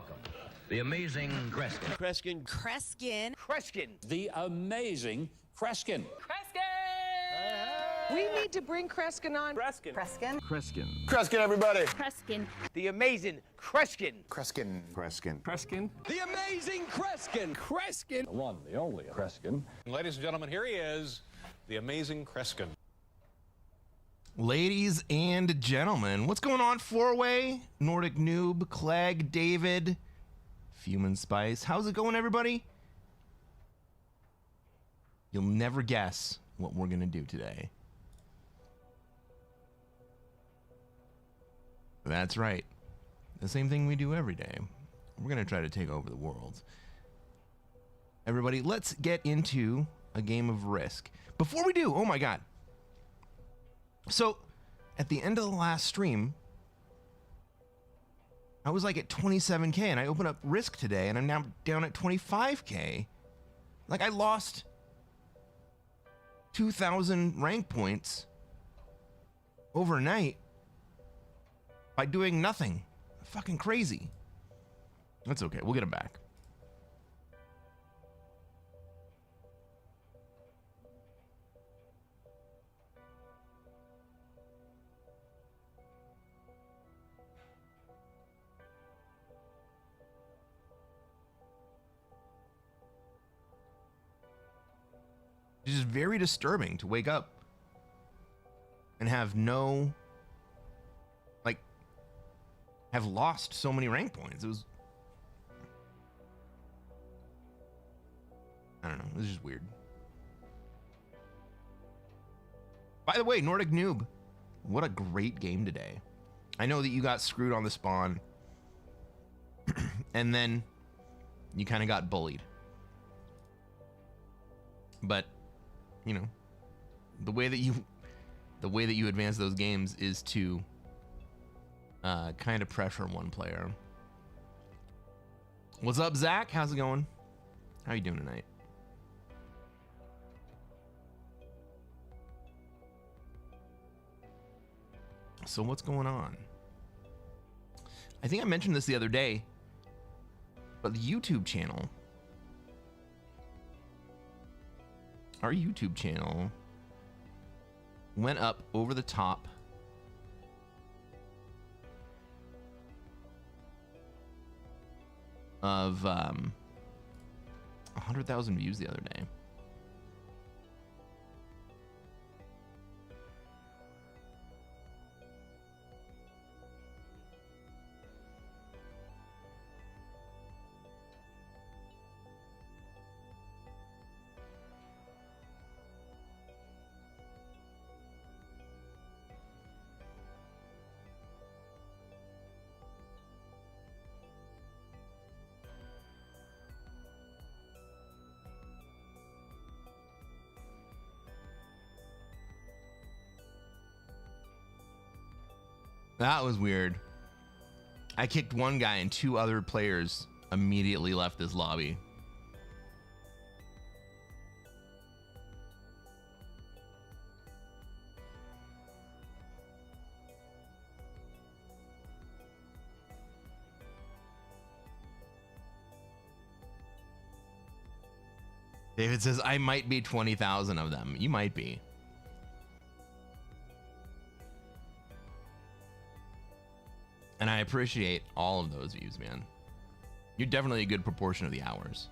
welcome the amazing Cresquin. Cresquin. Cresquin. Cresquin. The amazing Cresquin. We need to bring Cresquin on. Cresquin. Cresquin. Cresquin. Cresquin, everybody. Cresquin. The amazing Cresquin. Cresquin. Cresquin. Cresquin. The amazing Cresquin. Cresquin. The one, the only Cresquin. Ladies and gentlemen, here he is, the amazing Cresquin. Ladies and gentlemen, what's going on? Four-way, Nordic Noob, Clegg, David, Fumin Spice. How's it going, everybody? You'll never guess what we're gonna do today. That's right. The same thing we do every day. We're gonna try to take over the world. Everybody, let's get into a game of Risk. Before we do, oh my god. So, at the end of the last stream, I was like at 27K, and I opened up Risk today, and I'm now down at 25K. Like, I lost 2,000 rank points overnight by doing nothing. Fucking crazy. That's okay, we'll get them back. It's just very disturbing to wake up and have no, like, have lost so many rank points. It was, I don't know, it was just weird. By the way, Nordic Noob, what a great game today. I know that you got screwed on the spawn and then you kind of got bullied. But you know, the way that you advance those games is to kind of pressure one player. What's up, Zach? How's it going? How you doing tonight? So what's going on? I think I mentioned this the other day, but the YouTube channel, our YouTube channel went up over the top of 100,000 views the other day. That was weird. I kicked one guy and two other players immediately left this lobby. David says, I might be 20,000 of them. You might be. And I appreciate all of those views, man. You're definitely a good proportion of the hours.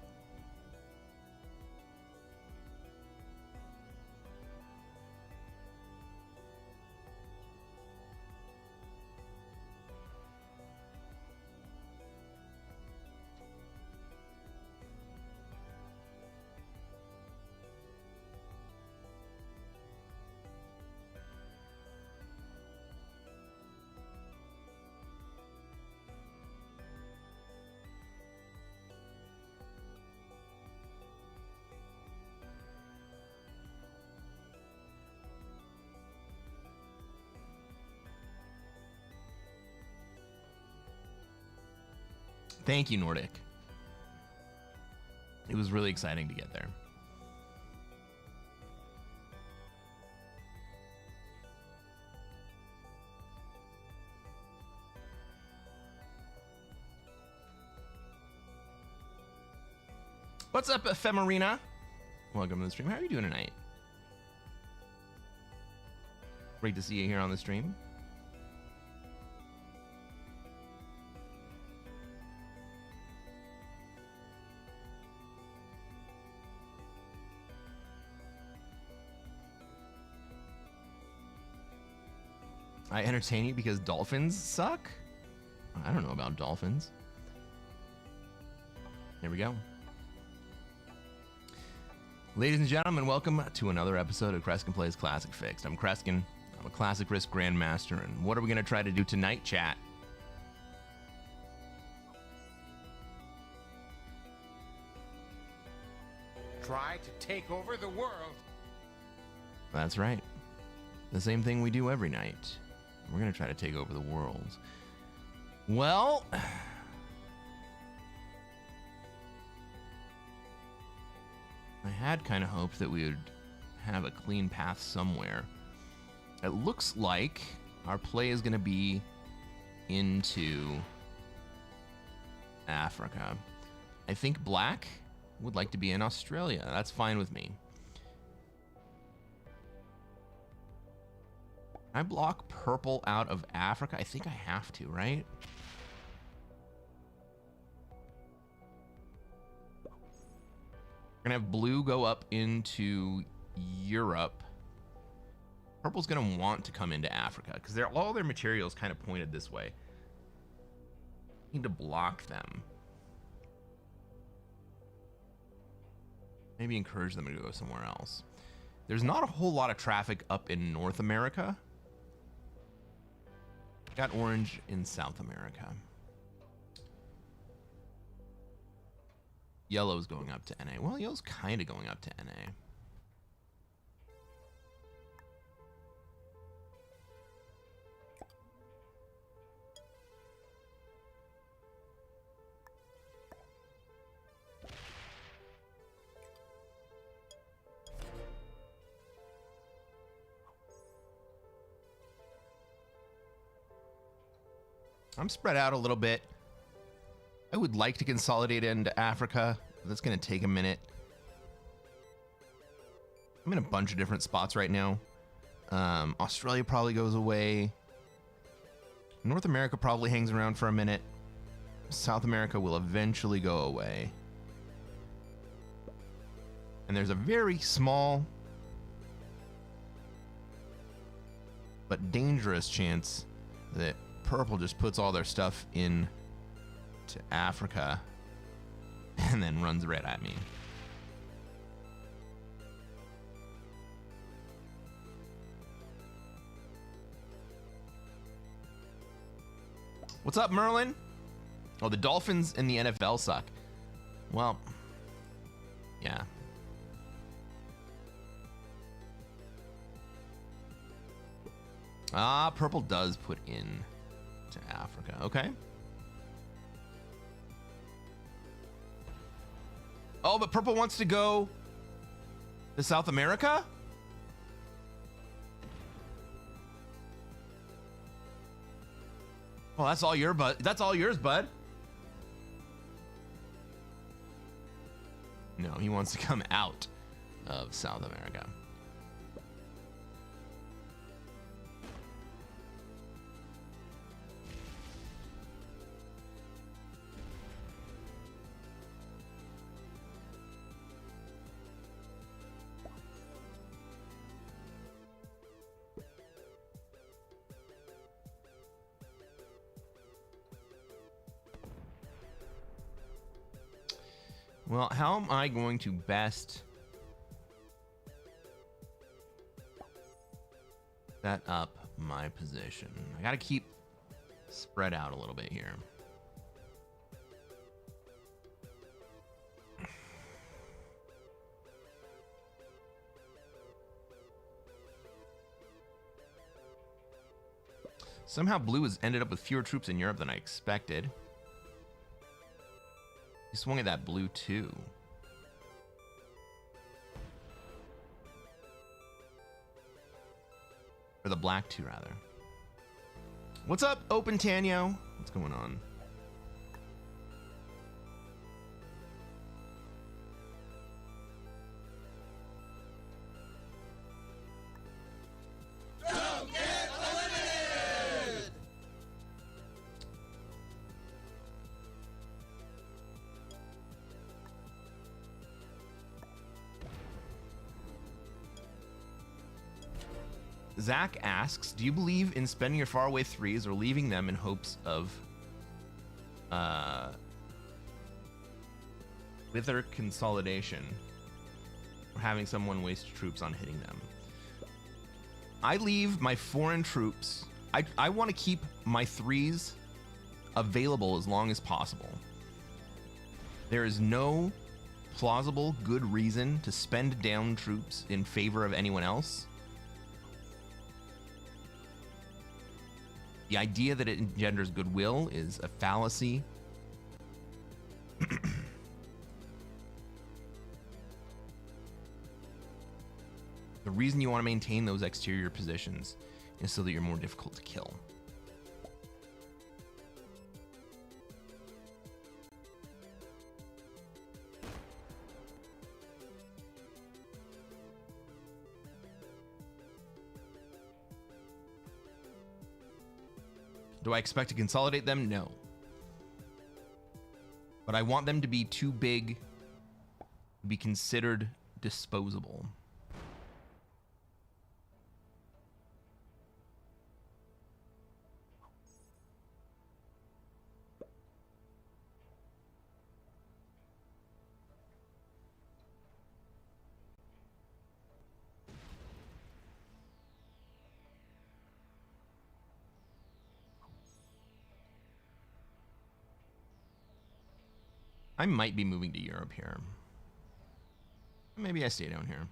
Thank you, Nordic. It was really exciting to get there. What's up, Ephemerina? Welcome to the stream. How are you doing tonight? Great to see you here on the stream. I entertain you because dolphins suck? I don't know about dolphins. There we go. Ladies and gentlemen, welcome to another episode of Cresquin Plays Classic Fixed. I'm Cresquin. I'm a Classic Risk Grandmaster, and what are we going to try to do tonight, chat? Try to take over the world. That's right. The same thing we do every night. We're going to try to take over the world. Well, I had kind of hoped that we would have a clean path somewhere. It looks like our play is going to be into Africa. I think black would like to be in Australia. That's fine with me. Can I block purple out of Africa? I think I have to, right? We're gonna have blue go up into Europe. Purple's gonna want to come into Africa because all their materials kind of pointed this way. Need to block them. Maybe encourage them to go somewhere else. There's not a whole lot of traffic up in North America. Got orange in South America. Yellow's going up to NA. Well, yellow's kind of going up to NA. I'm spread out a little bit. I would like to consolidate into Africa. But that's going to take a minute. I'm in a bunch of different spots right now. Australia probably goes away. North America probably hangs around for a minute. South America will eventually go away. And there's a very small but dangerous chance that purple just puts all their stuff in to Africa and then runs red at me. What's up, Merlin? Oh, the Dolphins in the NFL suck. Well, yeah. Ah, purple does put in to Africa. Okay. Oh, but purple wants to go to South America? Well, that's all your that's all yours, bud. No, he wants to come out of South America. Well, how am I going to best set up my position? I got to keep spread out a little bit here. Somehow blue has ended up with fewer troops in Europe than I expected. He swung at that blue too. Or the black too, rather. What's up, Open Tanyo? What's going on? Zach asks, do you believe in spending your faraway threes or leaving them in hopes of wither consolidation, or having someone waste troops on hitting them? I leave my foreign troops. I want to keep my threes available as long as possible. There is no plausible good reason to spend down troops in favor of anyone else. The idea that it engenders goodwill is a fallacy. The reason you want to maintain those exterior positions is so that you're more difficult to kill. Do I expect to consolidate them? No. But I want them to be too big to be considered disposable. I might be moving to Europe here. Maybe I stay down here.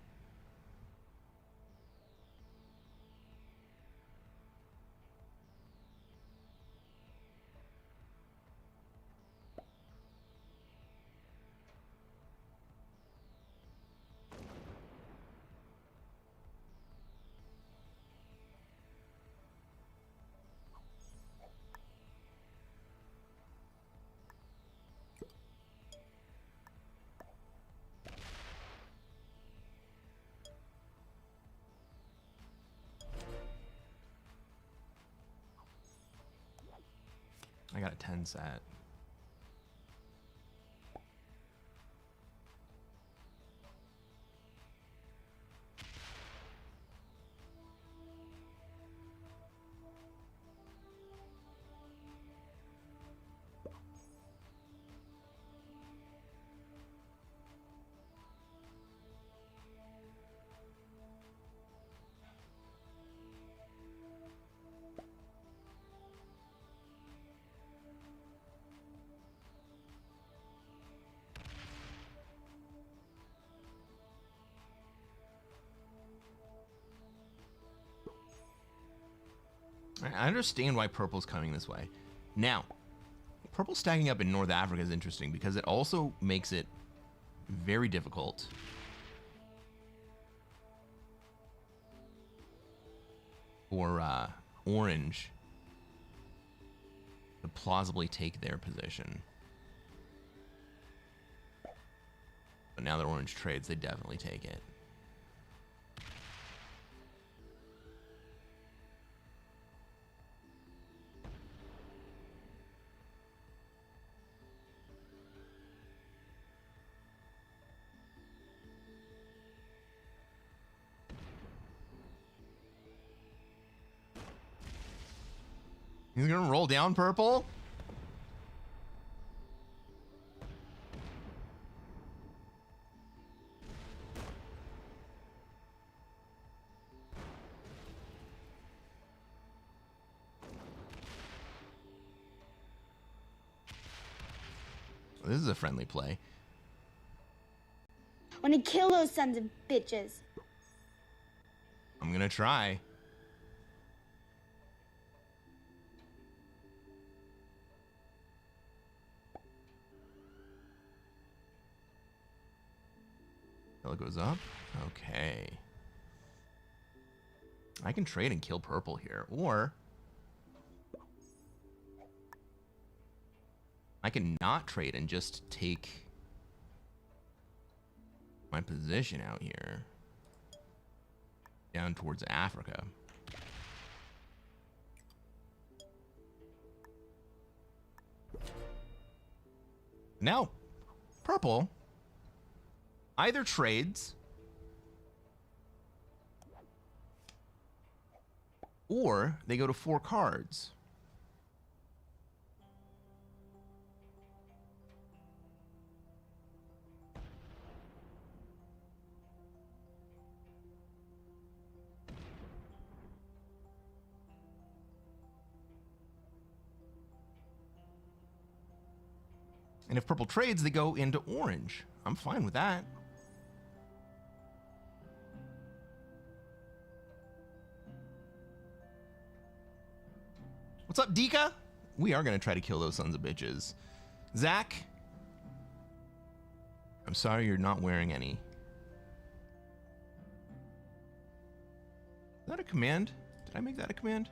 I got a 10 set. I understand why purple's coming this way. Now, purple stacking up in North Africa is interesting because it also makes it very difficult for orange to plausibly take their position. But now that orange trades, they definitely take it. He's gonna roll down purple? This is a friendly play. Want to kill those sons of bitches. I'm gonna try. It goes up. Okay. I can trade and kill purple here, or I can not trade and just take my position out here down towards Africa. Now, purple either trades or they go to 4 cards. And if purple trades, they go into orange. I'm fine with that. What's up, Dika? We are going to try to kill those sons of bitches. Zach, I'm sorry you're not wearing any. Is that a command? Did I make that a command?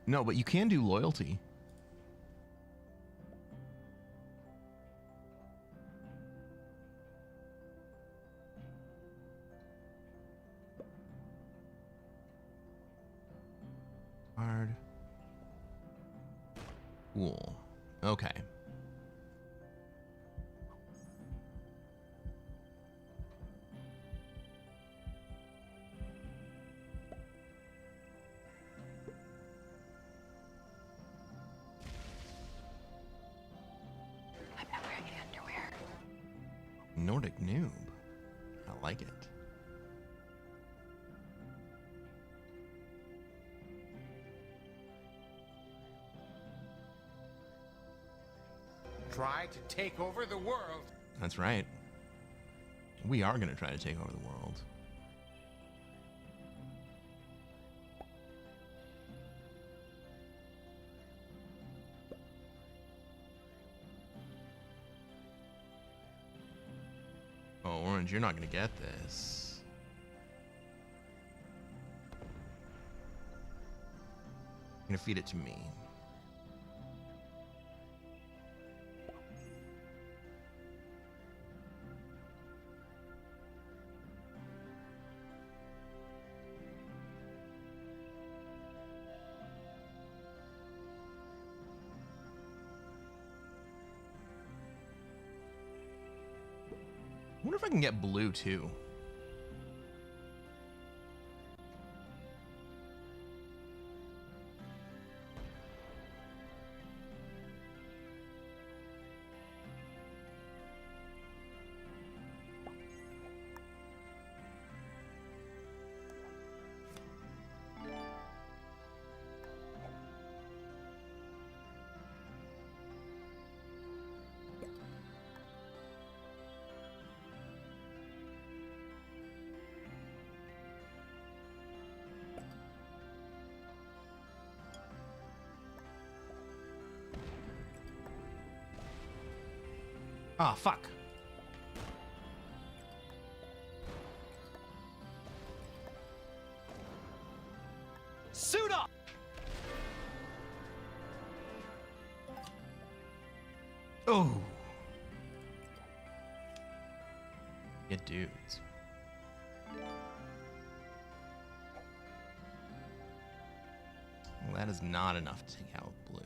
No, but you can do loyalty. Hard. Cool. Okay. Nordic noob. I like it. Try to take over the world. That's right. We are going to try to take over the world. Oh, Orange, you're not going to get this. You're going to feed it to me. I wonder if I can get blue too. Ah, fuck. Suit up! Oh. Get dudes. Well, that is not enough to take out blue.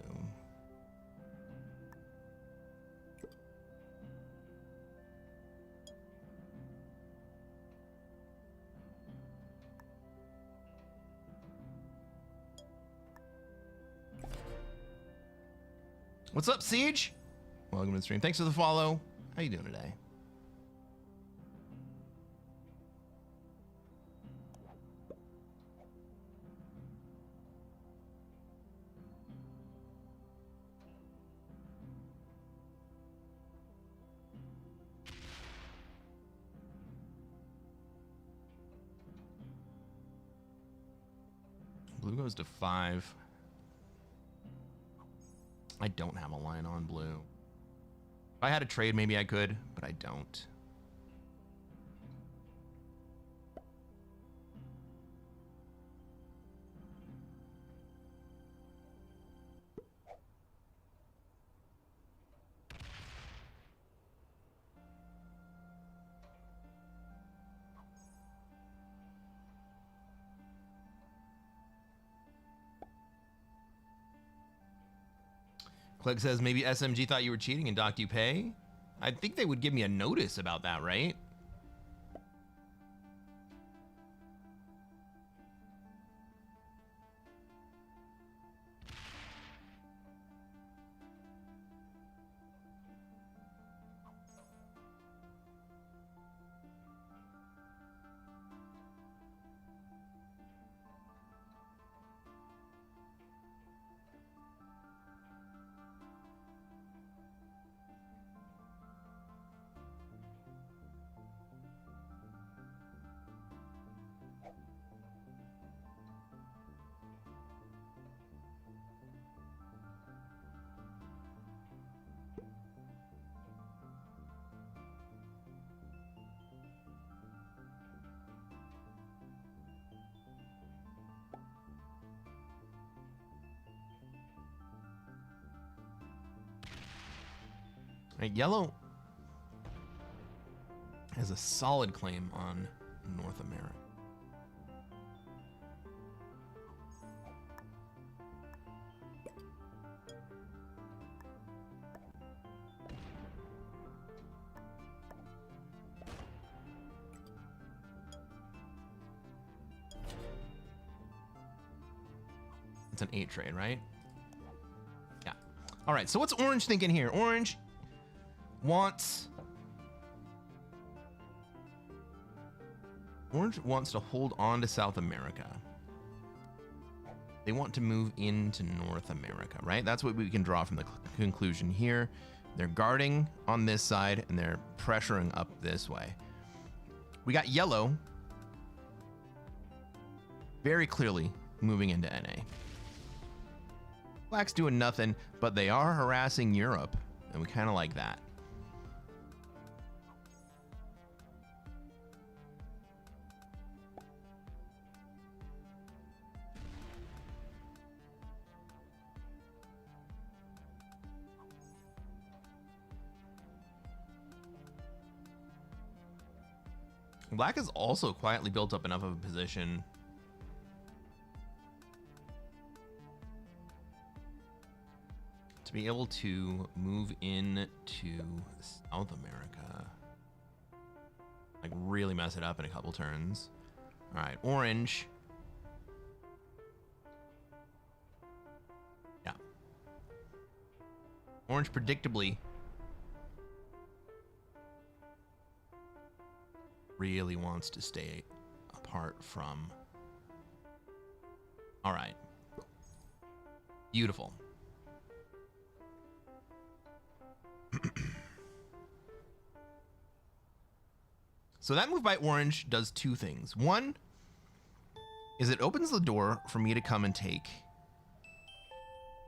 What's up, Siege? Welcome to the stream. Thanks for the follow. How you doing today? Blue goes to 5. I don't have a line on blue. If I had a trade, maybe I could, but I don't. Clegg says maybe SMG thought you were cheating and docked you pay. I think they would give me a notice about that, right? Right, yellow has a solid claim on North America. It's an 8 trade, right? Yeah. All right, so what's Orange thinking here? Orange wants to hold on to South America. They want to move into North America, right? That's what we can draw from the conclusion here. They're guarding on this side and they're pressuring up this way. We got yellow very clearly moving into NA. Black's doing nothing, but they are harassing Europe, and we kind of like that. Black has also quietly built up enough of a position to be able to move in to South America. Like really mess it up in a couple turns. All right, Orange. Yeah. Orange predictably really wants to stay apart from. All right. Beautiful. So that move by Orange does two things. One is it opens the door for me to come and take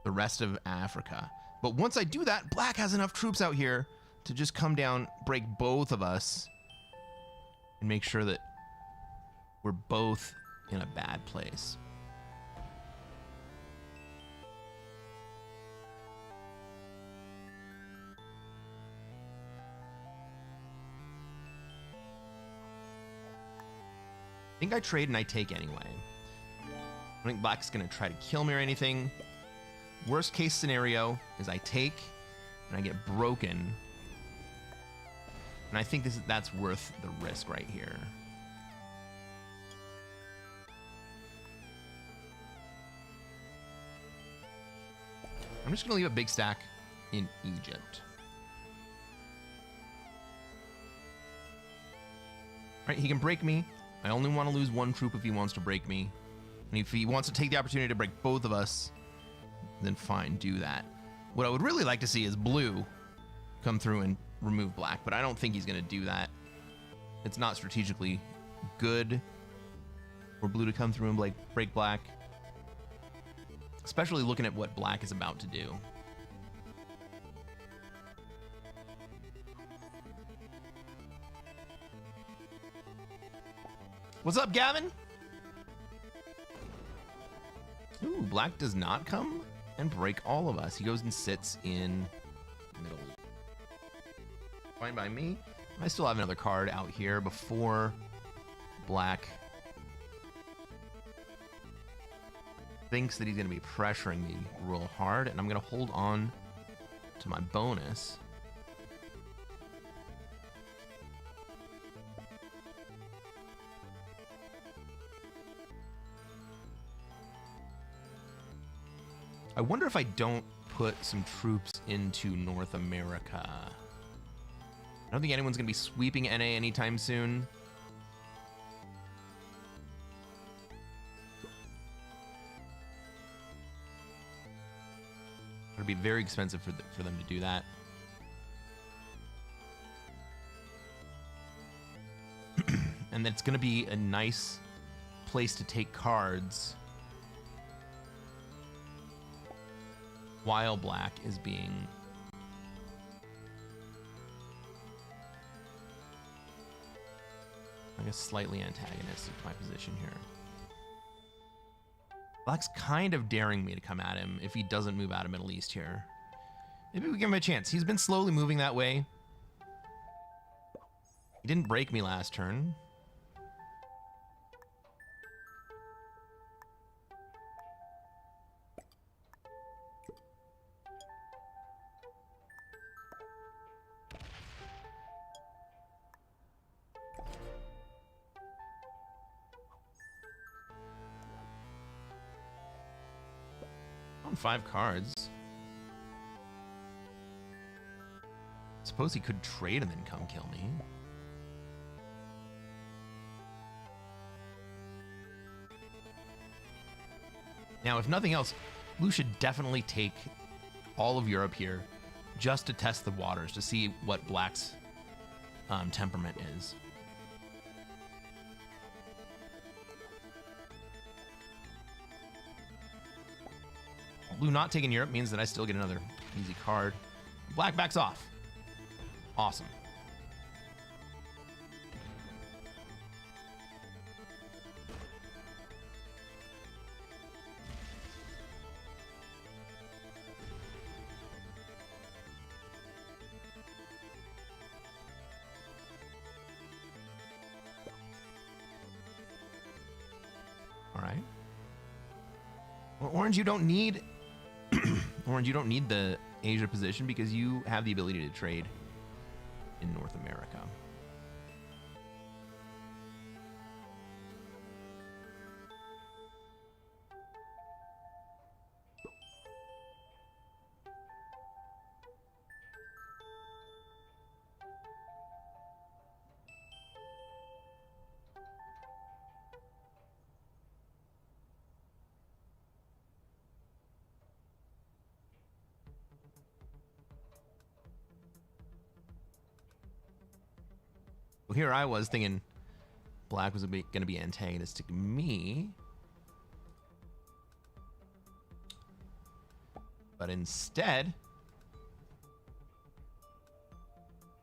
the rest of Africa. But once I do that, Black has enough troops out here to just come down, break both of us, and make sure that we're both in a bad place. I think I trade and I take anyway. I think Black's gonna try to kill me or anything. Worst case scenario is I take and I get broken. And I think that's worth the risk right here. I'm just gonna leave a big stack in Egypt. Right, he can break me. I only want to lose one troop if he wants to break me. And if he wants to take the opportunity to break both of us, then fine, do that. What I would really like to see is Blue come through and remove Black, but I don't think he's going to do that. It's not strategically good for Blue to come through and break Black, especially looking at what Black is about to do. What's up, Gavin? Ooh, Black does not come and break all of us. He goes and sits in middle. Fine by me. I still have another card out here before Black thinks that he's going to be pressuring me real hard, and I'm going to hold on to my bonus. I wonder if I don't put some troops into North America. I don't think anyone's going to be sweeping NA anytime soon. It'd be very expensive for them to do that. And that's going to be a nice place to take cards while black is being I guess slightly antagonistic to my position here. Black's kind of daring me to come at him if he doesn't move out of Middle East here. Maybe we give him a chance. He's been slowly moving that way. He didn't break me last turn. On 5 cards. Suppose he could trade and then come kill me. Now, if nothing else, Blue should definitely take all of Europe here just to test the waters, to see what Black's temperament is. Blue not taking Europe means that I still get another easy card. Black backs off. Awesome. All right. Well, Orange, you don't need Orange, you don't need the Asia position because you have the ability to trade in North America. Well, here I was thinking Black was going to be antagonistic to me. But instead,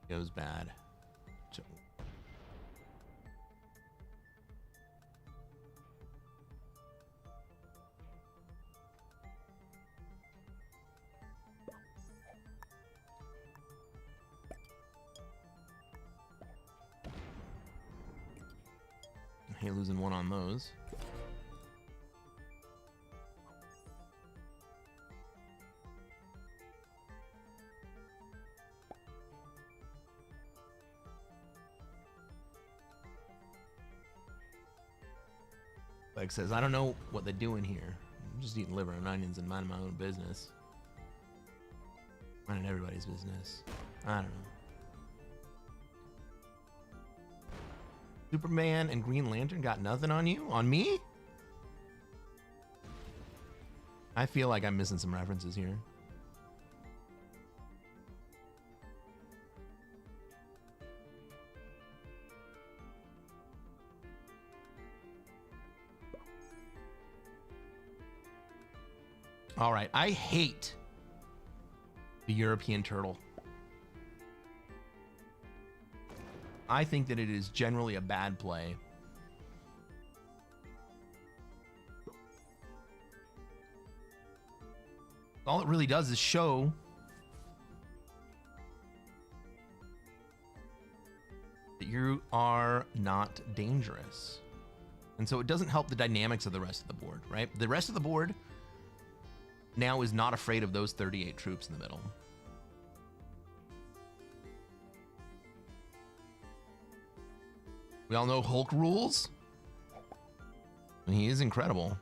it goes bad. So, hey, losing one on those. Like says, I don't know what they're doing here. I'm just eating liver and onions and minding my own business. Minding everybody's business. I don't know. Superman and Green Lantern got nothing on you? On me? I feel like I'm missing some references here. All right, I hate the European turtle. I think that it is generally a bad play. All it really does is show that you are not dangerous. And so it doesn't help the dynamics of the rest of the board, right? The rest of the board now is not afraid of those 38 troops in the middle. We all know Hulk rules. He is incredible.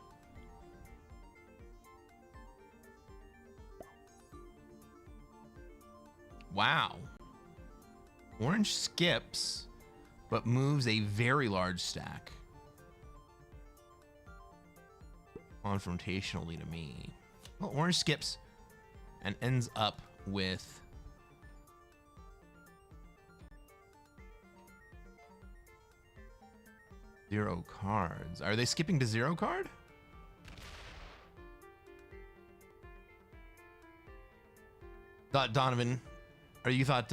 Wow. Orange skips, but moves a very large stack. Confrontationally to me. Well, orange skips and ends up with zero cards. Are they skipping to zero card? Thought Donovan, or you thought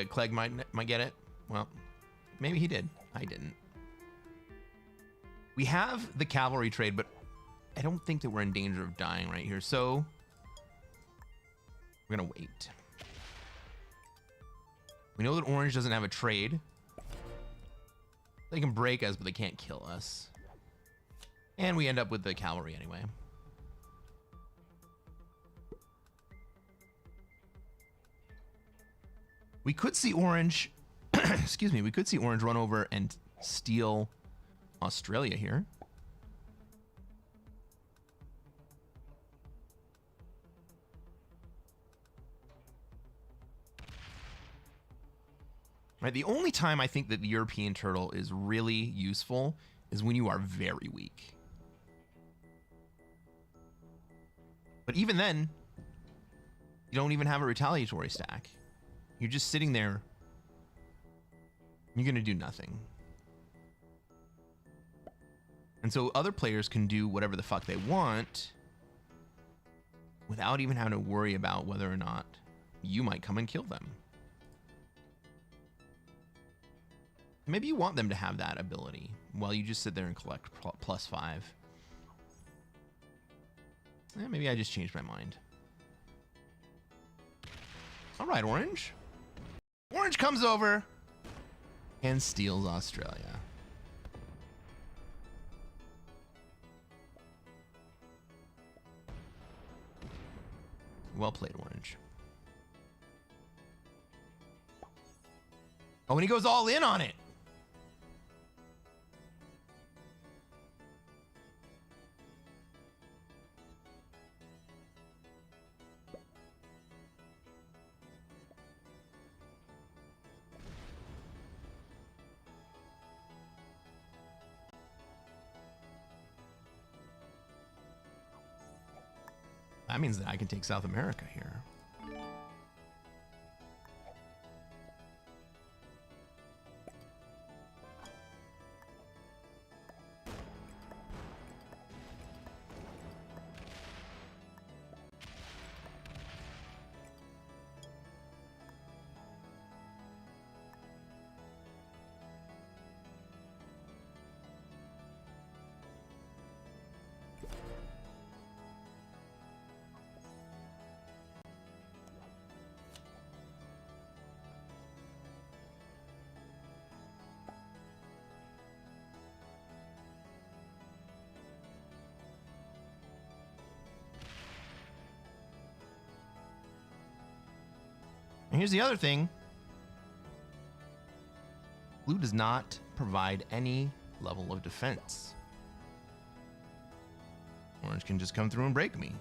Clegg might get it? Well, maybe he did. I didn't. We have the cavalry trade, but I don't think that we're in danger of dying right here. So we're gonna wait. We know that orange doesn't have a trade. They can break us, but they can't kill us. And we end up with the cavalry anyway. We could see orange, excuse me, we could see orange run over and steal Australia here. Right, the only time I think that the European turtle is really useful is when you are very weak. But even then, you don't even have a retaliatory stack. You're just sitting there. You're gonna do nothing. And so other players can do whatever the fuck they want without even having to worry about whether or not you might come and kill them. Maybe you want them to have that ability while you just sit there and collect +5. Maybe I just changed my mind. All right, orange. Orange comes over and steals Australia. Well played, orange. Oh, and he goes all in on it. That means that I can take South America here. And here's the other thing. Blue does not provide any level of defense. Orange can just come through and break me.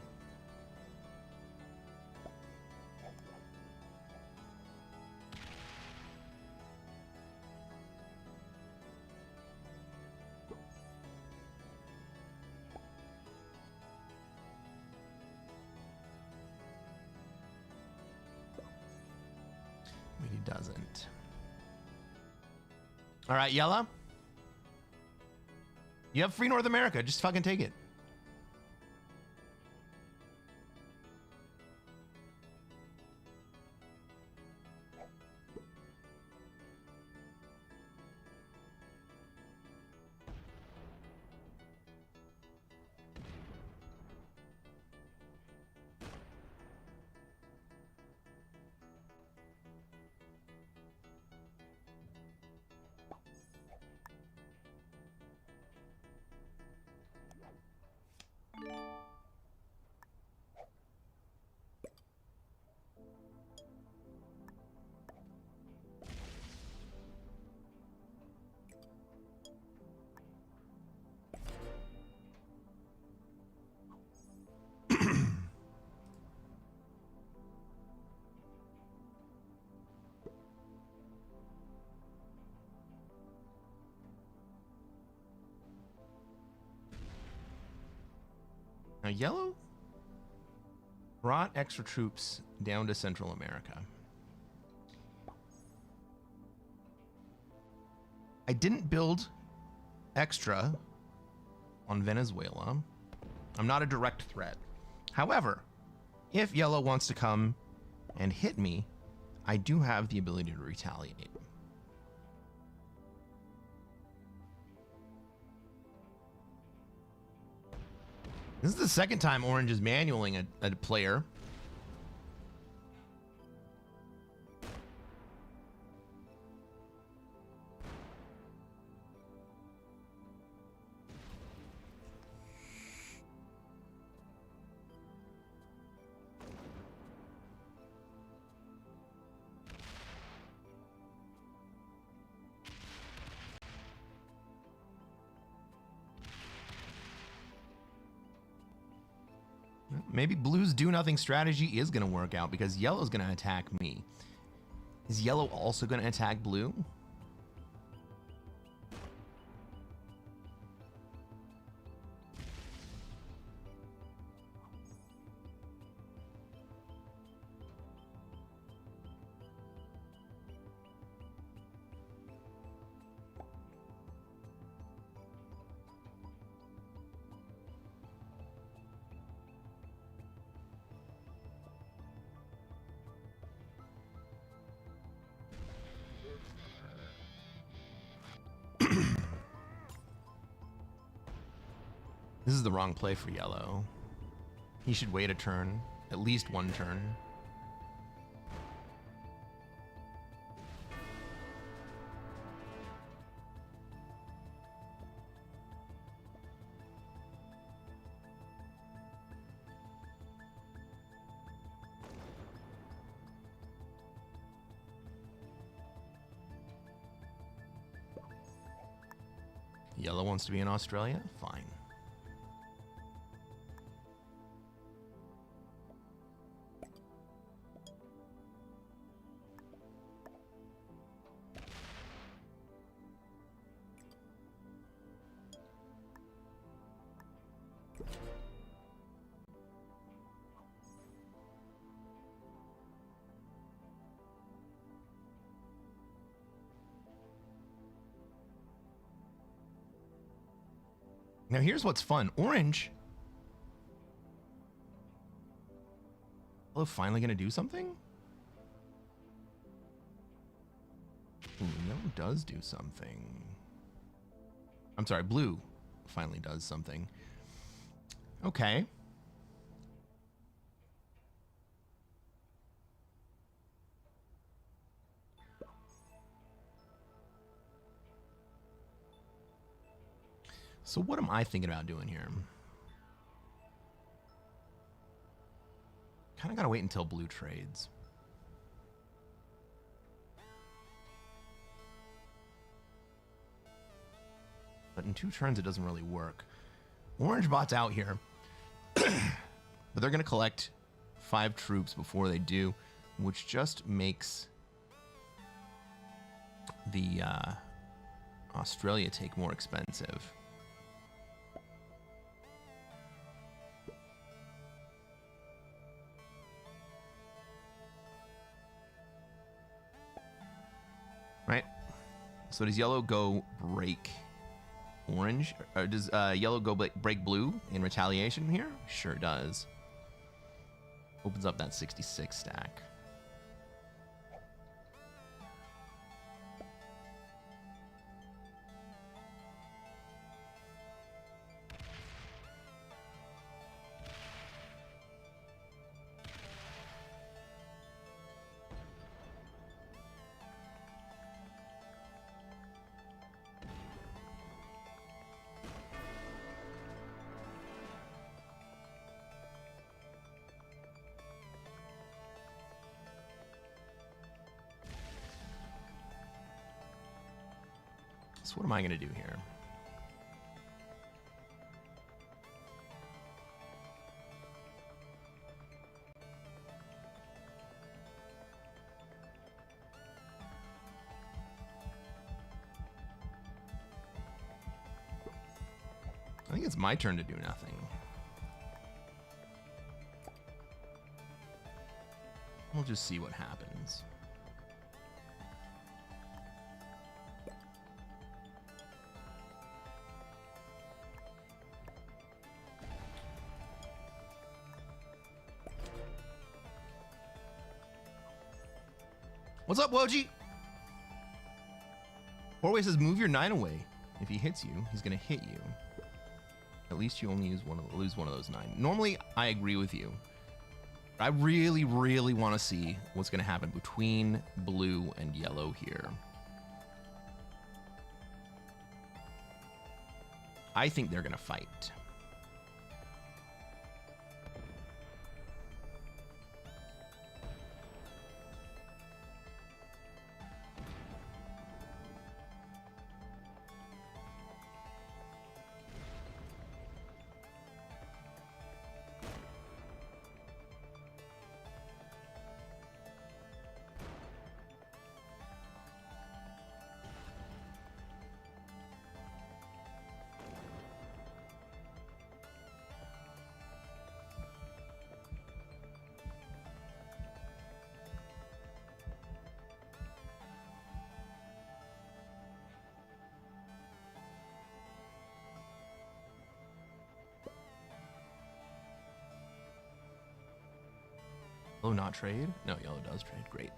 But he doesn't. All right, yellow. You have free North America. Just fucking take it. Now, yellow brought extra troops down to Central America. I didn't build extra on Venezuela. I'm not a direct threat. However, if yellow wants to come and hit me, I do have the ability to retaliate. This is the second time Orange is manualing a player. Maybe blue's do nothing strategy is going to work out because yellow's going to attack me. Is yellow also going to attack blue? This is the wrong play for yellow. He should wait a turn, at least one turn. Yellow wants to be in Australia? Fine. Now here's what's fun. Orange. Yellow finally gonna do something? Ooh, yellow does do something. I'm sorry, blue finally does something. Okay. So what am I thinking about doing here? Kind of got to wait until blue trades. But in 2 turns, it doesn't really work. Orange bot's out here. But they're going to collect 5 troops before they do, which just makes the Australia take more expensive. Right? So does yellow go break orange? Or does yellow go break blue in retaliation here? Sure does. Opens up that 66 stack. So what am I going to do here? I think it's my turn to do nothing. We'll just see what happens. What's up, Woji? Four-way says move your 9 away. If he hits you, he's gonna hit you. At least you only lose one of those 9. Normally, I agree with you. I really, really want to see what's gonna happen between blue and yellow here. I think they're gonna fight. Yellow not trade? No, yellow does trade. Great.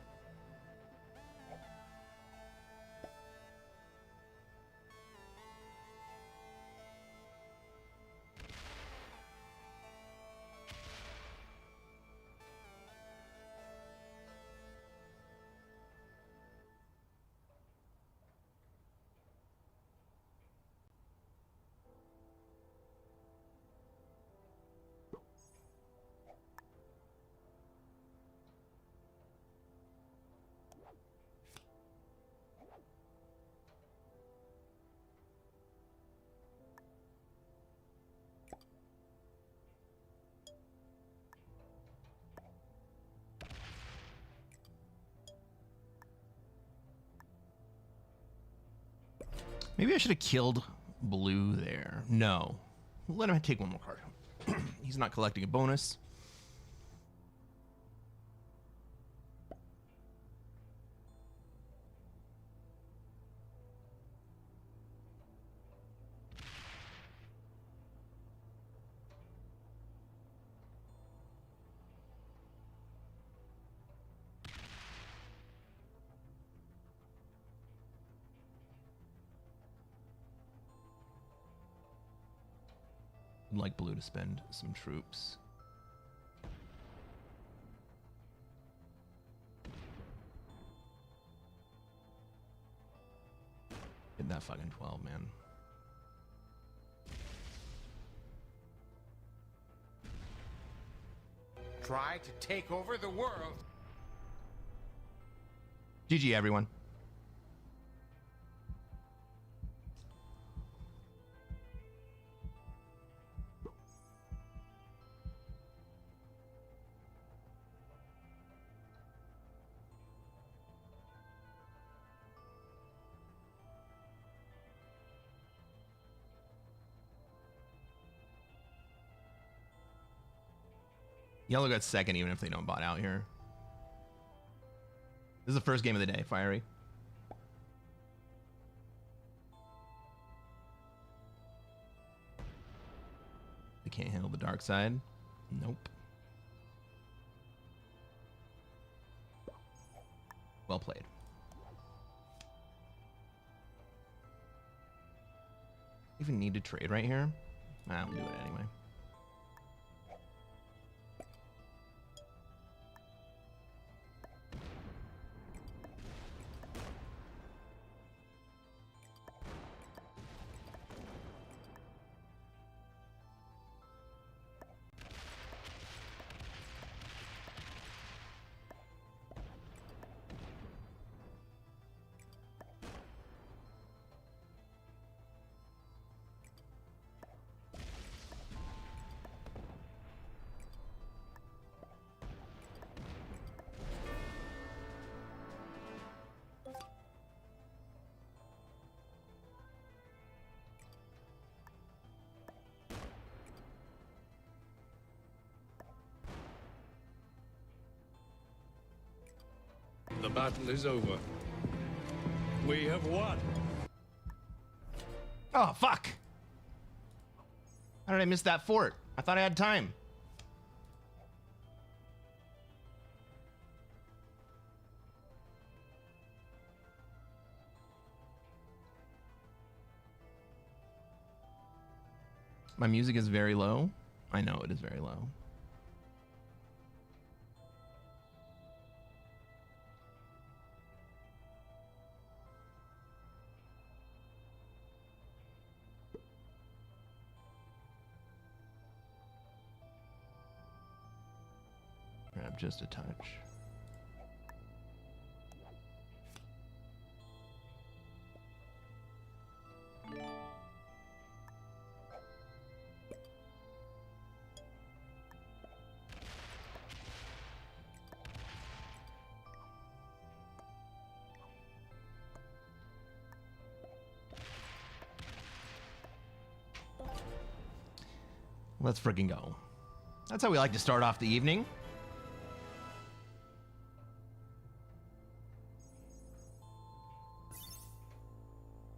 Maybe I should have killed blue there. No. Let him take one more card. He's not collecting a bonus. I'd like blue to spend some troops. Hit that fucking 12, man. Try to take over the world. GG, everyone. Yellow got second even if they don't bot out here. This is the first game of the day, Fiery. They can't handle the dark side. Nope. Well played. Even need to trade right here? I'll do it anyway. the battle is over. We have won. Oh, fuck. How did I miss that fort? I thought I had time. My music is very low. I know it is very low. Grab just a touch. Let's freaking go. That's how we like to start off the evening.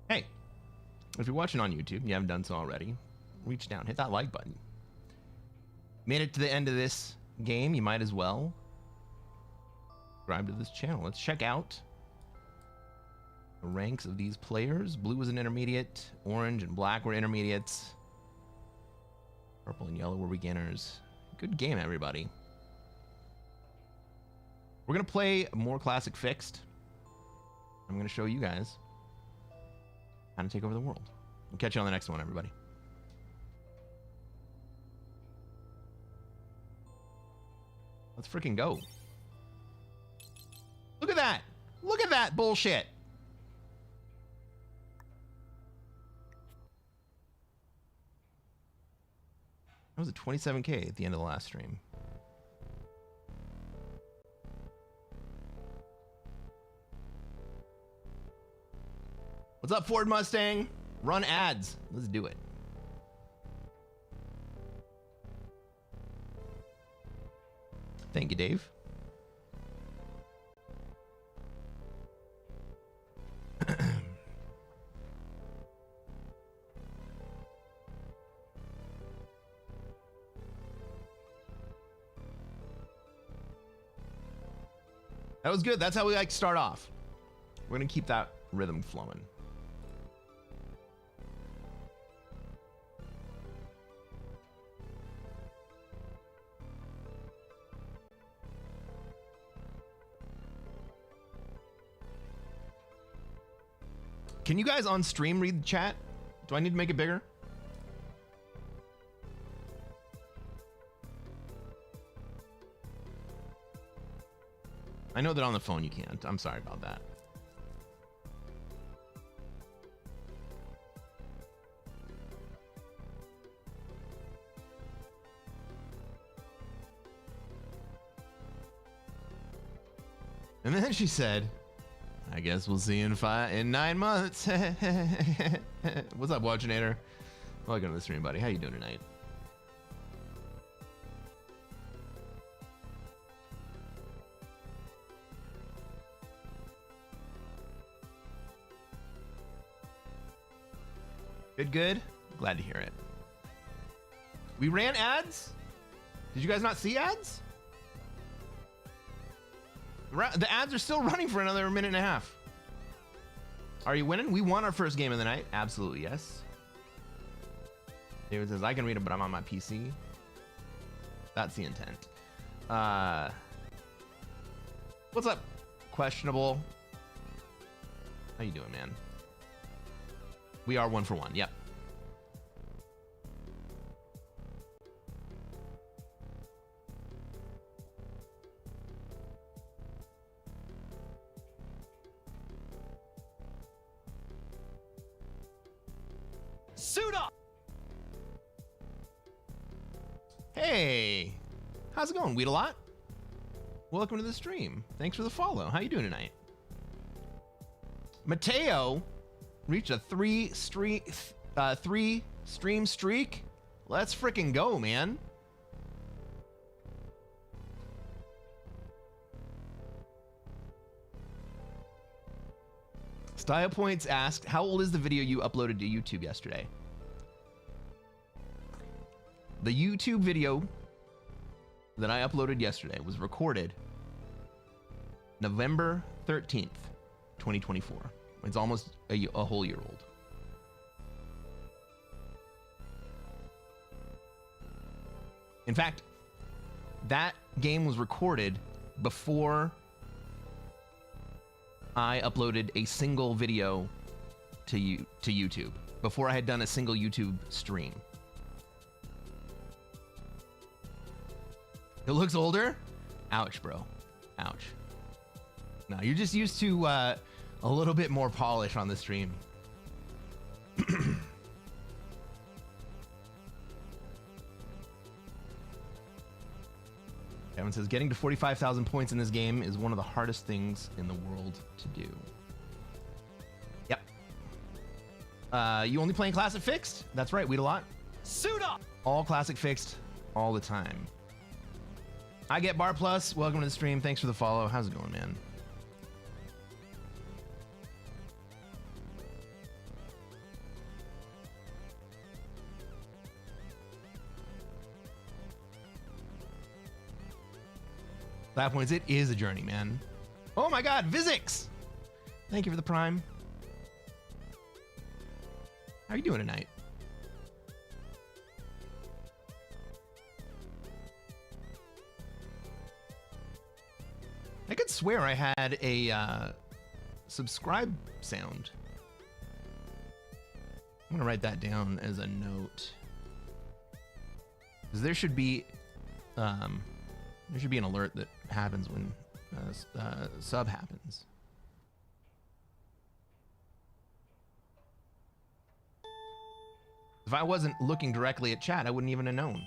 Hey, if you're watching on YouTube and you haven't done so already, reach down, hit that like button. Made it to the end of this game, you might as well subscribe to this channel. Let's check out the ranks of these players. Blue was an intermediate, orange and black were intermediates. Purple and yellow were beginners. Good game, everybody. We're going to play more Classic Fixed. I'm going to show you guys how to take over the world. We'll catch you on the next one, everybody. Let's freaking go. Look at that. Look at that bullshit. That was a 27K at the end of the last stream. What's up, Ford Mustang? Run ads. Let's do it. Thank you, Dave. That was good. That's how we like to start off. We're going to keep that rhythm flowing. Can you guys on stream read the chat? Do I need to make it bigger? I know that on the phone you can't. I'm sorry about that. And then she said, I guess we'll see you in 9 months. What's up, Watchinator? Welcome to the stream, buddy. How you doing tonight? Good, good. Glad to hear it. We ran ads? Did you guys not see ads? The ads are still running for another minute and a half. Are you winning? We won our first game of the night. Absolutely, yes. David says, I can read it, but I'm on my PC. That's the intent. What's up, Questionable? How you doing, man? We are 1 for 1. Yep. Suit up! Hey! How's it going, Weedalot? Welcome to the stream. Thanks for the follow. How you doing tonight? Mateo reached a 3 stream streak. Let's freaking go, man. Style Points asked, how old is the video you uploaded to YouTube yesterday? The YouTube video that I uploaded yesterday was recorded November 13th, 2024. It's almost a whole year old. In fact, that game was recorded before I uploaded a single video to YouTube, before I had done a single YouTube stream. It looks older? Ouch, bro. Ouch. No, you're just used to a little bit more polish on the stream. Kevin says, getting to 45,000 points in this game is one of the hardest things in the world to do. Yep. You only playing Classic Fixed? That's right, Weed a lot. Suit up! All Classic Fixed, all the time. I get Bar Plus. Welcome to the stream. Thanks for the follow. How's it going, man? That points, it is a journey, man. Oh my God, Vizix! Thank you for the Prime. How are you doing tonight? I could swear I had a subscribe sound. I'm gonna write that down as a note. Because there should be an alert that happens when sub happens. If I wasn't looking directly at chat, I wouldn't even have known.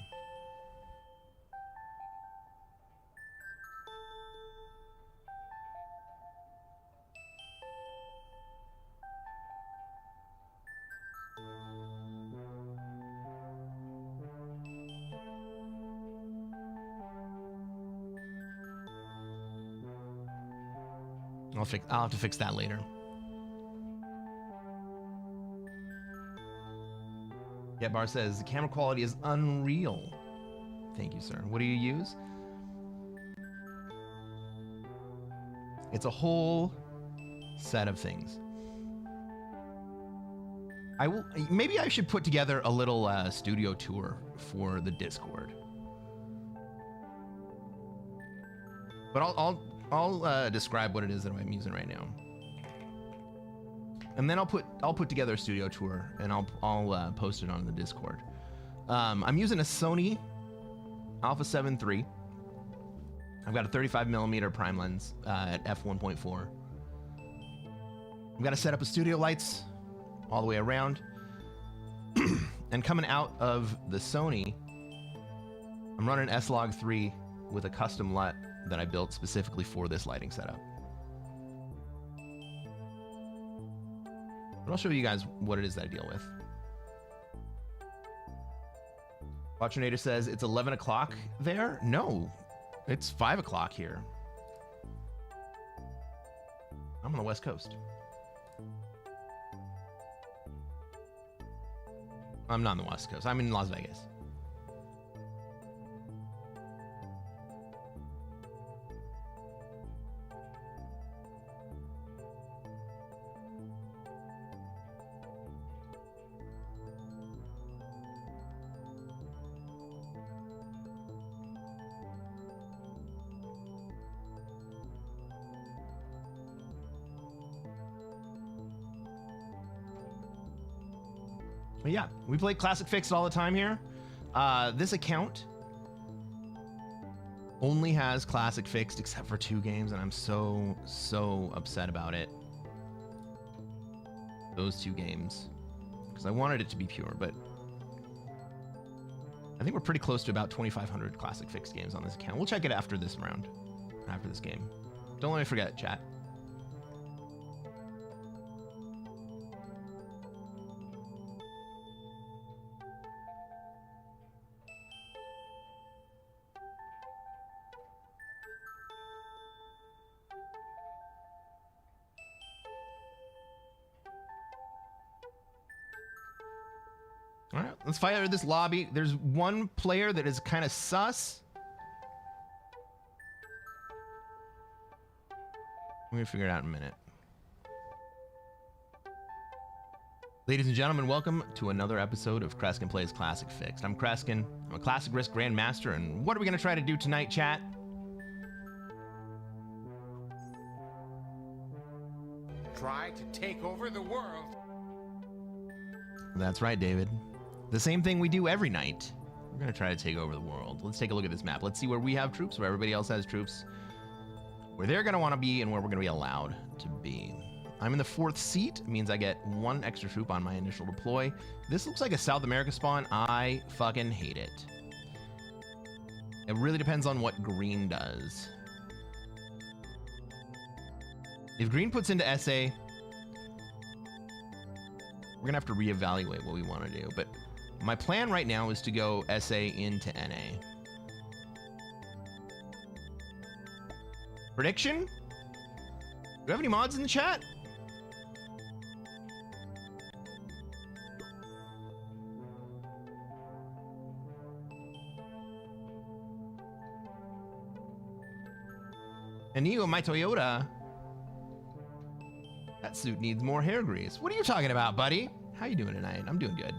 I'll have to fix that later. Get Bar says the camera quality is unreal. Thank you, sir. What do you use? It's a whole set of things. Maybe I should put together a little studio tour for the Discord. But I'll describe what it is that I'm using right now, and then I'll put together a studio tour and I'll post it on the Discord. I'm using a Sony Alpha 7 III. I've got a 35mm prime lens at f1.4. I've got to set up a studio lights all the way around, and coming out of the Sony, I'm running S-Log 3 with a custom LUT that I built specifically for this lighting setup. But I'll show you guys what it is that I deal with. Watchinator says it's 11 o'clock there. No, it's 5 o'clock here. I'm on the West Coast. I'm not on the West Coast. I'm in Las Vegas. But yeah, we play Classic Fixed all the time here. This account only has Classic Fixed except for 2 games, and I'm so upset about it. Those 2 games. Because I wanted it to be pure, but I think we're pretty close to about 2,500 Classic Fixed games on this account. We'll check it after this round, after this game. Don't let me forget, chat. All right, let's fire this lobby. There's one player that is kind of sus. We're going to figure it out in a minute. Ladies and gentlemen, welcome to another episode of Cresquin Plays Classic Fixed. I'm Cresquin. I'm a Classic Risk Grandmaster, and what are we going to try to do tonight, chat? Try to take over the world. That's right, David. The same thing we do every night. We're going to try to take over the world. Let's take a look at this map. Let's see where we have troops, where everybody else has troops, where they're going to want to be, and where we're going to be allowed to be. I'm in the 4th seat. It means I get 1 extra troop on my initial deploy. This looks like a South America spawn. I fucking hate it. It really depends on what green does. If green puts into SA, we're going to have to reevaluate what we want to do. But my plan right now is to go SA into NA. Prediction? Do we have any mods in the chat? Inigo, my Toyota. That suit needs more hair grease. What are you talking about, buddy? How you doing tonight? I'm doing good.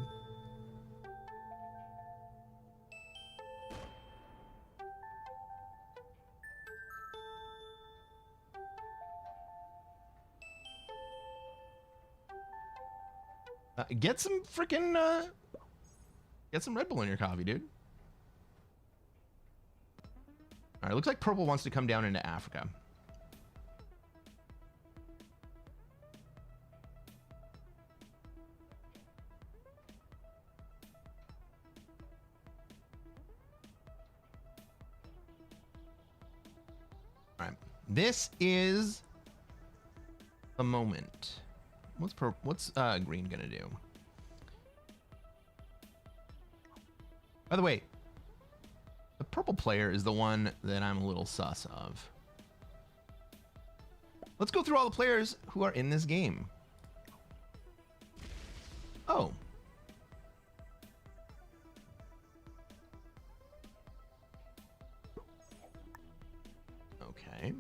Get some freaking get some Red Bull in your coffee, dude. All right, looks like purple wants to come down into Africa. All right, this is the moment. What's green gonna do? By the way, the purple player is the one that I'm a little sus of. Let's go through all the players who are in this game. Oh. Okay.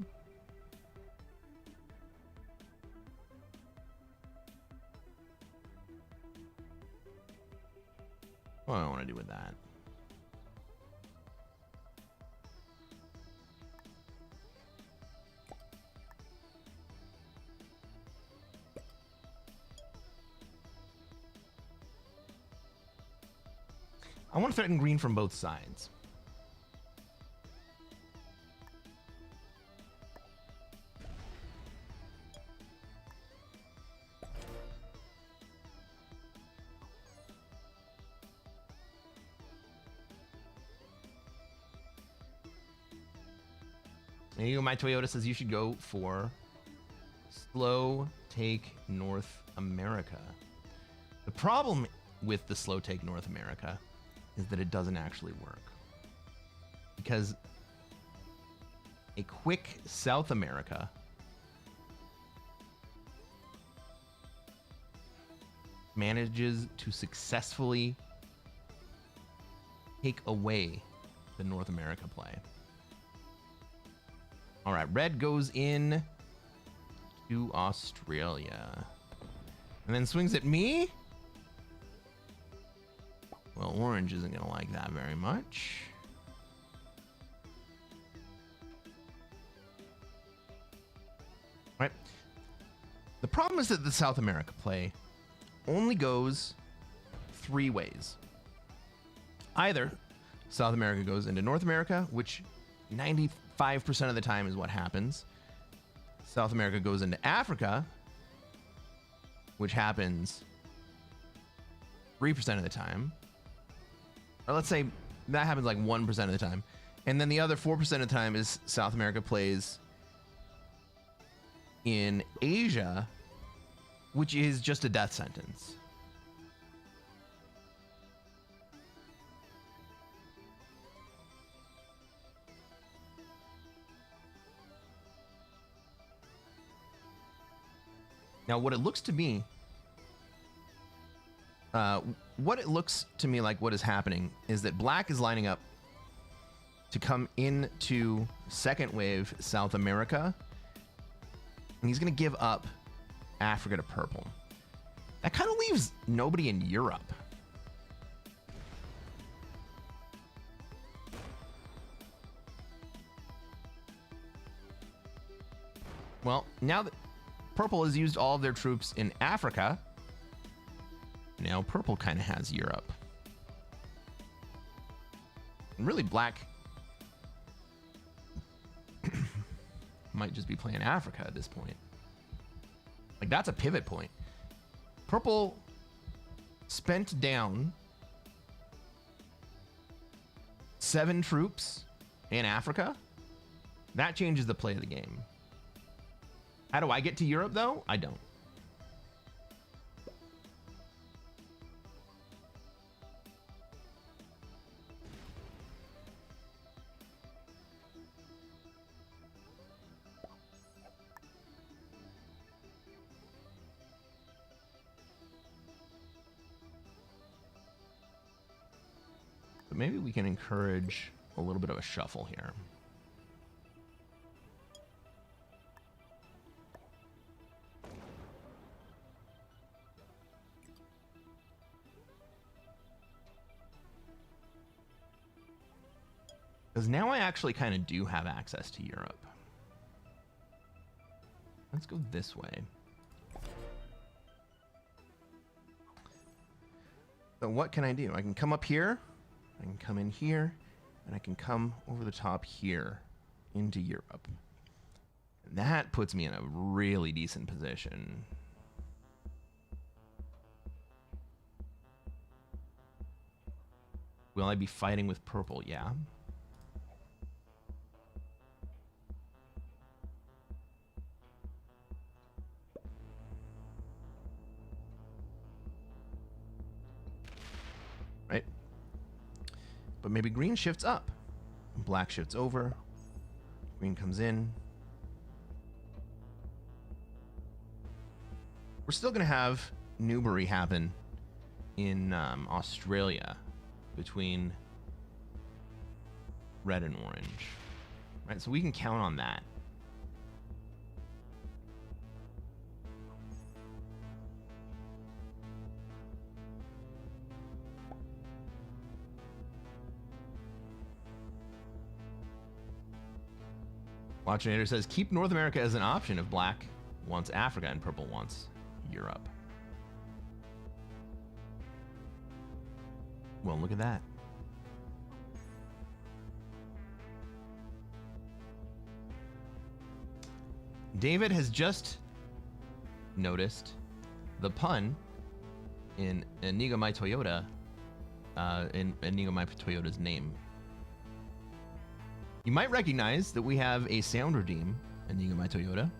What do I want to do with that? I want to threaten green from both sides. My Toyota says you should go for slow take North America. The problem with the slow take North America is that it doesn't actually work, because a quick South America manages to successfully take away the North America play. All right, red goes in to Australia and then swings at me. Well, orange isn't going to like that very much. Right. The problem is that the South America play only goes 3 ways. Either South America goes into North America, which 95% of the time is what happens. South America goes into Africa, which happens 3% of the time. Or let's say that happens like 1% of the time. And then the other 4% of the time is South America plays in Asia, which is just a death sentence. Now, what it looks to me what it looks to me like what is happening is that black is lining up to come into second wave South America, and he's going to give up Africa to purple. That kind of leaves nobody in Europe. Well, now that purple has used all of their troops in Africa, now purple kind of has Europe. And really, black might just be playing Africa at this point. Like, that's a pivot point. Purple spent down 7 troops in Africa. That changes the play of the game. How do I get to Europe, though? I don't. But maybe we can encourage a little bit of a shuffle here. Because now I actually kind of do have access to Europe. Let's go this way. So what can I do? I can come up here, I can come in here, and I can come over the top here into Europe. And that puts me in a really decent position. Will I be fighting with purple? Yeah. Right? But maybe green shifts up. Black shifts over. Green comes in. We're still going to have Newbury happen in Australia between red and orange. Right? So we can count on that. Watchinator says, keep North America as an option if black wants Africa and purple wants Europe. Well, look at that. David has just noticed the pun in Inigo My Toyota, in Inigo My Toyota's name. You might recognize that we have a sound redeem, Inigo My Toyota,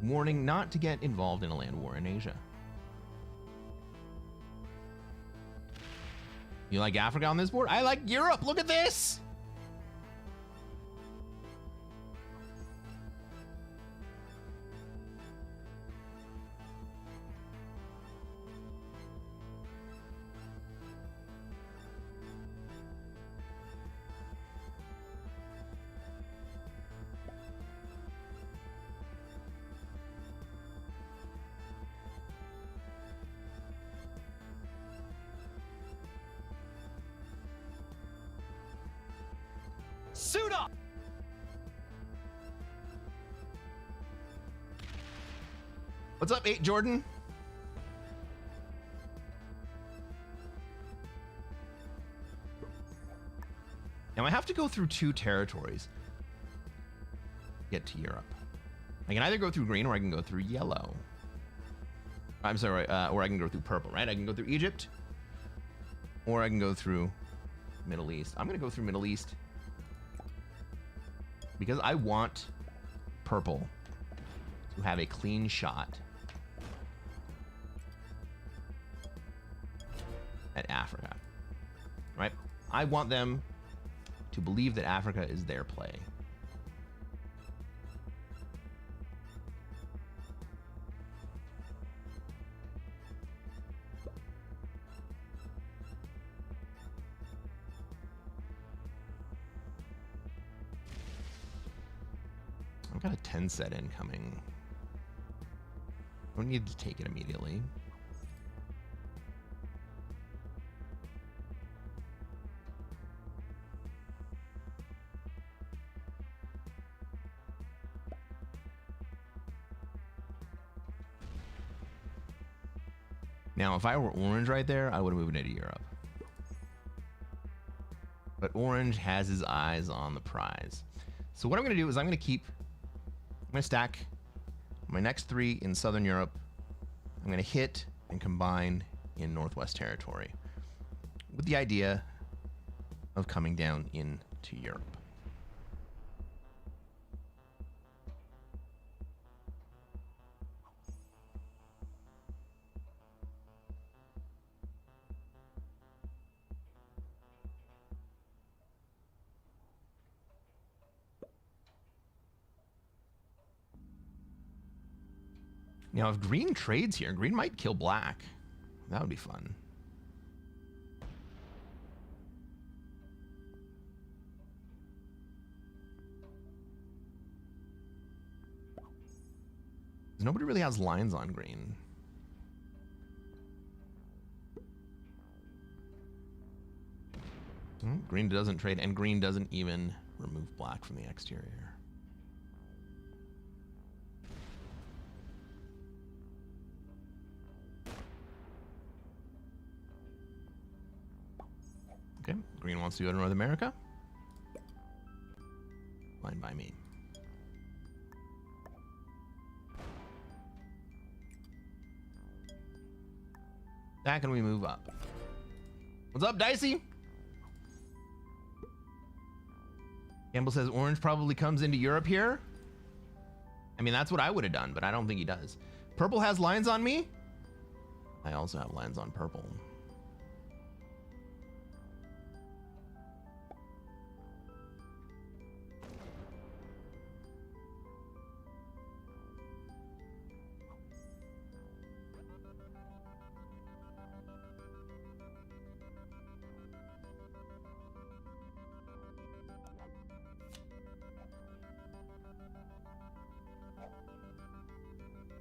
warning not to get involved in a land war in Asia. You like Africa on this board? I like Europe. Look at this. Suit up! What's up, 8 Jordan? Now I have to go through 2 territories to get to Europe. I can either go through green or I can go through yellow. I'm sorry, or I can go through purple, right? I can go through Egypt or I can go through Middle East. I'm going to go through Middle East because I want purple to have a clean shot at Africa, right? I want them to believe that Africa is their play. got a 10 set incoming. Don't need to take it immediately. Now, if I were orange right there, I would have moved into Europe. But orange has his eyes on the prize. So what I'm going to do is I'm going to stack my next 3 in Southern Europe. I'm going to hit and combine in Northwest Territory with the idea of coming down into Europe. Now, if green trades here, green might kill black. That would be fun. Nobody really has lines on green. Green doesn't trade, and green doesn't even remove black from the exterior. Okay, green wants to go to North America. Fine by me. That can we move up? What's up, Dicey? Campbell says orange probably comes into Europe here. I mean, that's what I would have done, but I don't think he does. Purple has lines on me. I also have lines on purple.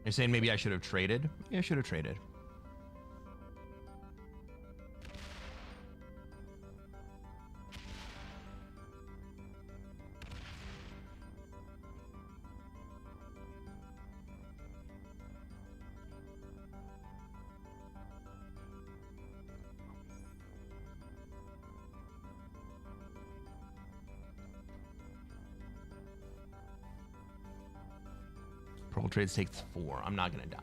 You're saying maybe I should have traded? Yeah, I should have traded. Purple trades takes 4. I'm not gonna die.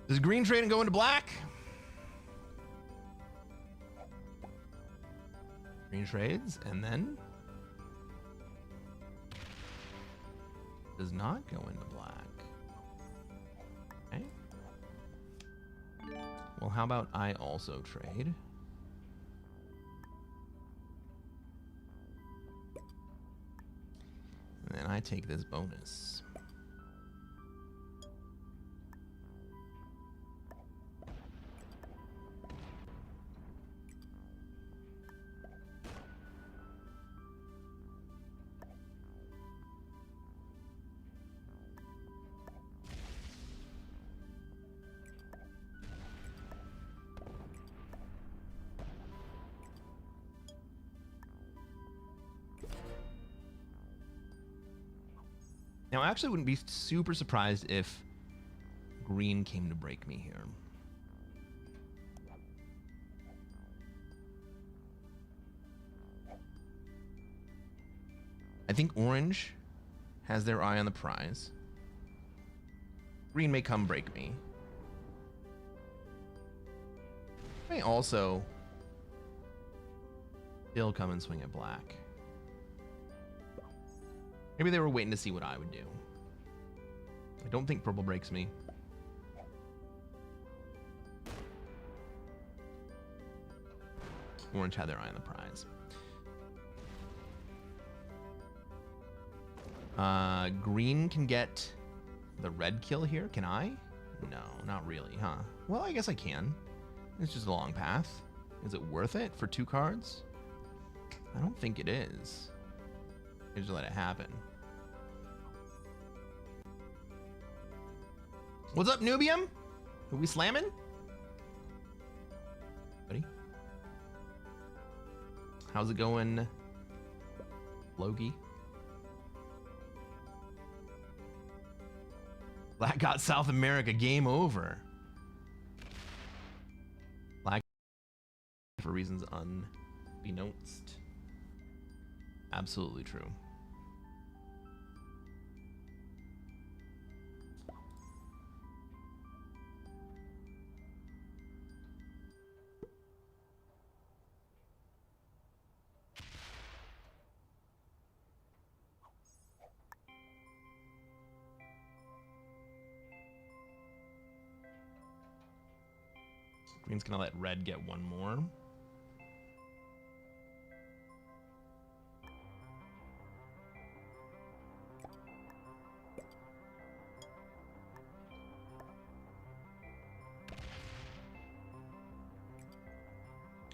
Does green trade and go into black? Green trades and then does not go into black. Okay. Well, how about I also trade? And then I take this bonus. Now, I actually wouldn't be super surprised if green came to break me here. I think orange has their eye on the prize. Green may come break me. May also still come and swing at black. Maybe they were waiting to see what I would do. I don't think purple breaks me. Orange had their eye on the prize. Green can get the red kill here. Can I? No, not really, huh? Well, I guess I can. It's just a long path. Is it worth it for 2 cards? I don't think it is. I just let it happen. What's up, Nubium? Are we slamming? Buddy? How's it going, Logie? Black got South America, game over. Black for reasons unbeknownst. Absolutely true. Green's gonna let red get one more.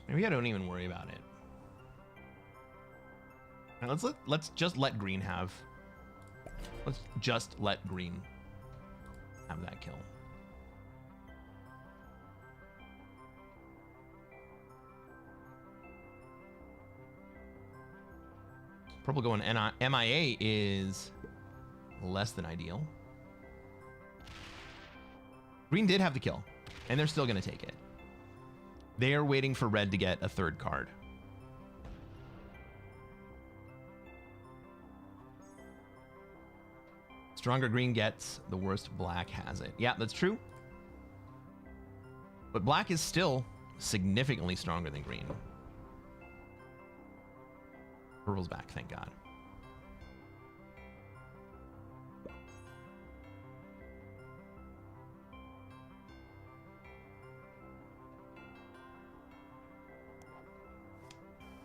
Maybe I don't even worry about it. All right, let's just let green have. Let's just let green have that kill. Purple going MIA is less than ideal. Green did have the kill, and they're still going to take it. They are waiting for red to get a 3rd card. Stronger green gets, the worst black has it. Yeah, that's true. But black is still significantly stronger than green. Purple's back, thank God.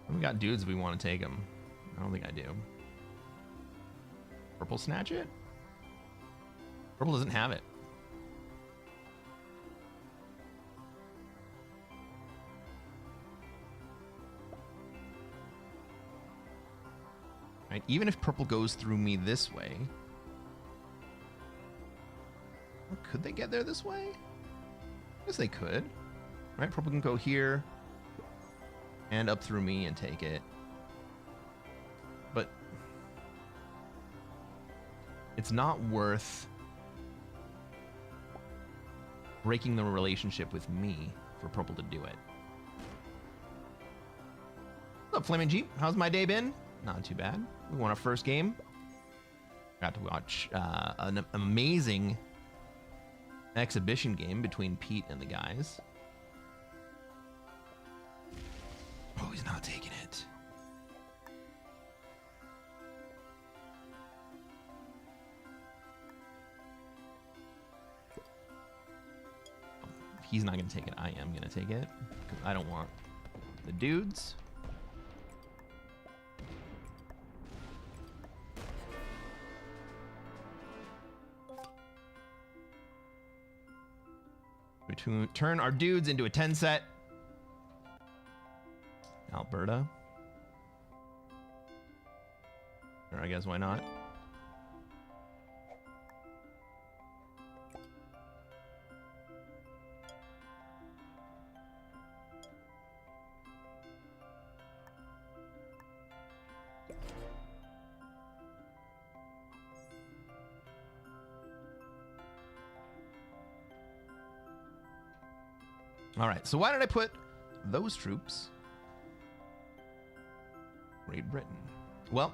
We got dudes if we want to take them. I don't think I do. Purple snatch it? Purple doesn't have it. Right, even if purple goes through me this way. Well, could they get there this way? I guess they could. Right, purple can go here and up through me and take it. But it's not worth breaking the relationship with me for purple to do it. What's up, Flaming Jeep? How's my day been? Not too bad. We won our first game. Got to watch an amazing exhibition game between Pete and the guys. Oh, he's not taking it. If he's not going to take it, I am going to take it. Because I don't want the dudes. We turn our dudes into a 10 set. Alberta. Or I guess why not? All right, so why did I put those troops? Great Britain. Well,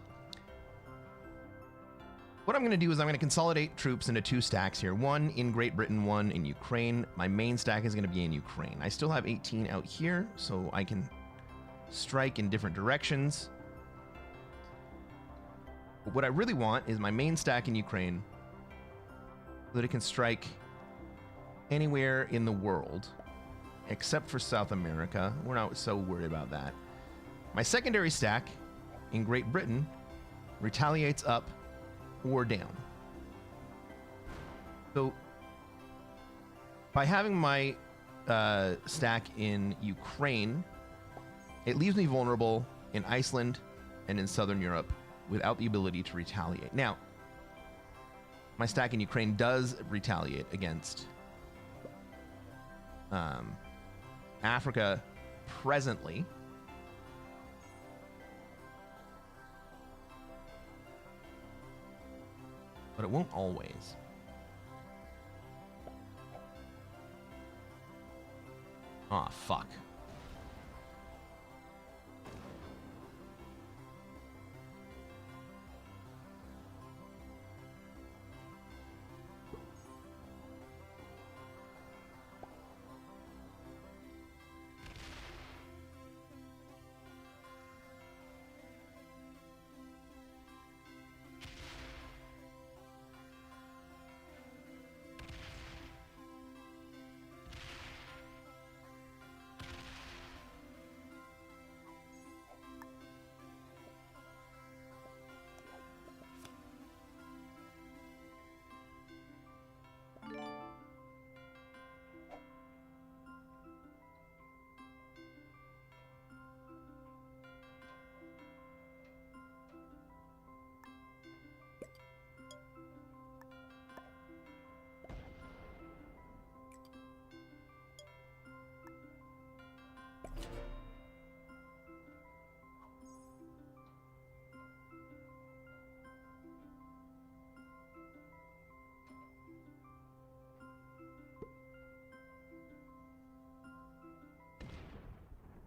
what I'm going to do is I'm going to consolidate troops into 2 stacks here. One in Great Britain, one in Ukraine. My main stack is going to be in Ukraine. I still have 18 out here, so I can strike in different directions. But what I really want is my main stack in Ukraine so that it can strike anywhere in the world except for South America. We're not so worried about that. My secondary stack in Great Britain retaliates up or down. So by having my stack in Ukraine, it leaves me vulnerable in Iceland and in Southern Europe without the ability to retaliate. Now, my stack in Ukraine does retaliate against Africa presently. But it won't always. Aw, fuck.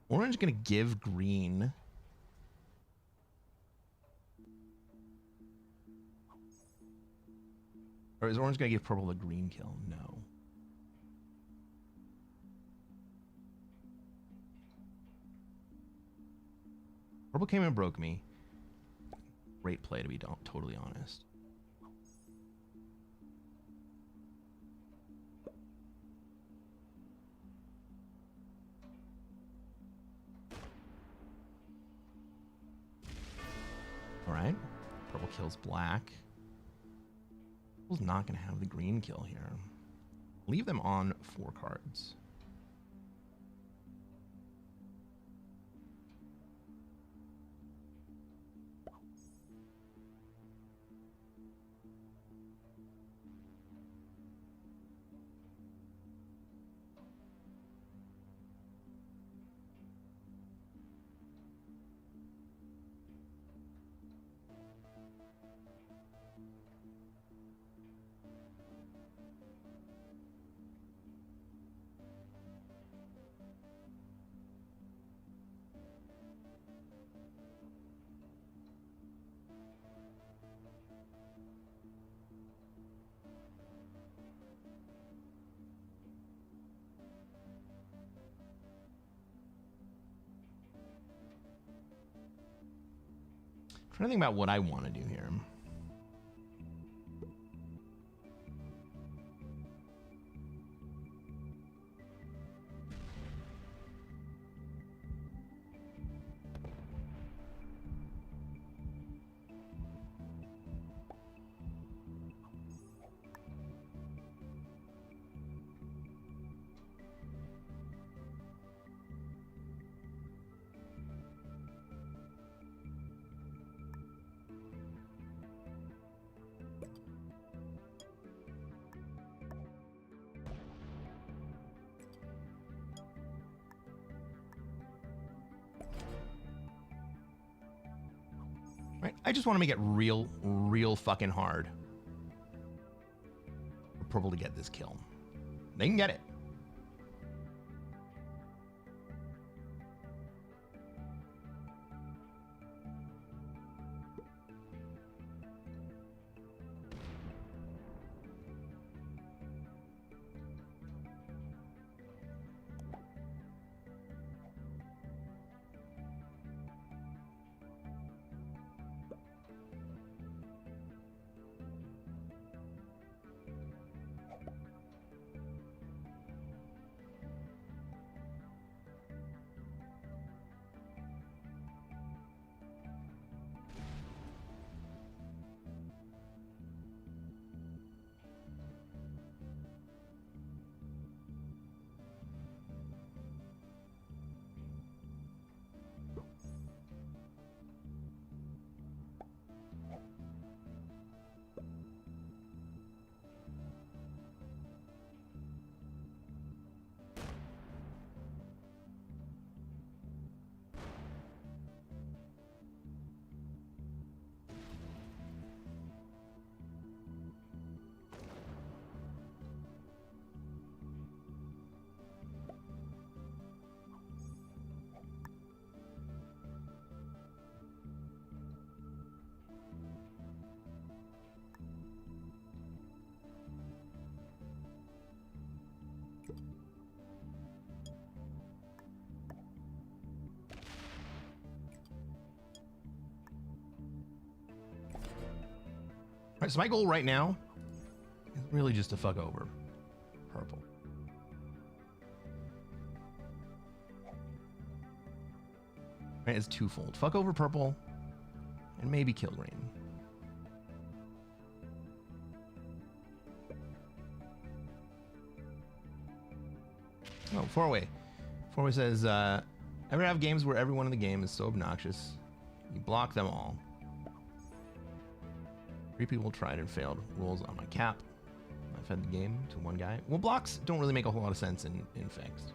Orange gonna give green. Or is orange gonna give purple the green kill? No. Purple came and broke me. Great play, to be totally honest. All right. Purple kills black. Purple's not going to have the green kill here. Leave them on 4 cards. Trying to think about what I want to do here. Right? I just want to make it real fucking hard for purple to get this kill. They can get it. right, so my goal right now is really just to fuck over purple. Right, it's twofold. Fuck over purple and maybe kill green. Oh, four-way. Four-way says, ever have games where everyone in the game is so obnoxious, you block them all. 3 people tried and failed. Rules on my cap. I fed the game to one guy. Well, blocks don't really make a whole lot of sense in fixed.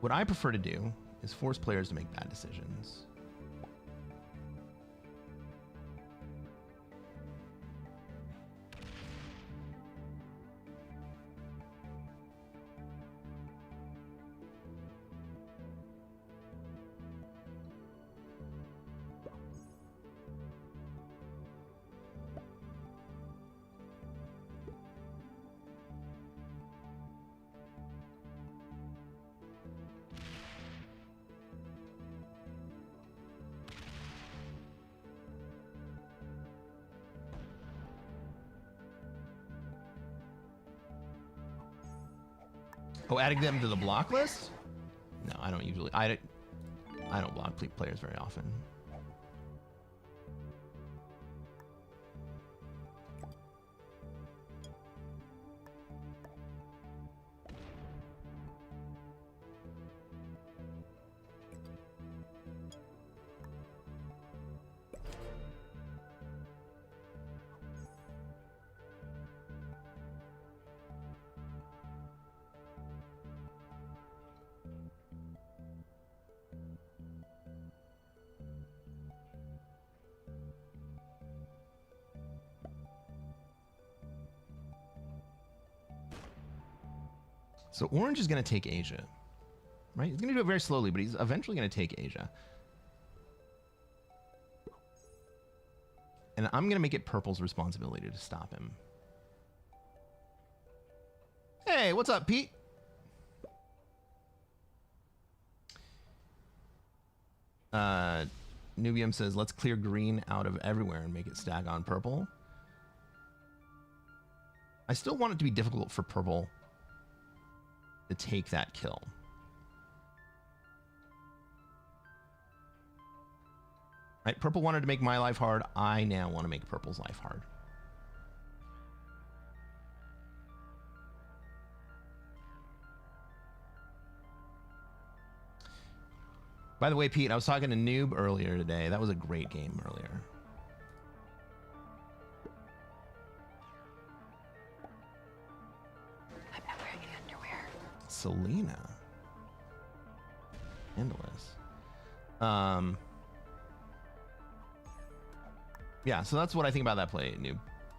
What I prefer to do is force players to make bad decisions. Oh, adding them to the block list? No, I don't usually. I don't block players very often. So orange is going to take Asia, right? He's going to do it very slowly, but he's eventually going to take Asia. And I'm going to make it purple's responsibility to stop him. Hey, what's up, Pete? Nubium says, let's clear green out of everywhere and make it stack on purple. I still want it to be difficult for purple to take that kill. Right, purple wanted to make my life hard. I now want to make purple's life hard. By the way, Pete, I was talking to Noob earlier today. That was a great game earlier. I'm not wearing any underwear. Selena. Scandalous. Yeah, so that's what I think about that play,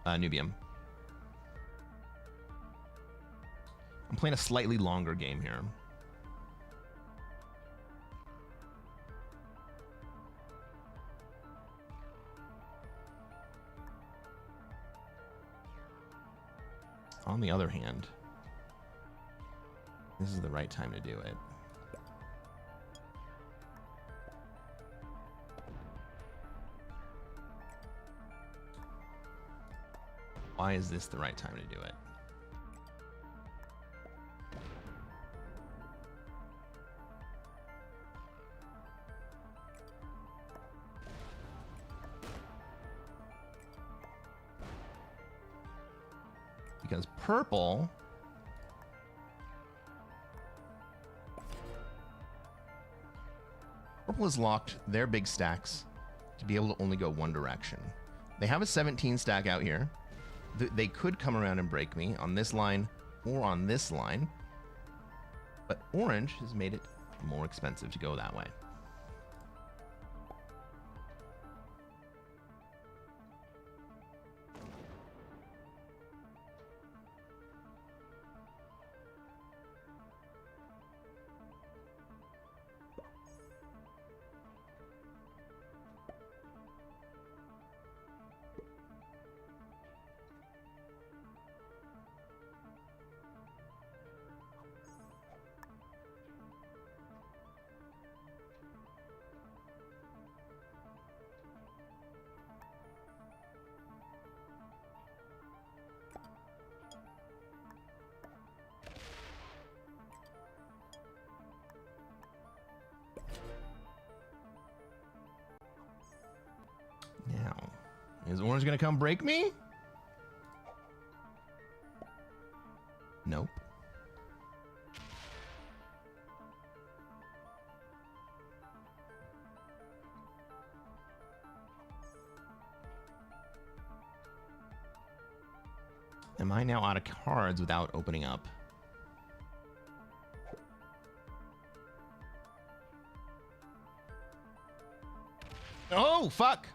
Nubium. I'm playing a slightly longer game here. On the other hand, this is the right time to do it. Why is this the right time to do it? Because purple has locked their big stacks to be able to only go one direction. They have a 17 stack out here. They could come around and break me on this line or on this line, but orange has made it more expensive to go that way. Is orange gonna come break me? Nope. Am I now out of cards without opening up? Oh, fuck!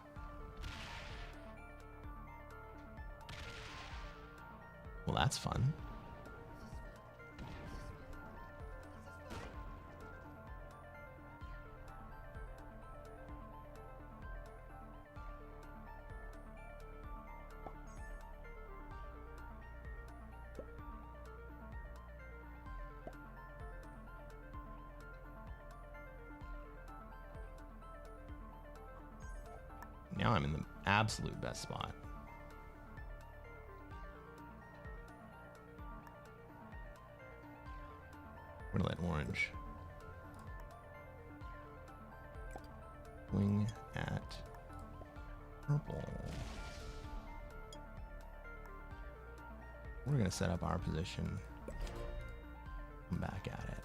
Well, that's fun. Now I'm in the absolute best spot. We're gonna let orange swing at purple. We're gonna set up our position. Come back at it.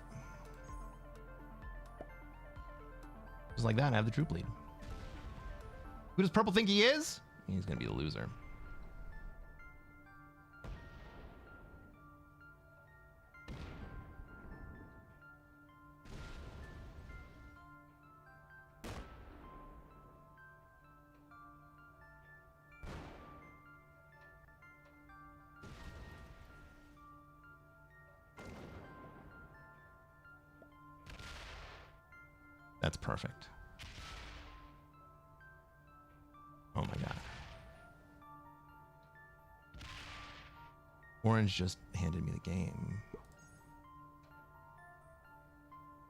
Just like that, I have the troop lead. Who does purple think he is? He's gonna be the loser. That's perfect. Oh my god. Orange just handed me the game.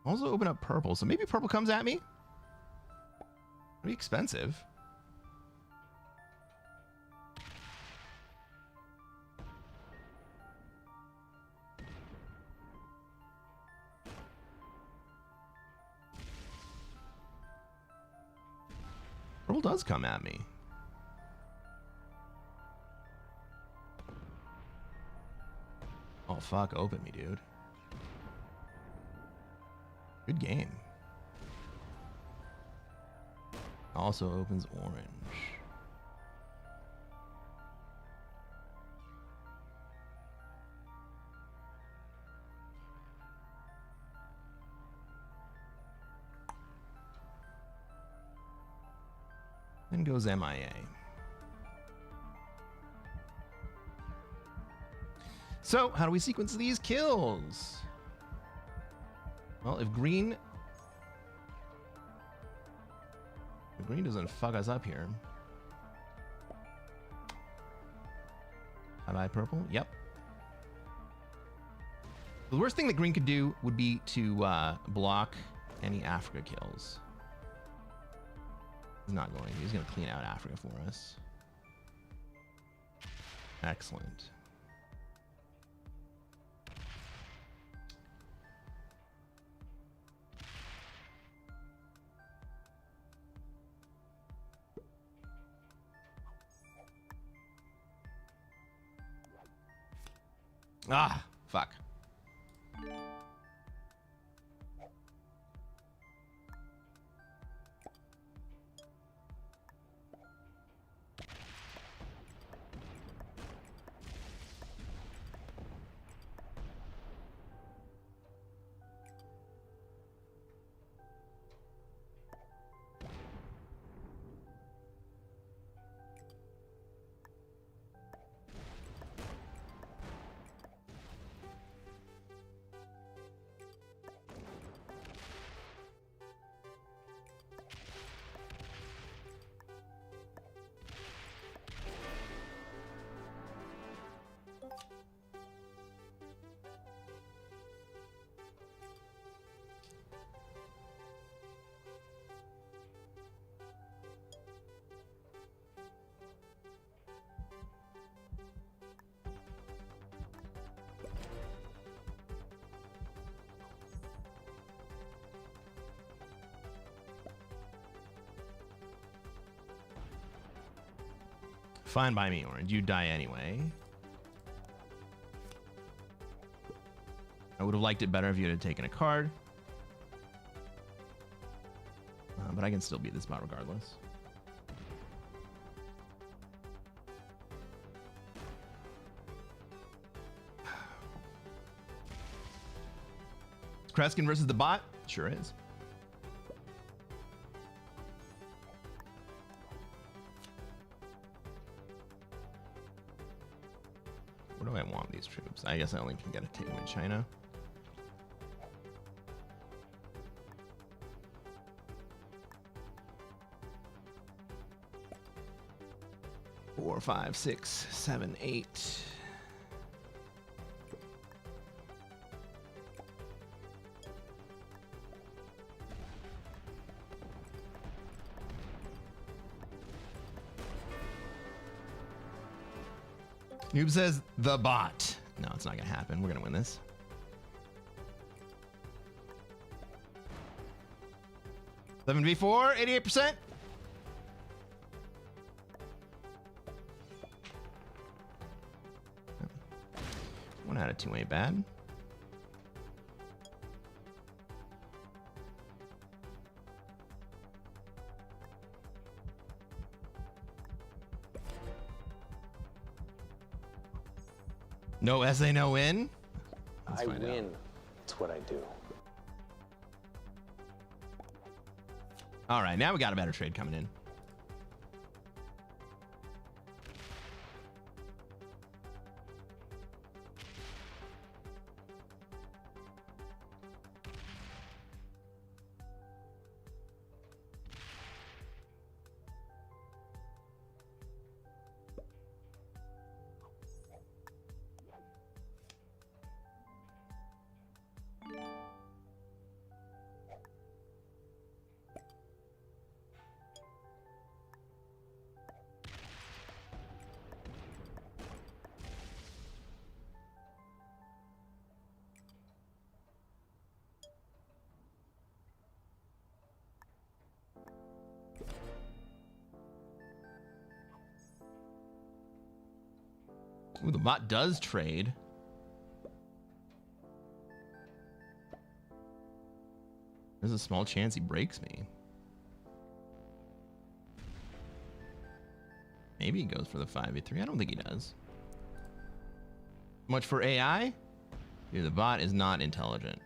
Also open up purple, so maybe purple comes at me? Pretty expensive. Purple does come at me. Oh, fuck. Open me, dude. Good game. Also opens orange. Then goes MIA. So, how do we sequence these kills? Well, if green doesn't fuck us up here. Bye-bye, purple. Yep. The worst thing that green could do would be to block any Africa kills. He's not going to. He's going to clean out Africa for us. Excellent. Ah, fuck. fine by me, Orange. You die anyway. I would have liked it better if you had taken a card. But I can still beat this bot regardless. Cresquin versus the bot? Sure is. Where do I want these troops? I guess I only can get a take them in China. Four, 5, 6, 7, 8. Noob says the bot. No, it's not gonna happen. We're gonna win this. Seven v4, 88%. One out of two ain't bad. No SA, no win? I win. That's what I do. All right, now we got a better trade coming in. Ooh, the bot does trade. There's a small chance he breaks me. Maybe he goes for the 5v3. I don't think he does. Much for AI? Dude, the bot is not intelligent.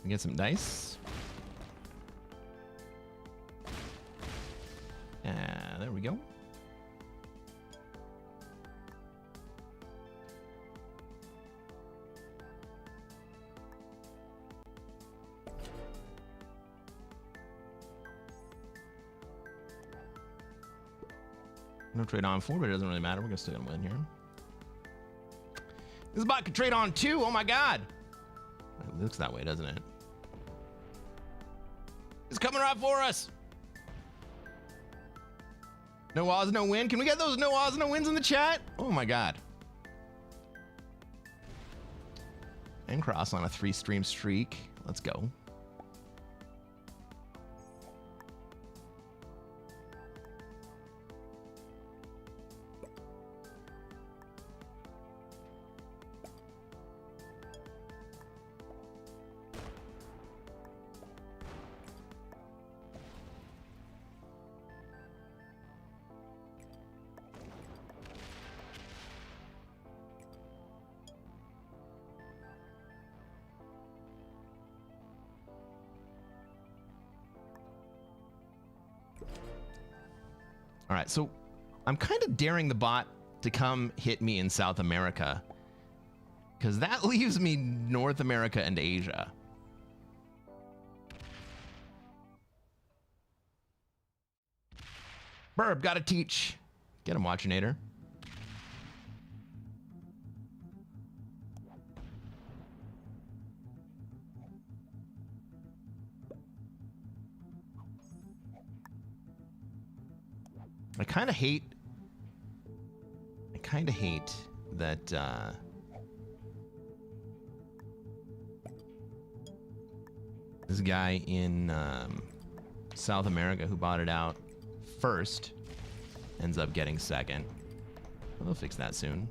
Get some dice. There we go. No trade on 4, but it doesn't really matter. We're still gonna win here. This bot can trade on 2. Oh my god. It looks that way, doesn't it? It's coming right for us. No Oz, no win. Can we get those no Oz, no wins in the chat? Oh my god. And Cross on a 3-stream streak. Let's go. All right, so I'm kind of daring the bot to come hit me in South America, because that leaves me North America and Asia. Burb, gotta teach. Get him, Watchinator. I kind of hate that this guy in South America who bought it out first ends up getting second. Well, they'll fix that soon.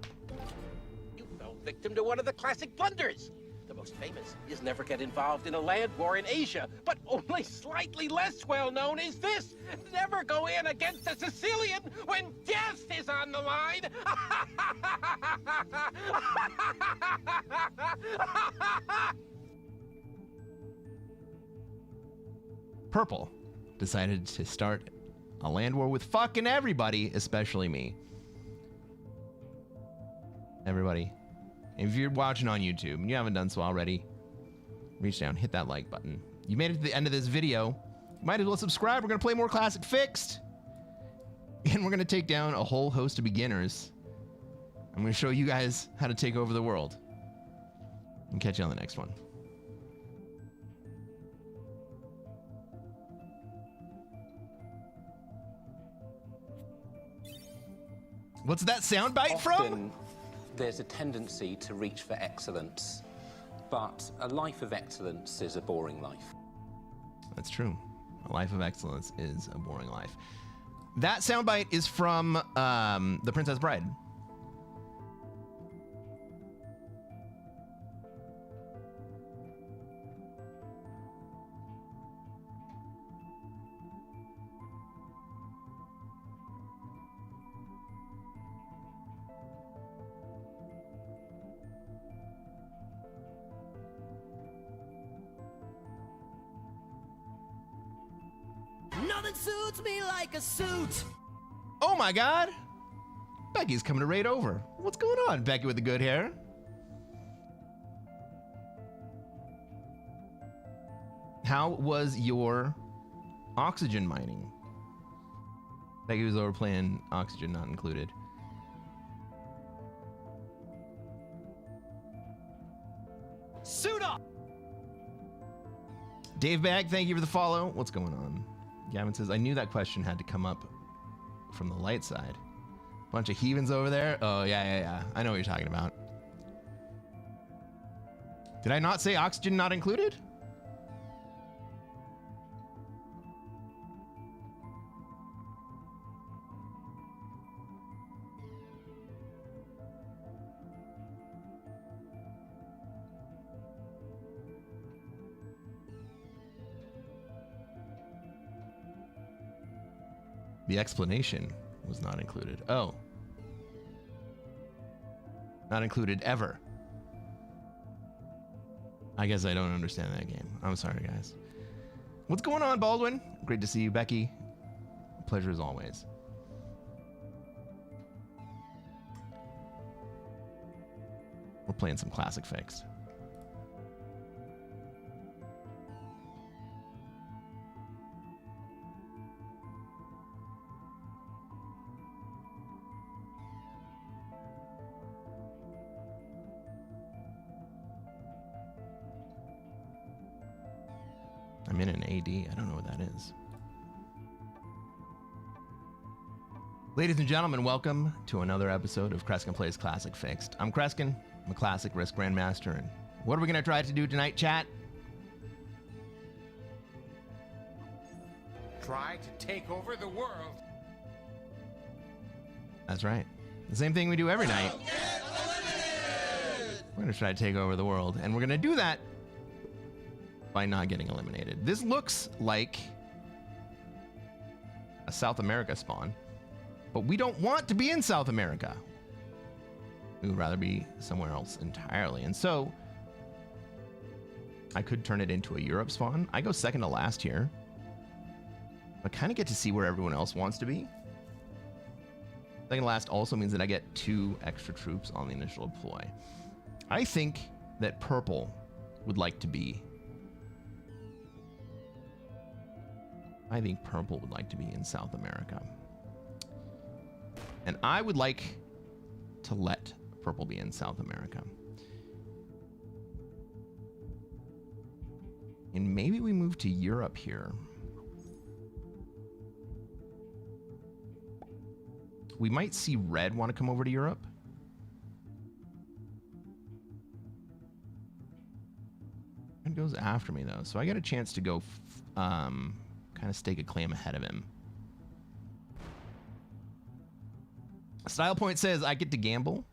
You fell victim to one of the classic blunders. The most famous is never get involved in a land war in Asia, but only slightly less well known is this: never go in against a Sicilian when death is on the line. Purple decided to start a land war with fucking everybody, especially me. Everybody, if you're watching on YouTube and you haven't done so already, reach down, hit that like button. You made it to the end of this video, might as well subscribe. We're gonna play more Classic Fixed, and we're gonna take down a whole host of beginners. I'm gonna show you guys how to take over the world. And catch you on the next one. What's that soundbite from? There's a tendency to reach for excellence, but a life of excellence is a boring life. That's true. A life of excellence is a boring life. That soundbite is from The Princess Bride. Nothing suits me like a suit. Oh my God! Becky's coming to raid over. What's going on, Becky with the good hair? How was your oxygen mining? Becky was over playing Oxygen Not Included. Suit up! Dave Bag, thank you for the follow. What's going on? Gavin says, I knew that question had to come up from the light side. Bunch of heathens over there. Oh, yeah. I know what you're talking about. Did I not say oxygen not included? The explanation was not included. Oh. Not included ever. I guess I don't understand that game. I'm sorry, guys. What's going on, Baldwin? Great to see you, Becky. Pleasure as always. We're playing some Classic Fixed. I'm in an AD. I don't know what that is. Ladies and gentlemen, welcome to another episode of Cresquin Plays Classic Fixed. I'm Cresquin. I'm a Classic Risk Grandmaster. And what are we going to try to do tonight, chat? Try to take over the world. That's right. The same thing we do every night. We're going to try to take over the world. And we're going to do that by not getting eliminated. This looks like a South America spawn, but we don't want to be in South America. We would rather be somewhere else entirely. And so I could turn it into a Europe spawn. I go second to last here. I kind of get to see where everyone else wants to be. Second last also means that I get 2 extra troops on the initial deploy. I think that purple would like to be... I think purple would like to be in South America. And I would like to let purple be in South America. And maybe we move to Europe here. We might see red want to come over to Europe. It goes after me, though. So I get a chance to go kind of stake a claim ahead of him. Style Point says I get to gamble.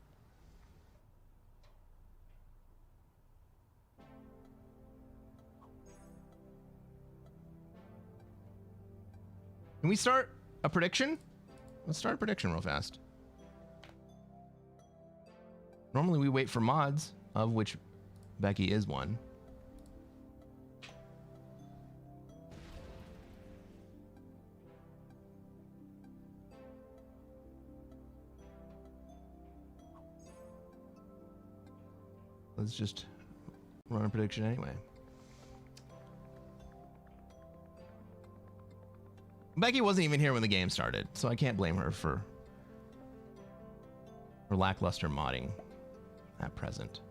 Can we start a prediction? Let's start a prediction real fast. Normally we wait for mods, of which Becky is one. Let's just run a prediction anyway. Becky wasn't even here when the game started, so I can't blame her for lackluster modding at present.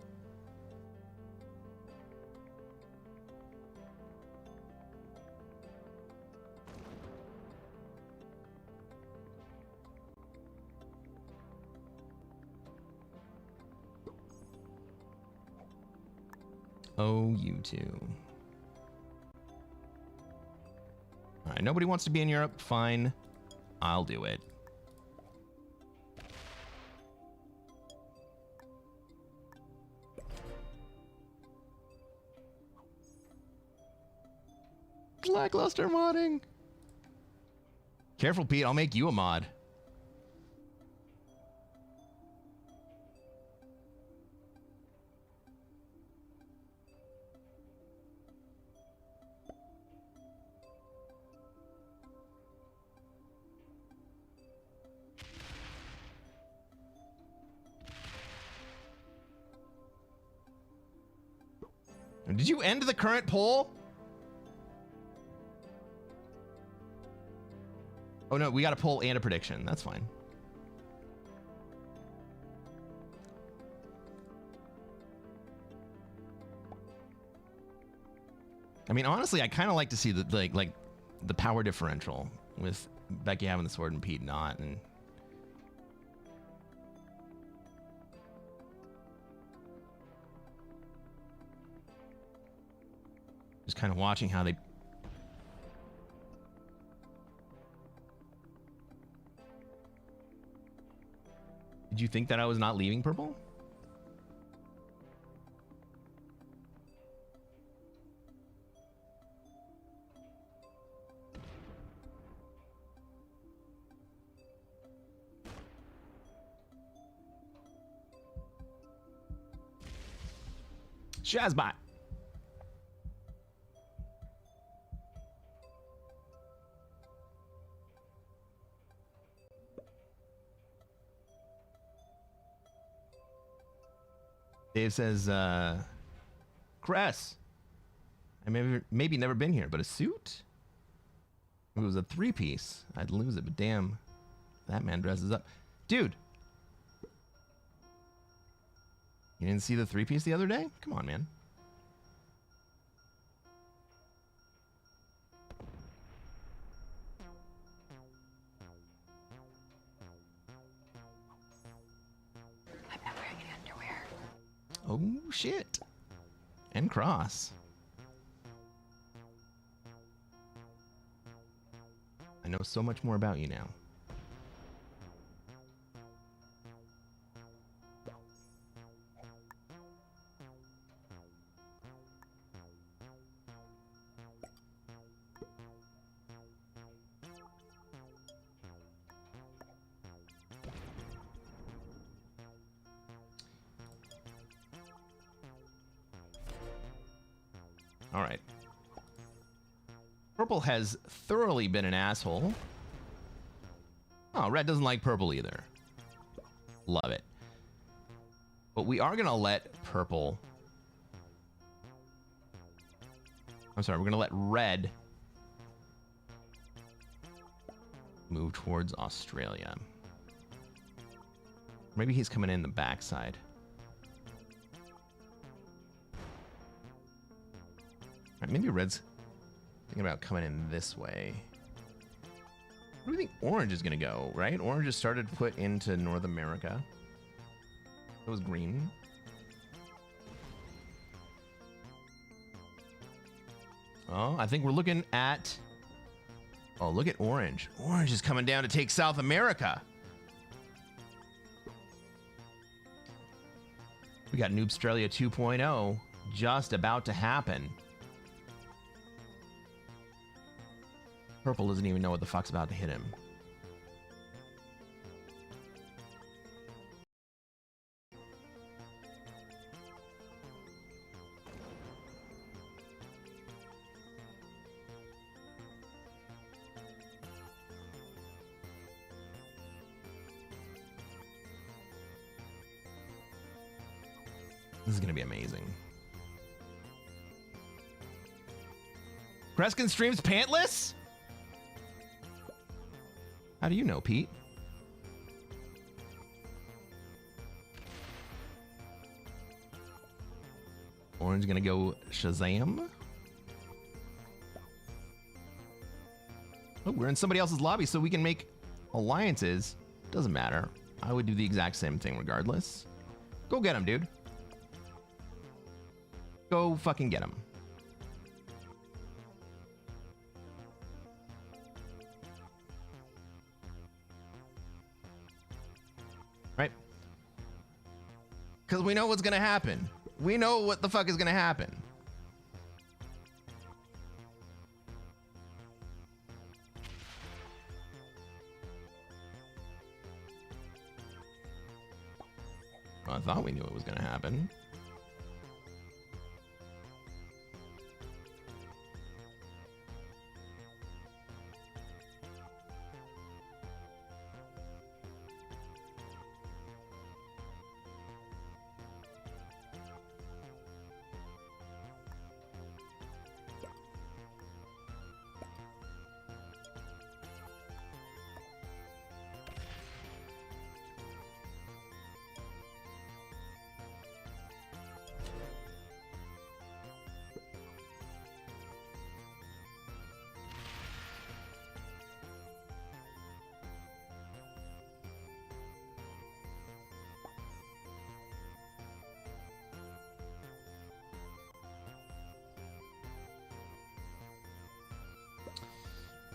Oh, you two. All right, nobody wants to be in Europe. Fine, I'll do it. Lackluster modding. Careful, Pete. I'll make you a mod. Did you end the current poll? Oh no, we got a poll and a prediction. That's fine. I mean, honestly, I kind of like to see the like the power differential with Becky having the sword and Pete not, and just kind of watching how they... Did you think that I was not leaving purple? Shazbot. Dave says, Cress, I maybe never been here, but a suit? If it was a 3-piece, I'd lose it, but damn, that man dresses up. Dude, you didn't see the 3-piece the other day? Come on, man. I'm not wearing any underwear. Oh, shit. And cross. I know so much more about you now. All right. Purple has thoroughly been an asshole. Oh, red doesn't like purple either. Love it. But we are going to let purple... I'm sorry, we're going to let red move towards Australia. Maybe he's coming in the backside. All right, maybe red's thinking about coming in this way. Where do we think orange is going to go, right? Orange has started to put into North America. That was green. Oh, I think we're looking at... Oh, look at orange. Orange is coming down to take South America. We got Noobstralia 2.0 just about to happen. Purple doesn't even know what the fuck's about to hit him. This is going to be amazing. Cresquin streams pantless? How do you know, Pete? Orange going to go Shazam? Oh, we're in somebody else's lobby, so we can make alliances. Doesn't matter. I would do the exact same thing regardless. Go get him, dude. Go fucking get him. Right? Because we know what's going to happen. We know what the fuck is going to happen. Well, I thought we knew it was going to happen.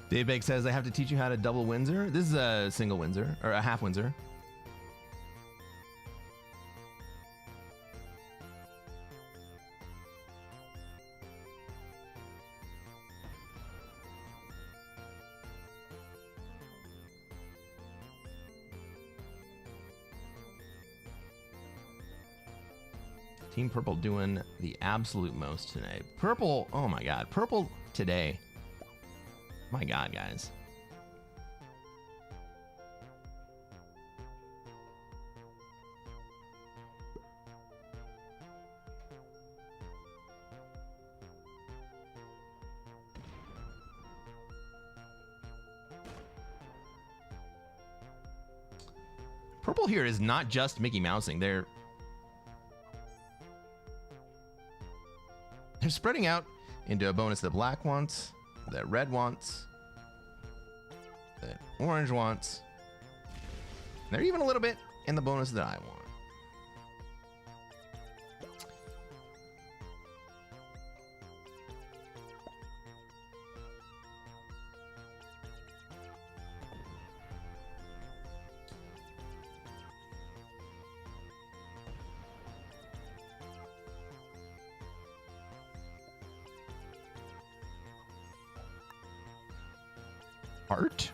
Dave Bake says, I have to teach you how to double Windsor. This is a single Windsor, or a half Windsor. Team Purple doing the absolute most today. Purple, oh my god. Purple today. My god, guys. Purple here is not just Mickey Mousing. They're spreading out into a bonus that black wants, that red wants, that orange wants. They're even a little bit in the bonus that I want. Art?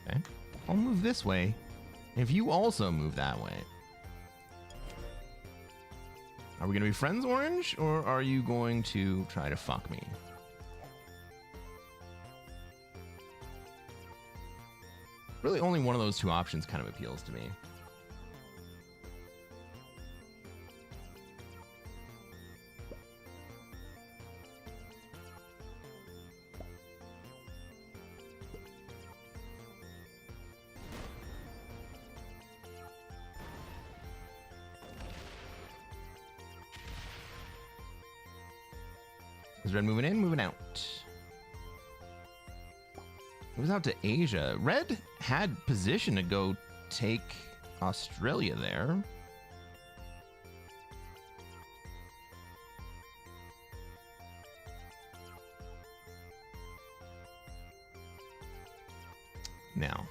Okay. I'll move this way if you also move that way. Are we going to be friends, Orange, or are you going to try to fuck me? Really, only one of those two options kind of appeals to me. Is Red moving in, moving out? It was out to Asia. Red had position to go take Australia there. Now,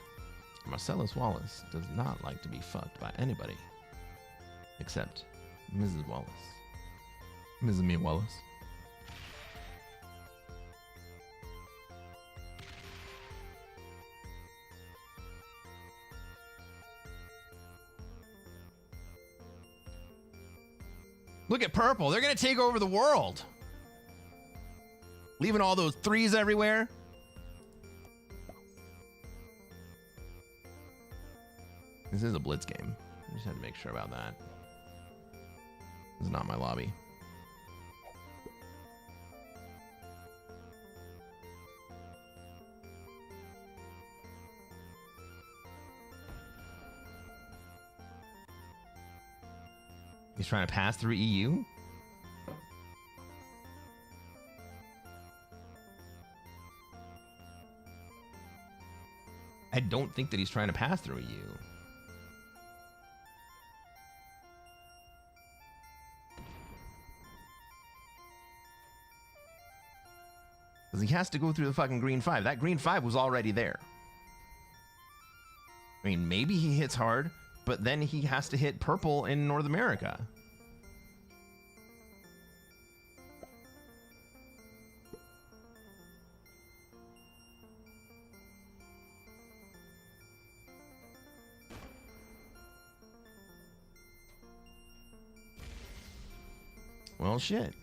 Marcellus Wallace does not like to be fucked by anybody except Mrs. Wallace. Mrs. Mia Wallace. Look at purple. They're going to take over the world. Leaving all those threes everywhere. This is a blitz game. I just had to make sure about that. This is not my lobby. He's trying to pass through EU? I don't think that he's trying to pass through EU. Because he has to go through the fucking green 5. That green 5 was already there. I mean, maybe he hits hard, but then he has to hit purple in North America. Well, shit.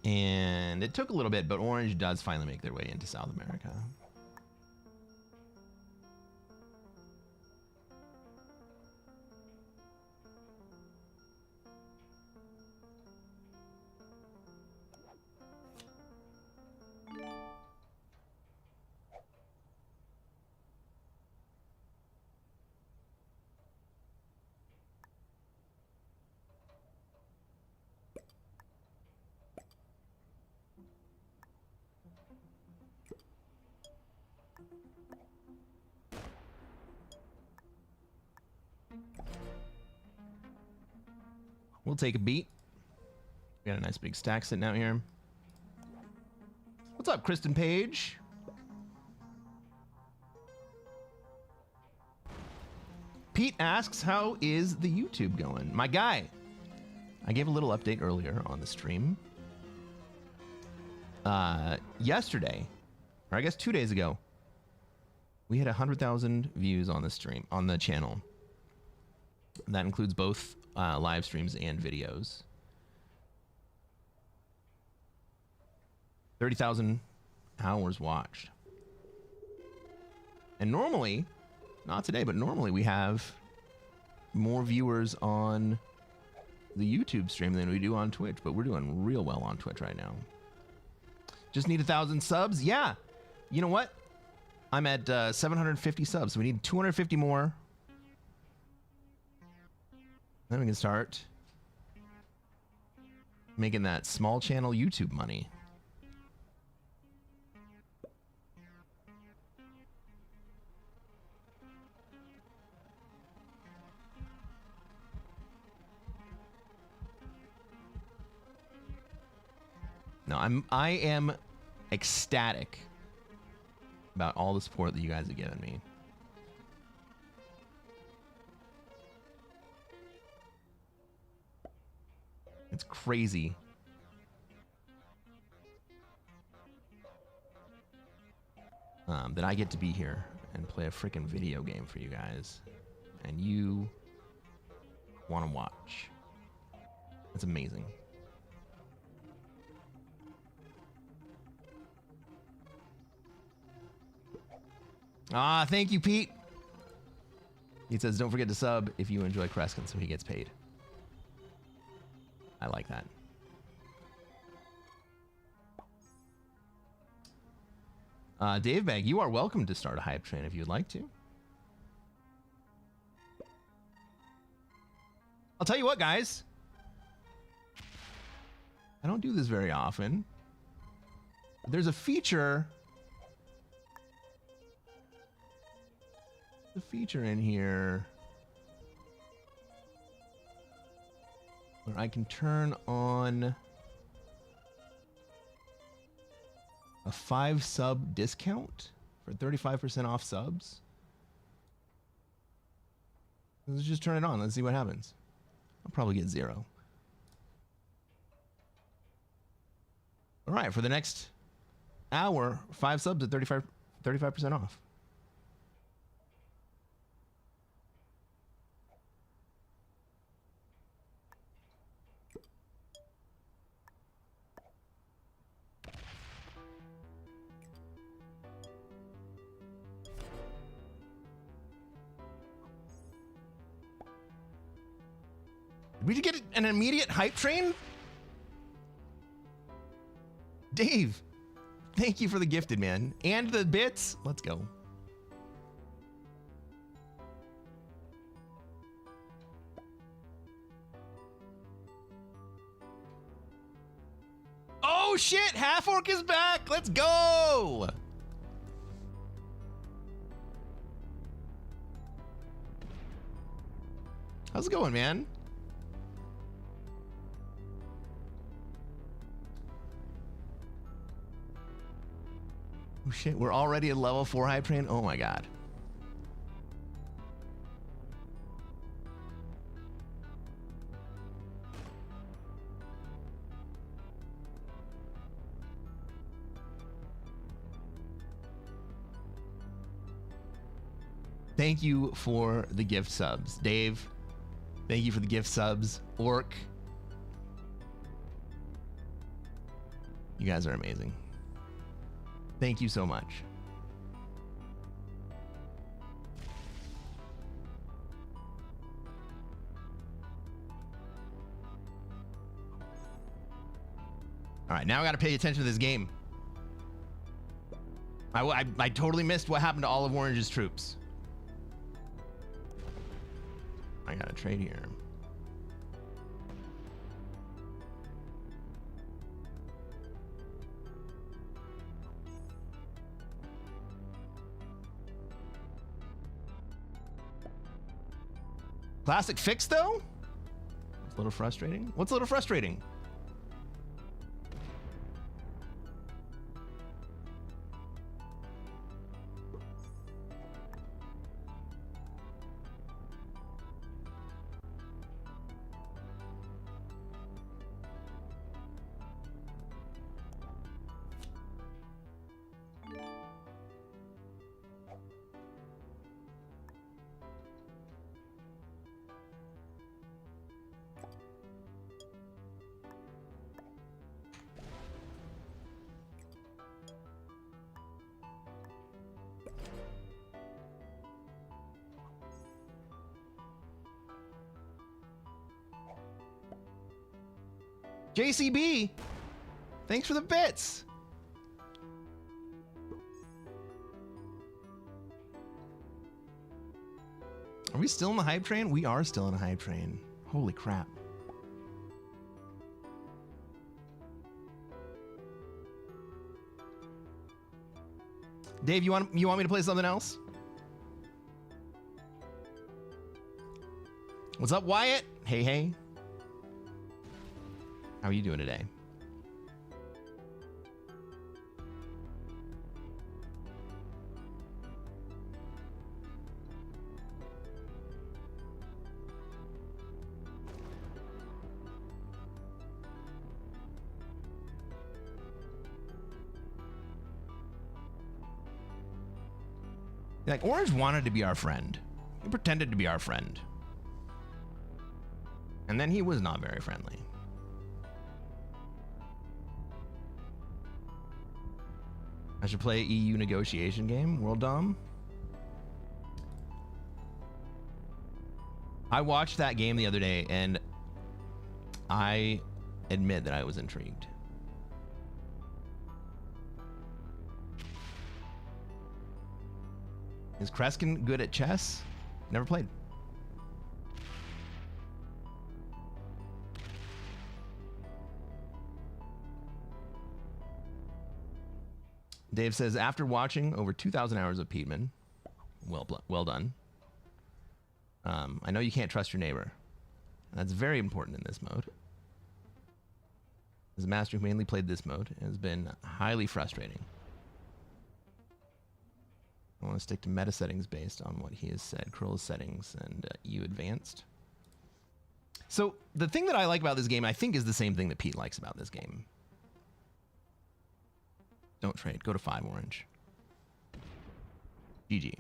And it took a little bit, but Orange does finally make their way into South America. We'll take a beat. We got a nice big stack sitting out here. What's up, Kristen Page? Pete asks, how is the YouTube going? My guy, I gave a little update earlier on the stream. Yesterday, or I guess 2 days ago, we had 100,000 views on the stream, on the channel. That includes both live streams and videos. 30,000 hours watched. And normally, not today, but normally we have more viewers on the YouTube stream than we do on Twitch, but we're doing real well on Twitch right now. Just need 1,000 subs? Yeah. You know what? I'm at 750 subs, so we need 250 more. Then we can start making that small channel YouTube money. No, I am ecstatic about all the support that you guys have given me. It's crazy. That I get to be here and play a freaking video game for you guys. And you want to watch. It's amazing. Ah, thank you, Pete. He says, don't forget to sub if you enjoy Cresquin, so he gets paid. I like that. Dave Bag, you are welcome to start a hype train if you'd like to. I'll tell you what, guys. I don't do this very often. There's a feature. The feature in here where I can turn on a 5 sub discount for 35% off subs. Let's just turn it on. Let's see what happens. I'll probably get 0. All right, for the next hour, 5 subs at 35% off. Did we get an immediate hype train? Dave, thank you for the gifted, man. And the bits. Let's go. Oh shit, Half Orc is back. Let's go. How's it going, man? Oh shit, we're already at level 4 hype train? Oh my god. Thank you for the gift subs. Dave, thank you for the gift subs. Orc. You guys are amazing. Thank you so much. All right, now I got to pay attention to this game. I totally missed what happened to Olive Orange's troops. I got to trade here. Classic fix, though? It's a little frustrating. What's a little frustrating? JCB, thanks for the bits. Are we still in the hype train? We are still in a hype train. Holy crap. Dave, you want me to play something else? What's up, Wyatt? Hey, hey. How are you doing today? Like, Orange wanted to be our friend. He pretended to be our friend. And then he was not very friendly. I should play EU negotiation game, World Dom. I watched that game the other day, and I admit that I was intrigued. Is Cresquin good at chess? Never played. Dave says, after watching over 2,000 hours of Peteman, well done. I know you can't trust your neighbor. That's very important in this mode. As a master who mainly played this mode, it has been highly frustrating. I want to stick to meta settings based on what he has said. Krill's settings and EU advanced. So the thing that I like about this game, I think, is the same thing that Pete likes about this game. Don't trade. Go to 5 orange. GG.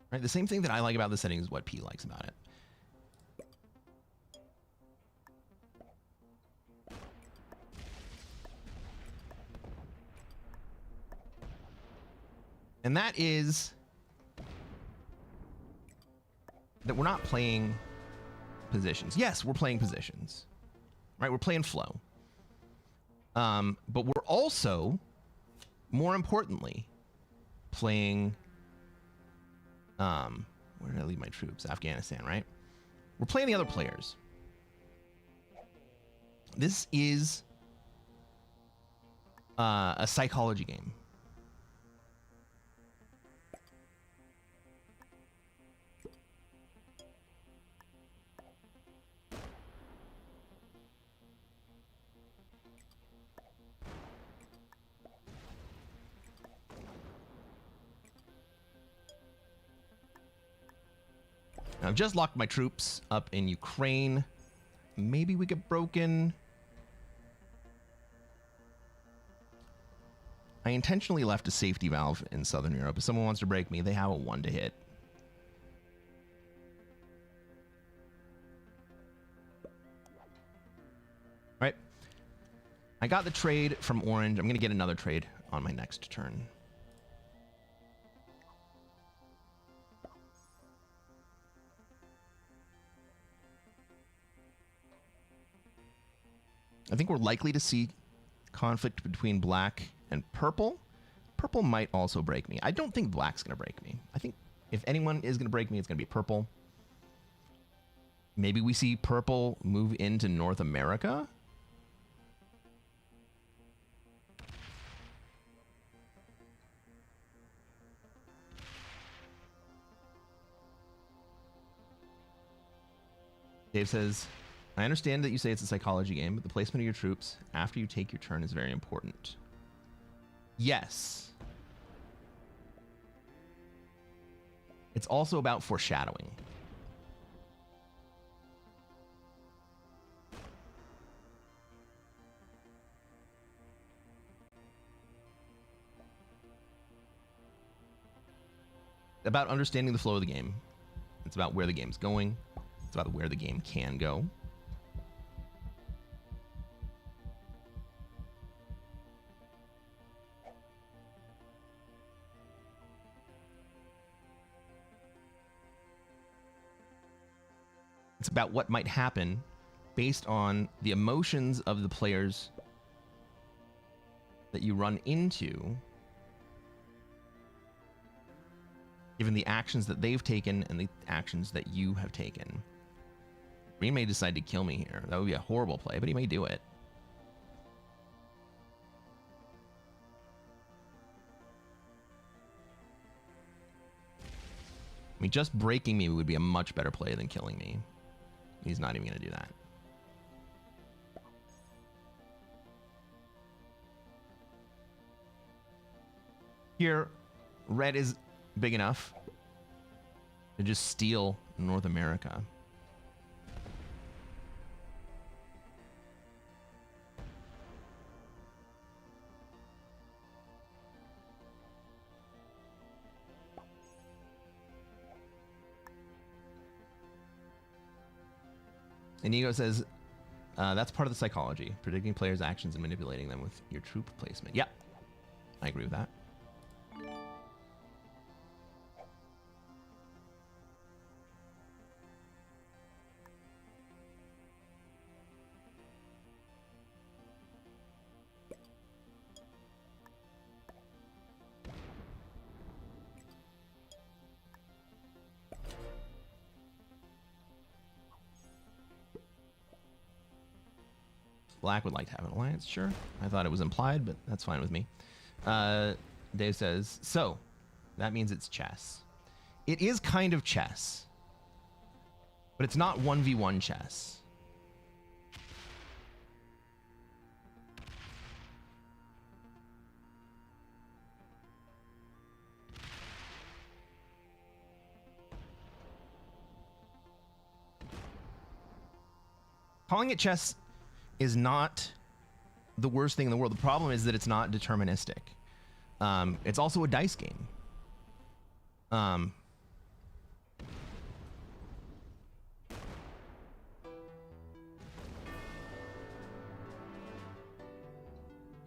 Right, the same thing that I like about the settings is what Pete likes about it. And that is that we're not playing positions. Yes, we're playing positions. Right? We're playing flow. But we're also, more importantly, playing where did I leave my troops? Afghanistan, right? We're playing the other players. This is a psychology game. I've just locked my troops up in Ukraine. Maybe we get broken. I intentionally left a safety valve in Southern Europe. If someone wants to break me, they have a 1 to hit. Right. I got the trade from Orange. I'm going to get another trade on my next turn. I think we're likely to see conflict between black and purple. Purple might also break me. I don't think black's going to break me. I think if anyone is going to break me, it's going to be purple. Maybe we see purple move into North America. Dave says, I understand that you say it's a psychology game, but the placement of your troops after you take your turn is very important. Yes. It's also about foreshadowing. About understanding the flow of the game. It's about where the game's going. It's about where the game can go. It's about what might happen based on the emotions of the players that you run into, given the actions that they've taken and the actions that you have taken. Green may decide to kill me here. That would be a horrible play, but he may do it. I mean, just breaking me would be a much better play than killing me. He's not even going to do that. Here, red is big enough to just steal North America. Inigo says, that's part of the psychology, predicting players' actions and manipulating them with your troop placement. Yeah, I agree with that. Black would like to have an alliance, sure. I thought it was implied, but that's fine with me. Dave says, so that means it's chess. It is kind of chess, but it's not 1v1 chess. Calling it chess is not the worst thing in the world. The problem is that it's not deterministic. It's also a dice game. And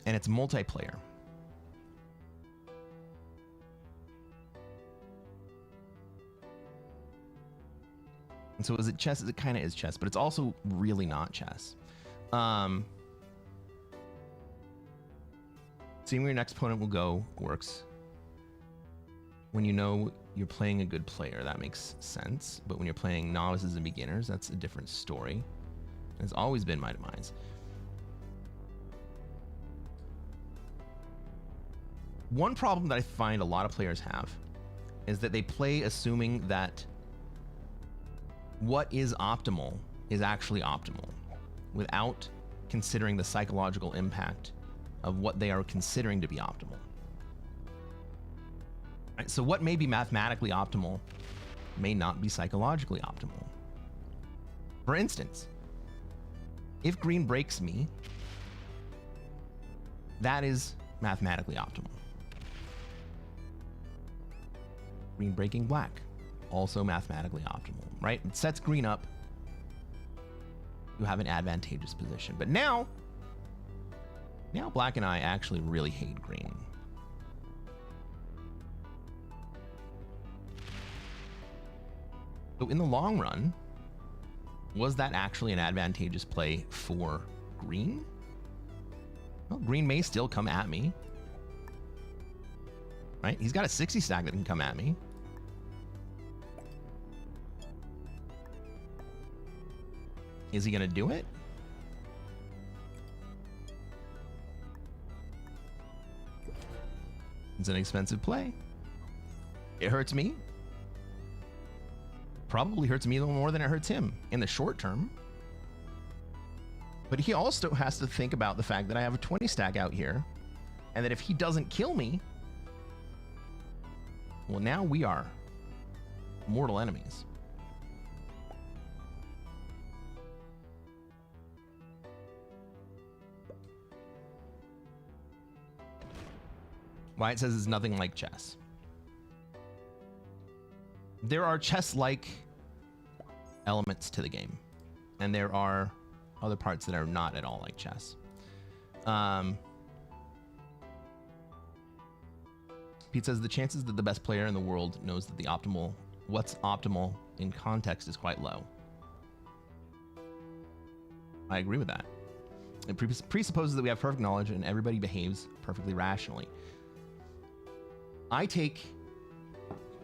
it's multiplayer. And so is it chess? It kind of is chess, but it's also really not chess. Seeing where your next opponent will go works when you know you're playing a good player. That makes sense. But when you're playing novices and beginners, that's a different story. It's always been my demise. One problem that I find a lot of players have is that they play assuming that what is optimal is actually optimal, without considering the psychological impact of what they are considering to be optimal. Right, so what may be mathematically optimal may not be psychologically optimal. For instance, if green breaks me, that is mathematically optimal. Green breaking black, also mathematically optimal, right? It sets green up. You have an advantageous position. But now black and I actually really hate green. So in the long run, was that actually an advantageous play for green? Well, green may still come at me. Right? He's got a 60 stack that can come at me. Is he going to do it? It's an expensive play. It hurts me. Probably hurts me a little more than it hurts him in the short term. But he also has to think about the fact that I have a 20 stack out here, and that if he doesn't kill me, well, now we are mortal enemies. Wyatt says it's nothing like chess. There are chess-like elements to the game, and there are other parts that are not at all like chess. Pete says the chances that the best player in the world knows that what's optimal in context is quite low. I agree with that. It presupposes that we have perfect knowledge and everybody behaves perfectly rationally. I take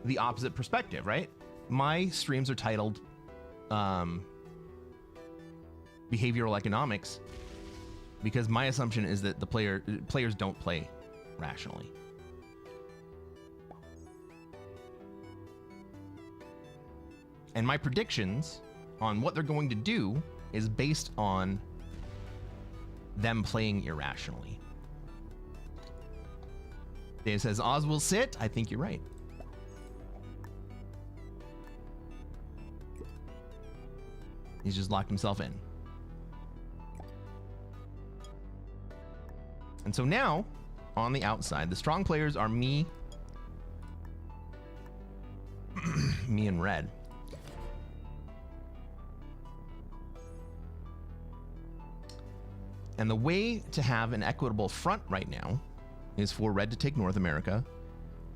the opposite perspective, right? My streams are titled Behavioral Economics because my assumption is that the players don't play rationally. And my predictions on what they're going to do is based on them playing irrationally. Dave says, Oz will sit. I think you're right. He's just locked himself in. And so now, on the outside, the strong players are me, me and red. And the way to have an equitable front right now is for red to take North America,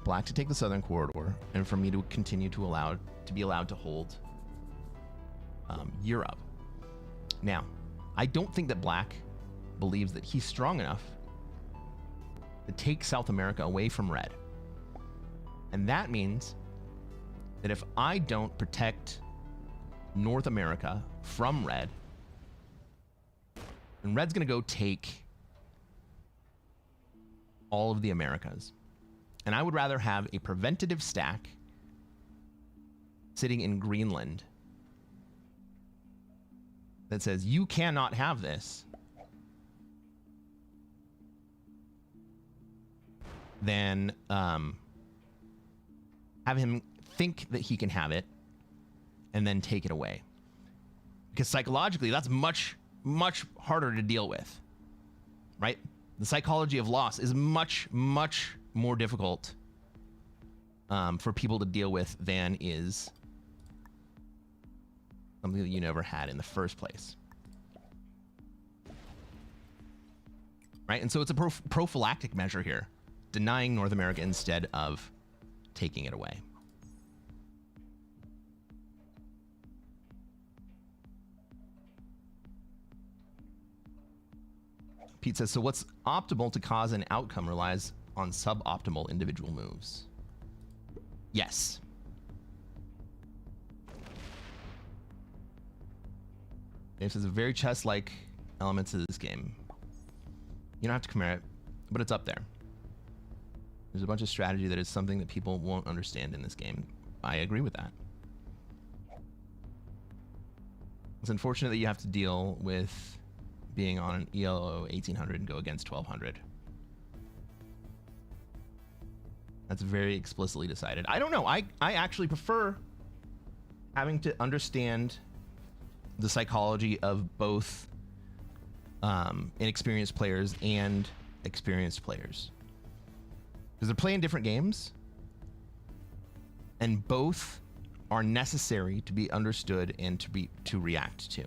black to take the southern corridor, and for me to continue to be allowed to hold Europe. Now, I don't think that black believes that he's strong enough to take South America away from red. And that means that if I don't protect North America from red, then red's going to go take all of the Americas. And I would rather have a preventative stack sitting in Greenland that says, you cannot have this, than have him think that he can have it and then take it away. Because psychologically, that's much, much harder to deal with, right? The psychology of loss is much, much more difficult for people to deal with than is something that you never had in the first place. Right? And so it's a prophylactic measure here, denying North America instead of taking it away. Pete says, so what's optimal to cause an outcome relies on suboptimal individual moves. Yes. Dave says, very chess-like elements of this game. You don't have to compare it, but it's up there. There's a bunch of strategy that is something that people won't understand in this game. I agree with that. It's unfortunate that you have to deal with being on an ELO 1800 and go against 1200. That's very explicitly decided. I don't know. I actually prefer having to understand the psychology of both inexperienced players and experienced players. Because they're playing different games, and both are necessary to be understood and to react to.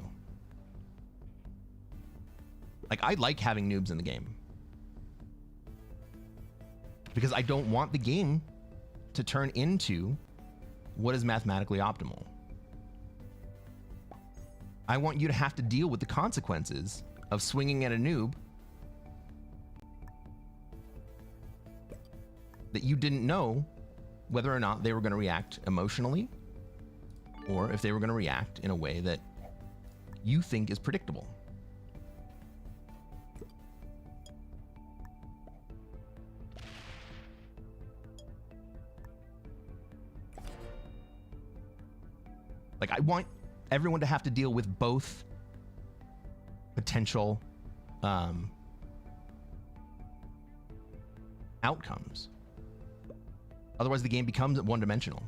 Like, I like having noobs in the game, because I don't want the game to turn into what is mathematically optimal. I want you to have to deal with the consequences of swinging at a noob that you didn't know whether or not they were going to react emotionally, or if they were going to react in a way that you think is predictable. Like, I want everyone to have to deal with both potential outcomes. Otherwise, the game becomes one-dimensional.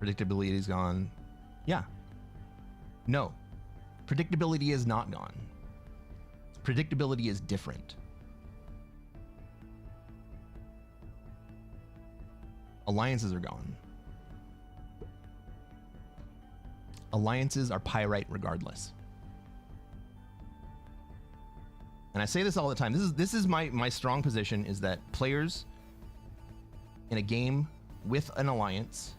Predictability is gone. Yeah. No. Predictability is not gone. Predictability is different. Alliances are gone. Alliances are pyrite regardless. And I say this all the time. This is my strong position, is that players in a game with an alliance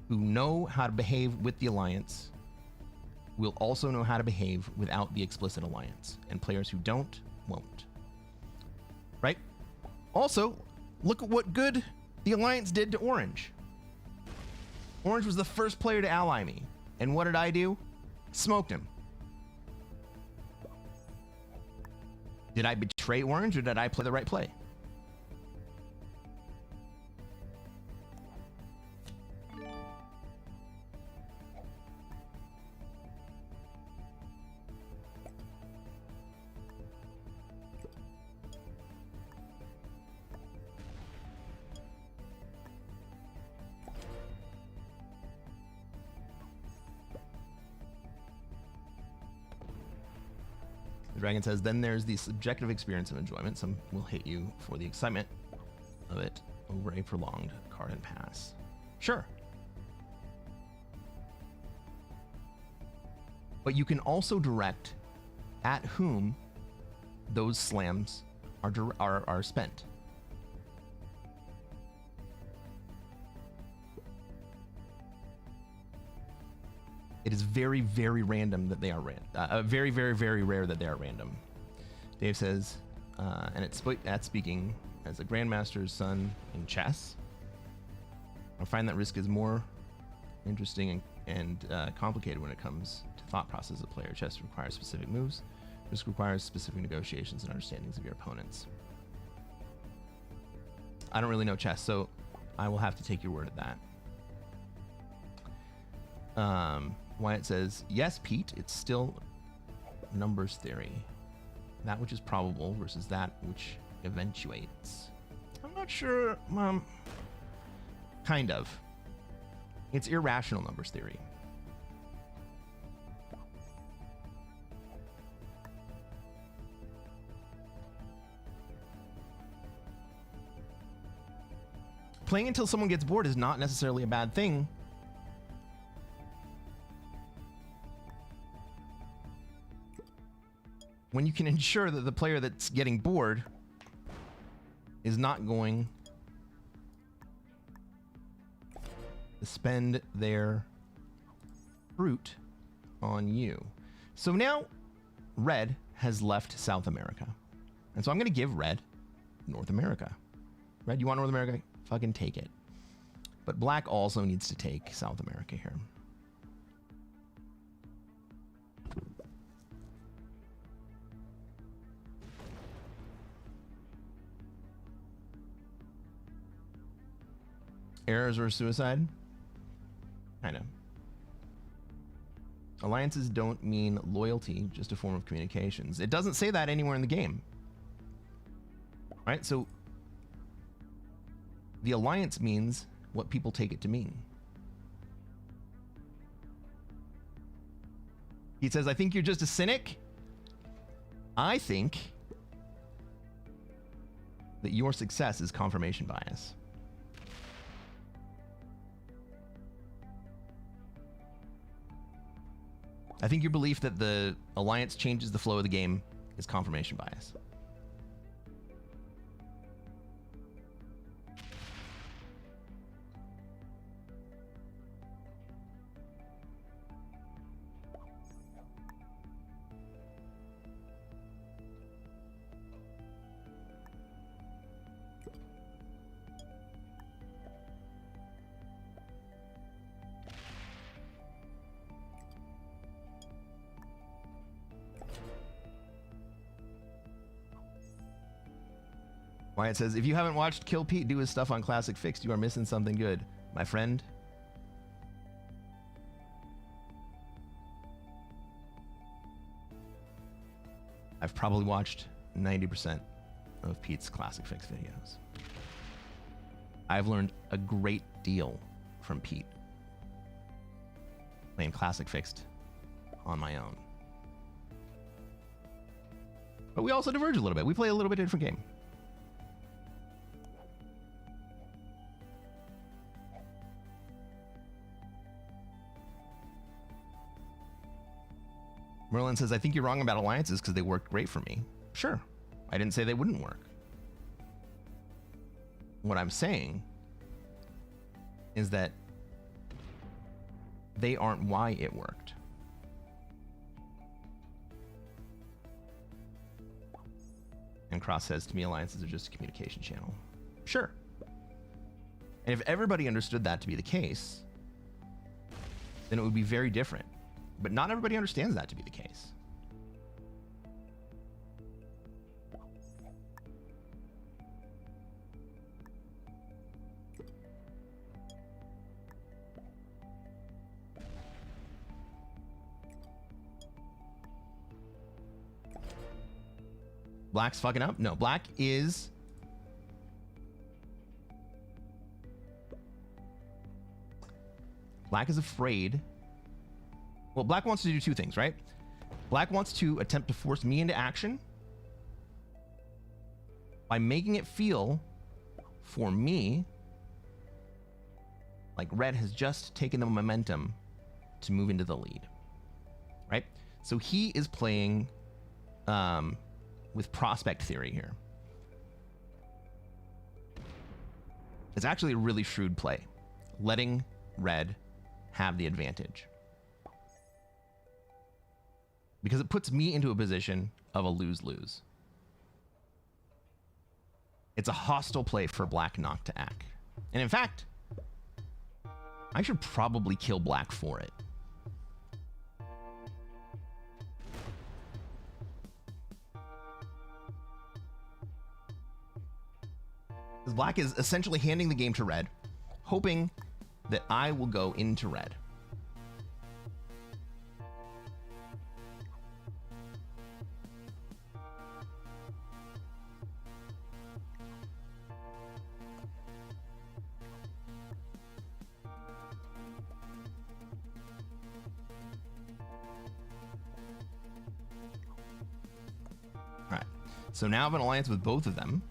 who know how to behave with the alliance will also know how to behave without the explicit alliance. And players who don't, won't. Right? Also, look at what good the alliance did to Orange. Orange was the first player to ally me. And what did I do? Smoked him. Did I betray Orange, or did I play the right play? Dragon says, then there's the subjective experience of enjoyment. Some will hate you for the excitement of it over a prolonged card and pass. Sure. But you can also direct at whom those slams are spent. It is very, very random that they are very, very, very rare that they are random. Dave says, and it's speaking as a grandmaster's son in chess. I find that Risk is more interesting and complicated when it comes to thought process of player. Chess requires specific moves. Risk requires specific negotiations and understandings of your opponents. I don't really know chess, so I will have to take your word at that. Wyatt says, yes, Pete, it's still numbers theory. That which is probable versus that which eventuates. I'm not sure, Mom. Kind of. It's irrational numbers theory. Playing until someone gets bored is not necessarily a bad thing. When you can ensure that the player that's getting bored is not going to spend their fruit on you. So now Red has left South America. And so I'm going to give Red North America. Red, you want North America? Fucking take it. But Black also needs to take South America here. Errors or suicide? Kind of. Alliances don't mean loyalty, just a form of communications. It doesn't say that anywhere in the game. Right? So the alliance means what people take it to mean. He says, I think you're just a cynic. I think that your success is confirmation bias. I think your belief that the alliance changes the flow of the game is confirmation bias. Wyatt says, if you haven't watched Kill Pete do his stuff on Classic Fixed, you are missing something good, my friend. I've probably watched 90% of Pete's Classic Fixed videos. I've learned a great deal from Pete playing Classic Fixed on my own. But we also diverge a little bit. We play a little bit different game. Merlin says, I think you're wrong about alliances because they worked great for me. Sure. I didn't say they wouldn't work. What I'm saying is that they aren't why it worked. And Cross says, to me, alliances are just a communication channel. Sure. And if everybody understood that to be the case, then it would be very different. But not everybody understands that to be the case. Black's fucking up? No, Black is... Black is afraid... Well, Black wants to do two things, right? Black wants to attempt to force me into action by making it feel, for me, like red has just taken the momentum to move into the lead, right? So he is playing with prospect theory here. It's actually a really shrewd play, letting red have the advantage, because it puts me into a position of a lose-lose. It's a hostile play for black not to act. And in fact, I should probably kill black for it. Because black is essentially handing the game to red, hoping that I will go into red. Alright, so now I have an alliance with both of them.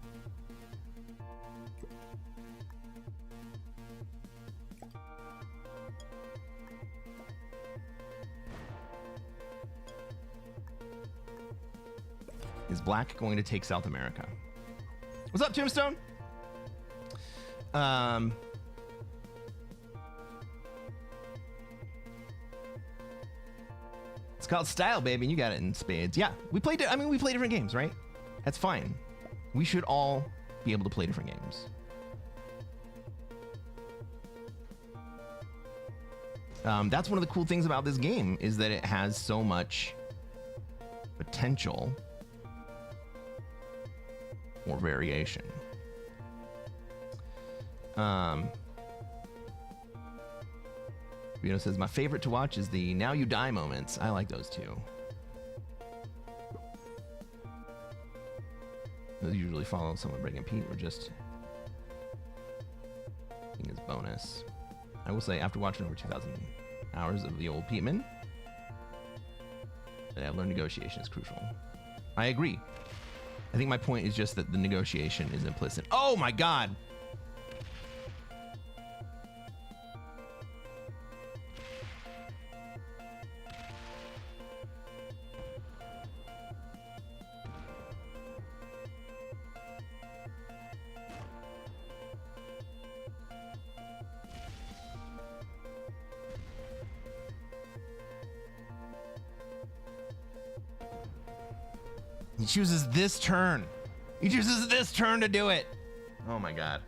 Is black going to take South America? What's up, Tombstone? It's called style, baby, and you got it in spades. Yeah, we played it. I mean, we play different games, right? That's fine. We should all be able to play different games. That's one of the cool things about this game, is that it has so much potential or variation. Vito says, my favorite to watch is the now you die moments. I like those too. Those usually follow someone breaking Pete or just being his bonus. I will say, after watching over 2,000 hours of the old Peteman, that I've learned negotiation is crucial. I agree. I think my point is just that the negotiation is implicit. Oh my god! He chooses this turn. He chooses this turn to do it. Oh my god.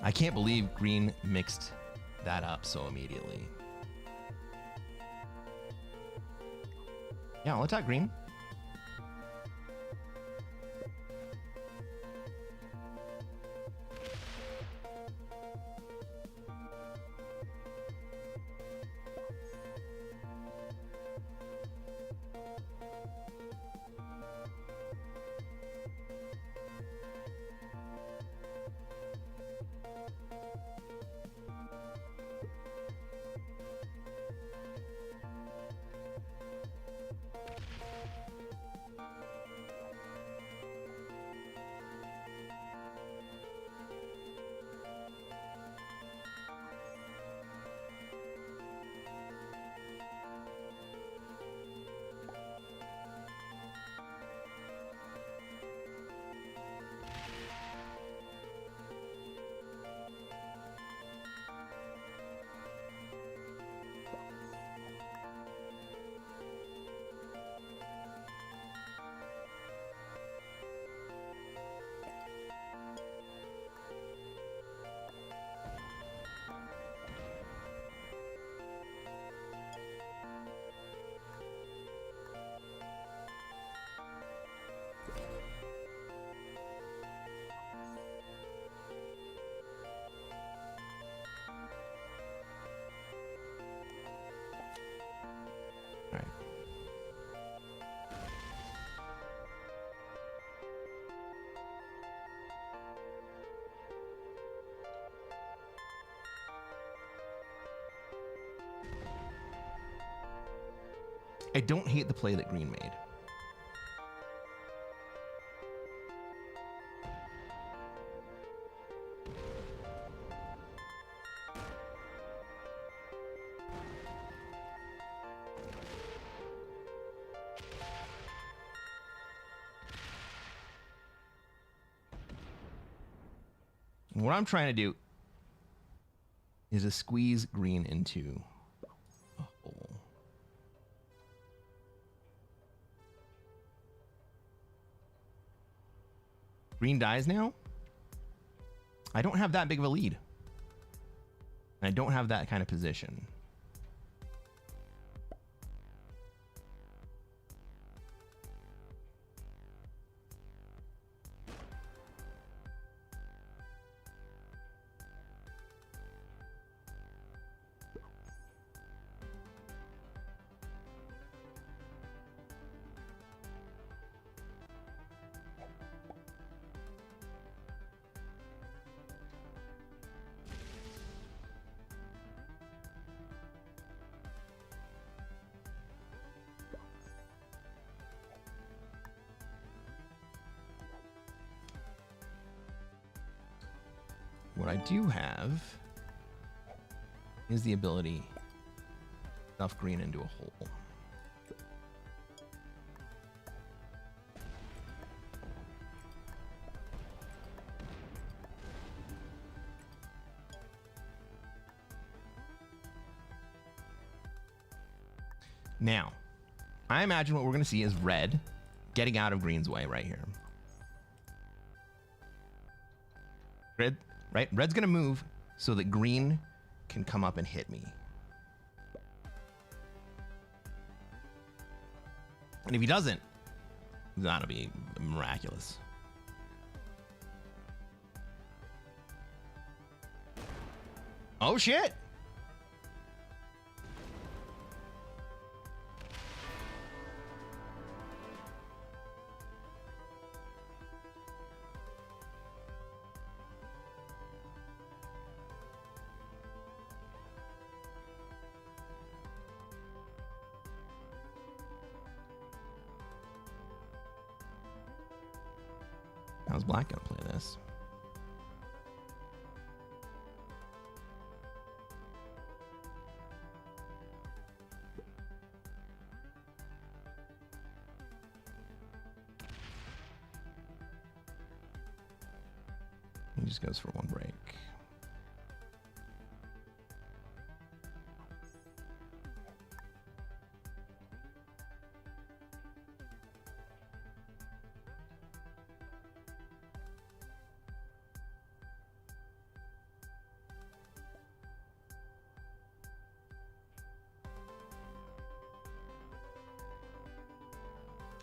I can't believe green mixed that up so immediately. Yeah, I'll attack green. I don't hate the play that green made. What I'm trying to do is to squeeze green into a hole. Green dies now? I don't have that big of a lead. And I don't have that kind of position. What I do have is the ability to stuff green into a hole. Now, I imagine what we're going to see is red getting out of green's way right here. Red, right? Red's going to move so that green can come up and hit me. And if he doesn't, that'll be miraculous. Oh, shit! How's black gonna play this? He just goes for one break.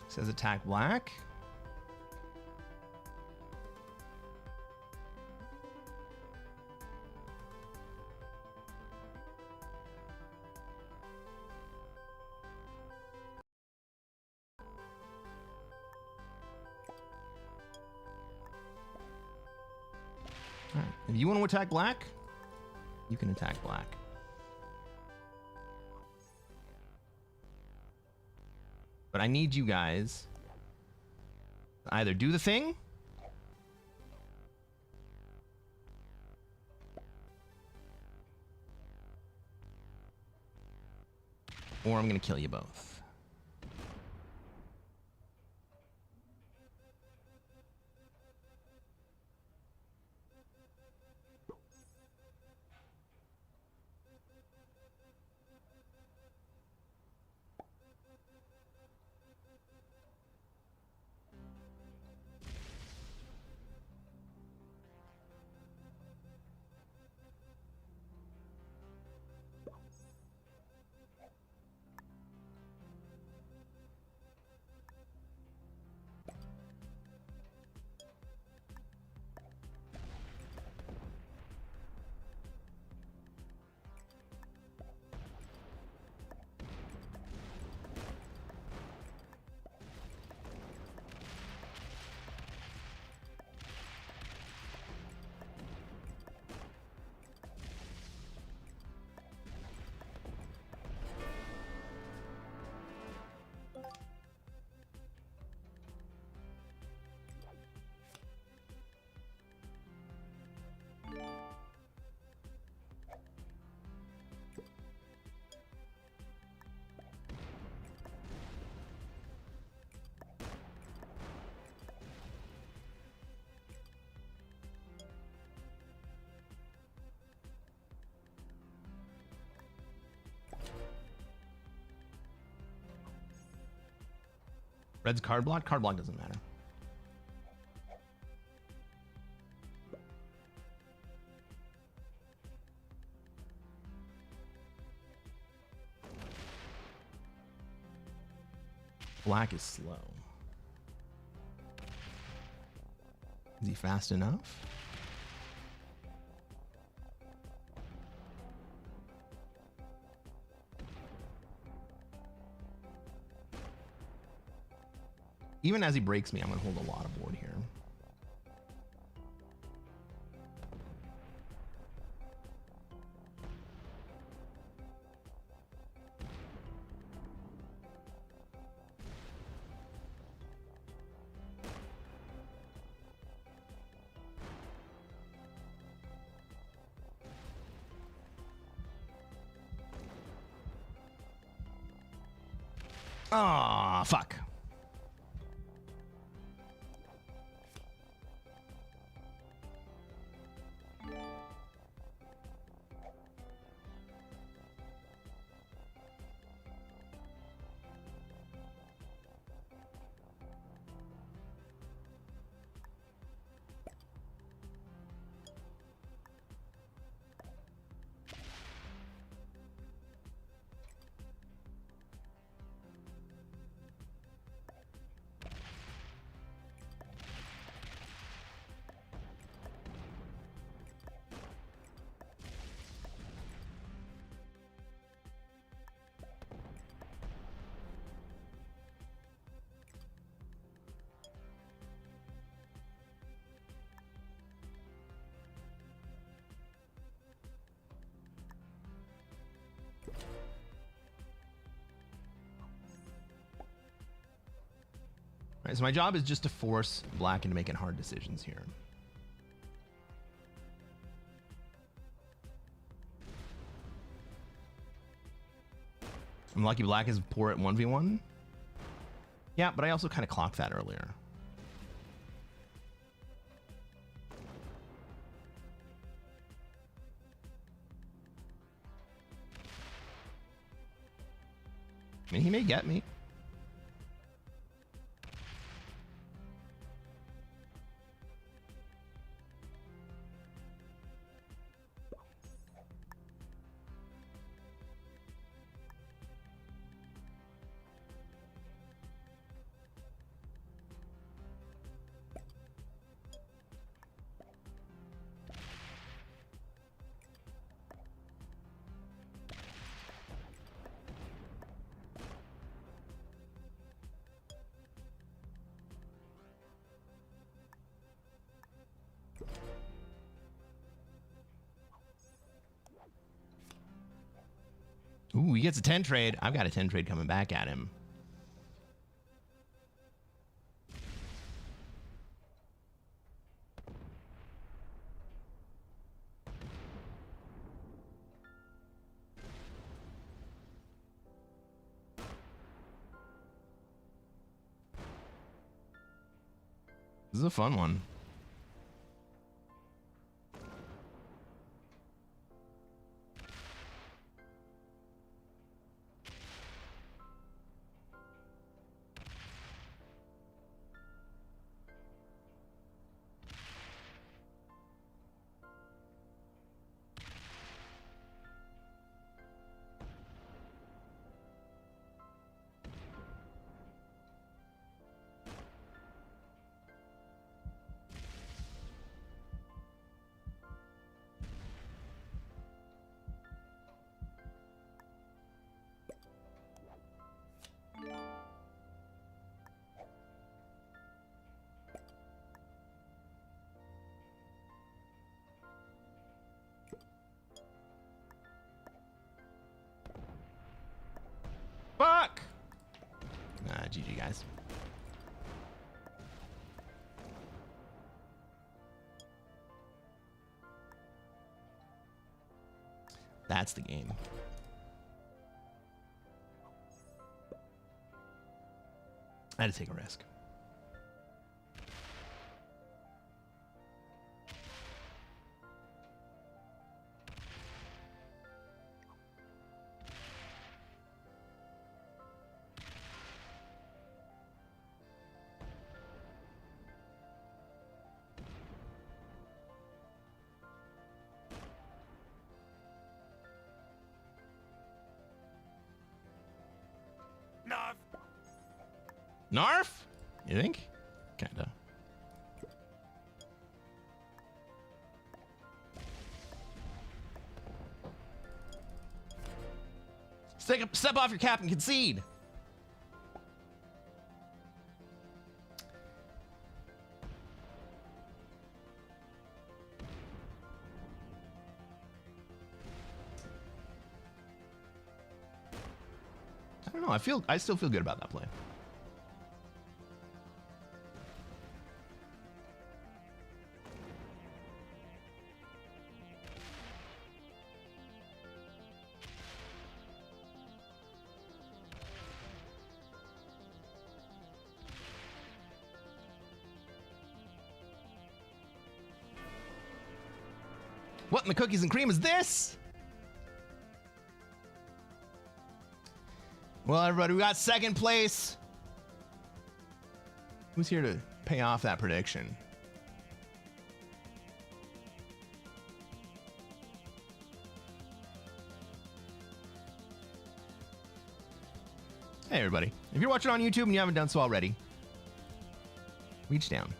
Says attack black. All right. If you want to attack black, you can attack black. But I need you guys to either do the thing or I'm going to kill you both. Red's card block? Card block doesn't matter. Black is slow. Is he fast enough? Even as he breaks me, I'm going to hold a lot of board here. Ah, fuck. Right, so my job is just to force black into making hard decisions here. I'm lucky black is poor at 1v1. Yeah, but I also kind of clocked that earlier. I mean, he may get me. Ooh, he gets a 10 trade. I've got a 10 trade coming back at him. This is a fun one. Fuck! GG, guys. That's the game. I had to take a risk. Narf? You think? Kinda. Step off your cap and concede. I don't know. I still feel good about that play. What in the cookies and cream is this? Well, everybody, we got second place. Who's here to pay off that prediction? Hey, everybody. If you're watching on YouTube and you haven't done so already, reach down.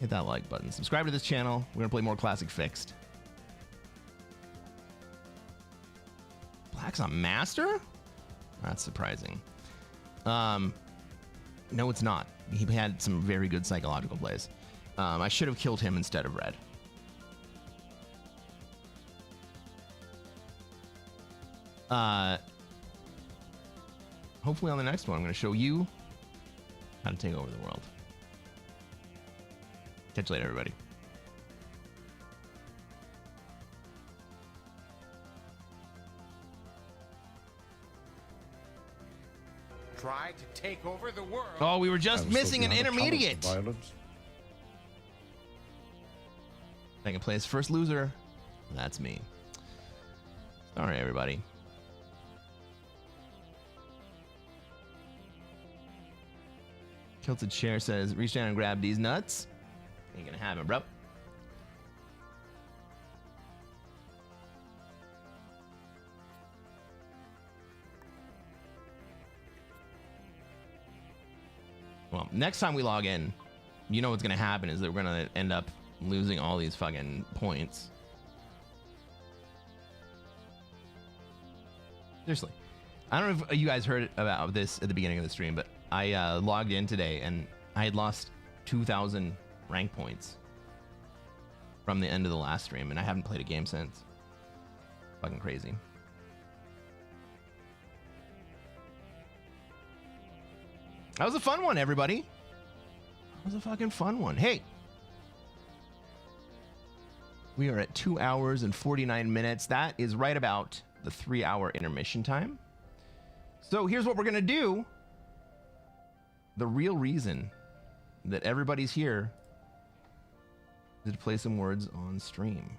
Hit that like button. Subscribe to this channel. We're going to play more Classic Fixed. Black's a master? That's surprising. No, it's not. He had some very good psychological plays. I should have killed him instead of red. Hopefully on the next one, I'm going to show you how to take over the world. Catch you later, everybody. Try to take over the world. Oh, we were just missing an intermediate. Second place, first loser. That's me. Sorry, everybody. Kilted Chair says, reach down and grab these nuts. Ain't gonna happen, bro. Well, next time we log in, you know what's gonna happen is that we're gonna end up losing all these fucking points. Seriously. I don't know if you guys heard about this at the beginning of the stream, but I logged in today and I had lost 2,000 rank points from the end of the last stream, and I haven't played a game since. Fucking crazy. That was a fun one, everybody. That was a fucking fun one. Hey, we are at 2 hours and 49 minutes. That is right about the 3-hour intermission time. So here's what we're gonna do. The real reason that everybody's here is to play some words on stream.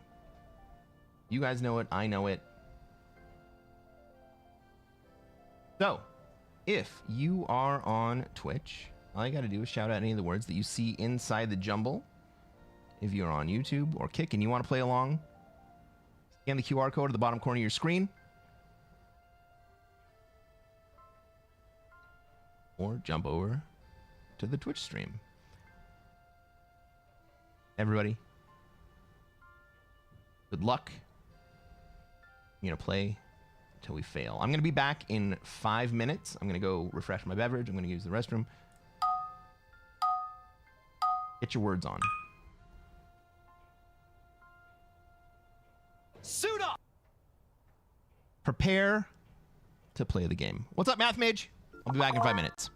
You guys know it, I know it. So, if you are on Twitch, all you gotta do is shout out any of the words that you see inside the jumble. If you're on YouTube or Kick and you want to play along, scan the QR code at the bottom corner of your screen. Or jump over to the Twitch stream. Everybody, good luck. I'm gonna play until we fail. I'm gonna be back in 5 minutes. I'm gonna go refresh my beverage. I'm gonna use the restroom. Get your words on. Suit up! Prepare to play the game. What's up, Math Mage? I'll be back in 5 minutes.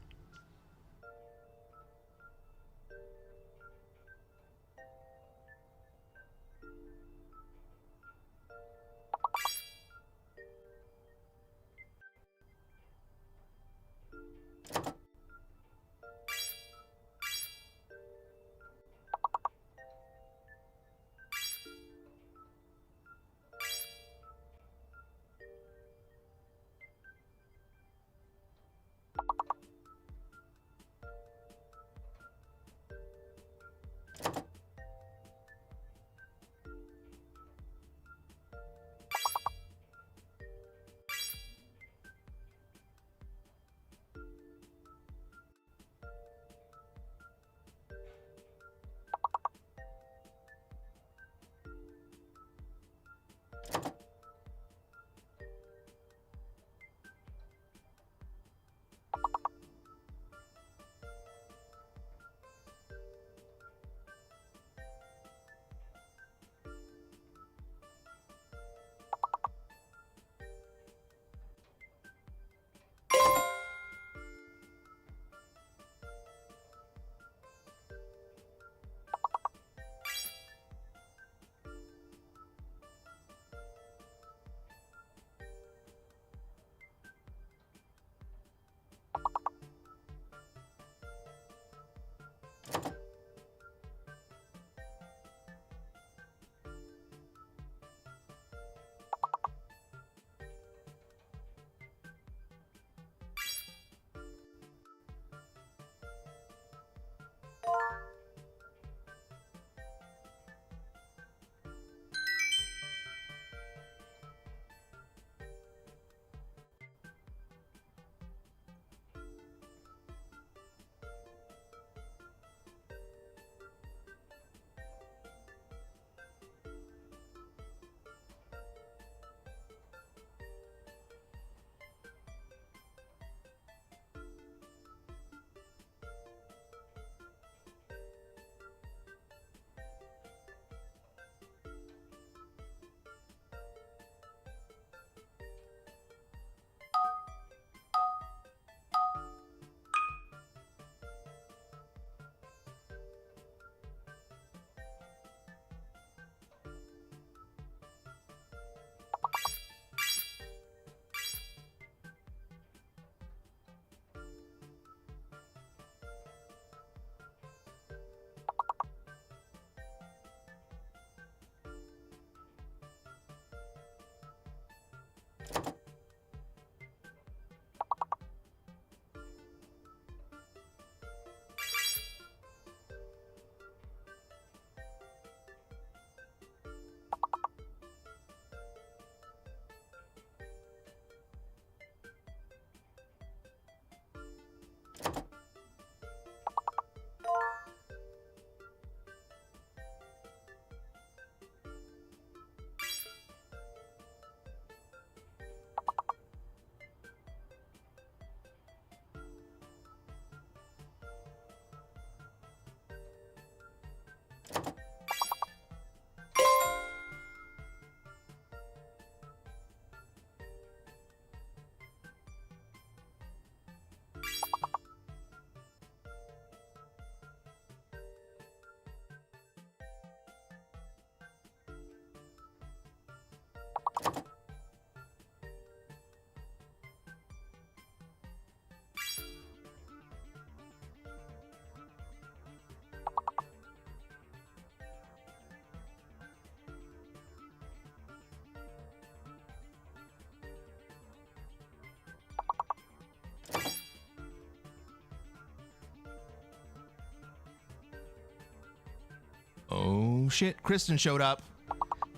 shit, Kristen showed up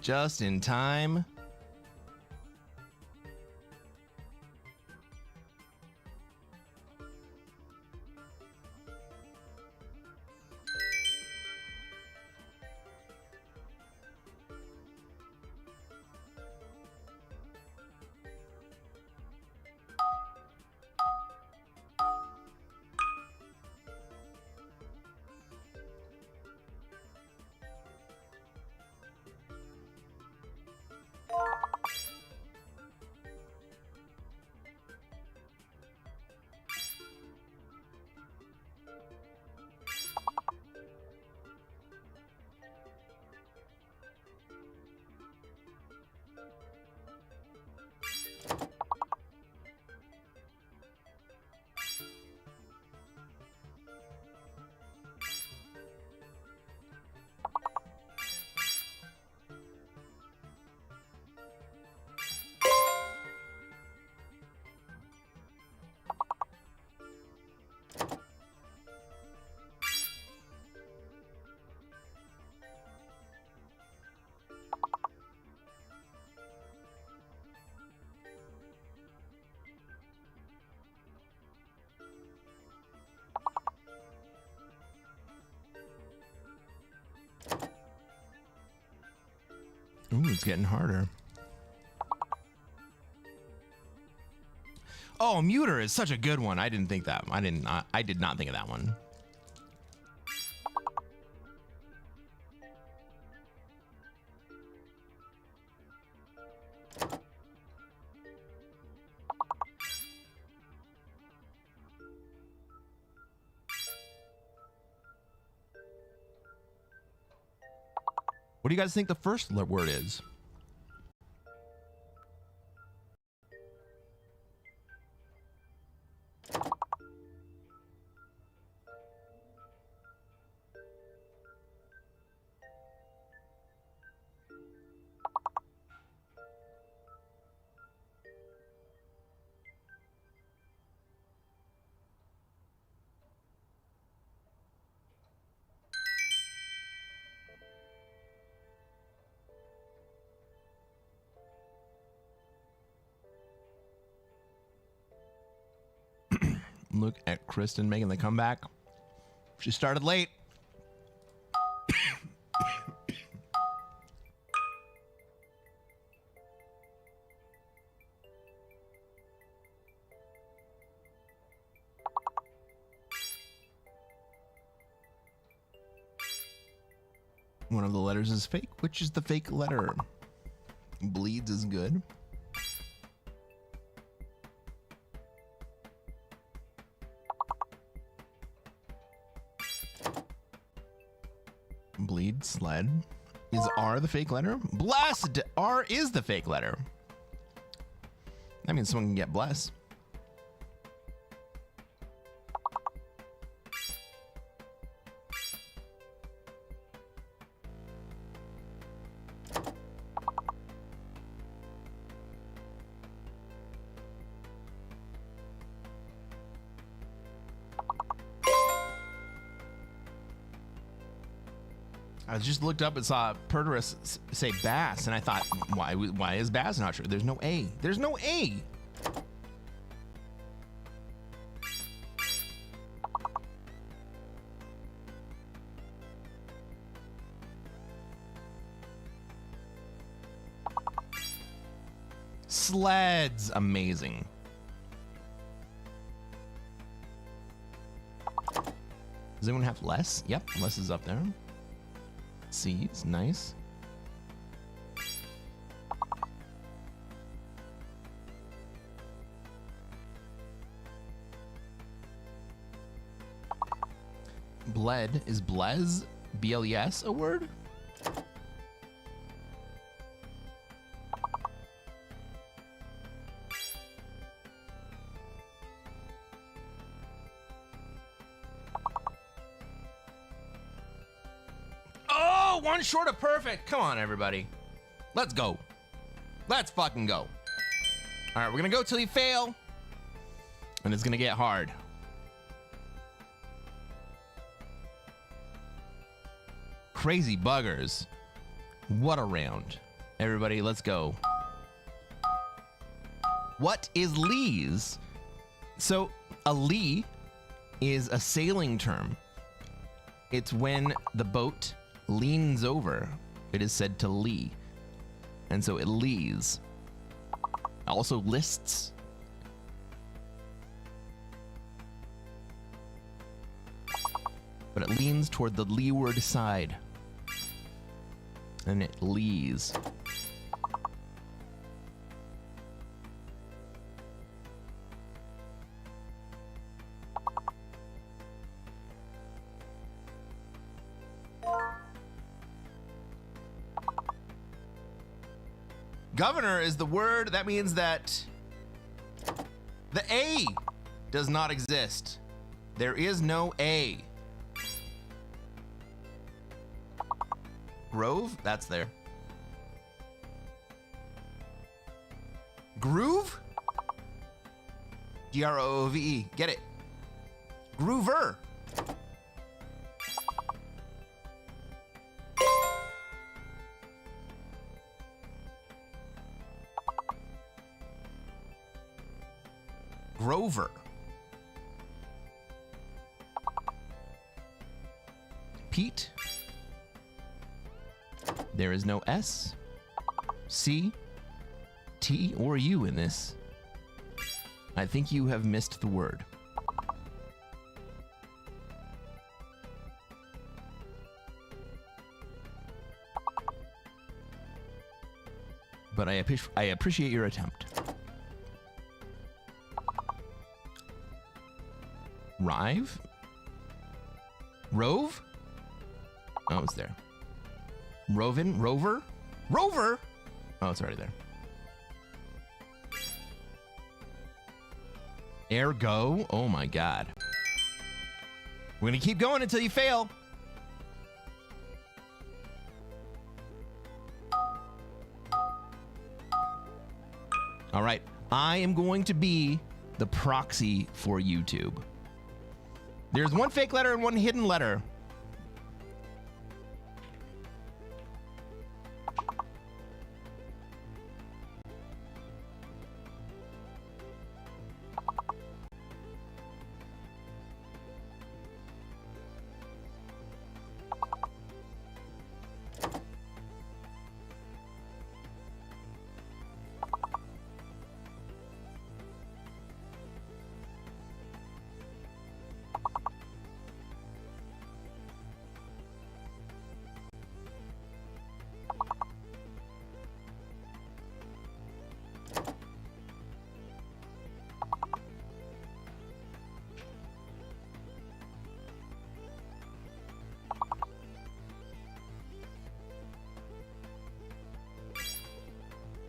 just in time. Ooh, it's getting harder. Oh, Muter is such a good one. I didn't think that. I did not think of that one. What do you guys think the first word is? Look at Kristen making the comeback. She started late. One of the letters is fake. Which is the fake letter? Bleeds is good. Bleed, sled. Is R the fake letter? Blessed! R is the fake letter. That means someone can get blessed. I just looked up and saw Perderus say bass, and I thought, why is bass not true? There's no A. There's no A. Sleds, amazing. Does anyone have less? Yep, less is up there. Seeds, nice. Bled, is blez, B-L-E-S, a word? One short of perfect. Come on, everybody. Let's go. Let's fucking go. All right, we're gonna go till you fail, and it's gonna get hard. Crazy buggers. What a round. Everybody, let's go. What is lees? So a lee is a sailing term. It's when the boat leans over. It is said to lee. And so it lees. Also lists. But it leans toward the leeward side. And it lees. Governor is the word that means that the A does not exist. There is no A. Grove? That's there. Groove? G-R-O-O-V-E. Get it. Groover. Grover. Pete. There is no S, C, T, or U in this. I think you have missed the word. But I appreciate your attempt. Rive? Rove? Oh, it's there. Rovin? Rover? Rover? Oh, it's already there. Ergo? Oh my god. We're gonna keep going until you fail. All right. I am going to be the proxy for YouTube. There's one fake letter and one hidden letter.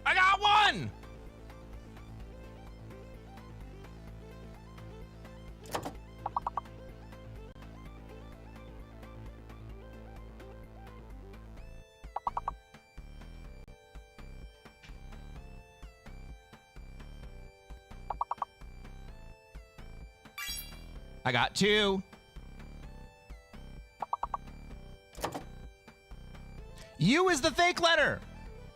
I got one! I got two. U is the fake letter.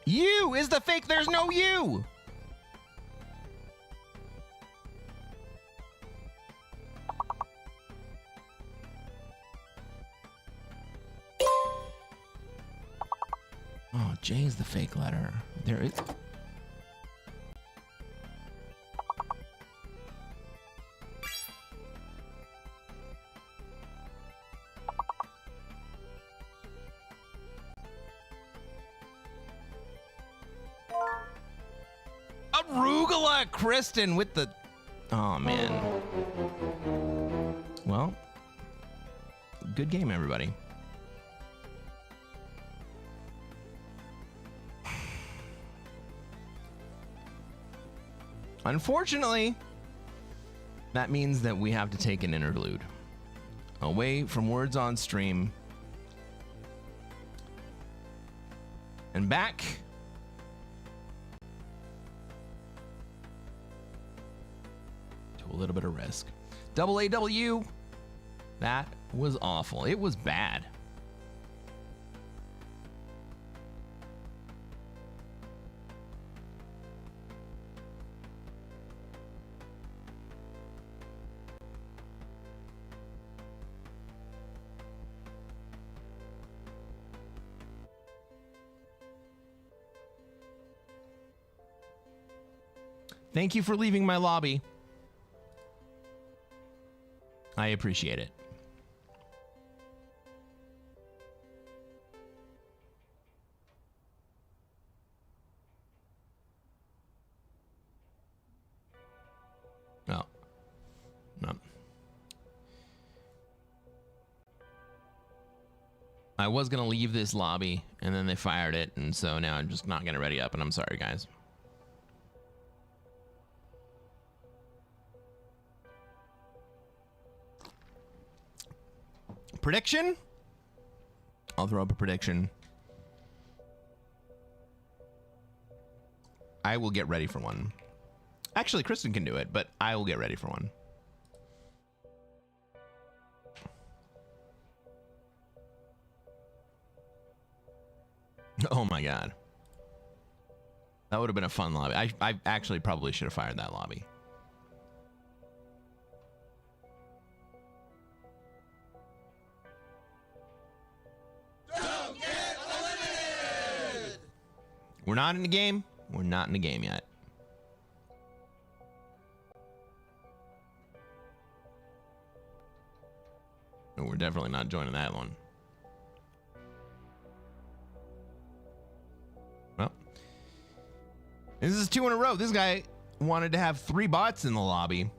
U is the fake. There's no U. Oh, J is the fake letter. There is. Arugula Kristen with the... Oh, man. Well, good game, everybody. Unfortunately, that means that we have to take an interlude. Away from words on stream. And back... a little bit of risk. AAW, that was awful. It was bad. Thank you for leaving my lobby. I appreciate it. No. No. I was going to leave this lobby, and then they fired it, and so now I'm just not going to ready up, and I'm sorry, guys. Prediction? I'll throw up a prediction. I will get ready for one. Actually, Kristen can do it, but I will get ready for one. Oh my god. That would have been a fun lobby. I actually probably should have fired that lobby. Don't get eliminated! We're not in the game. We're not in the game yet. No, we're definitely not joining that one. Well, this is 2 in a row. This guy wanted to have 3 bots in the lobby.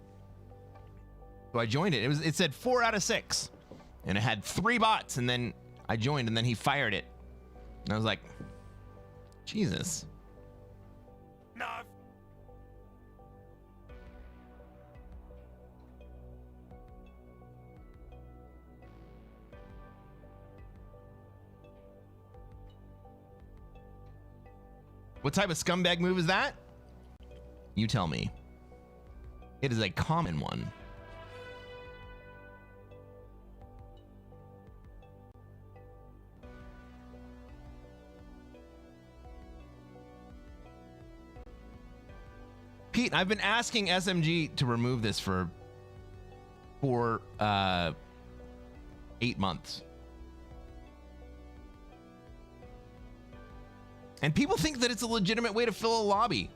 So I joined it. It said 4 out of 6. And it had 3 bots, and then I joined, and then he fired it. And I was like, Jesus. No. What type of scumbag move is that? You tell me. It is a common one. Pete, I've been asking SMG to remove this for 8 months. And people think that it's a legitimate way to fill a lobby.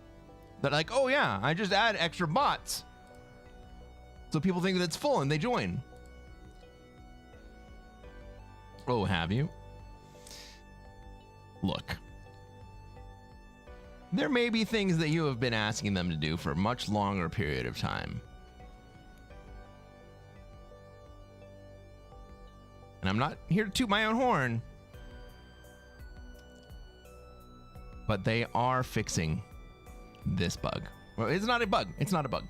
That like, oh yeah, I just add extra bots. So people think that it's full and they join. Oh, have you? Look. There may be things that you have been asking them to do for a much longer period of time. And I'm not here to toot my own horn. But they are fixing this bug. Well, it's not a bug. It's not a bug.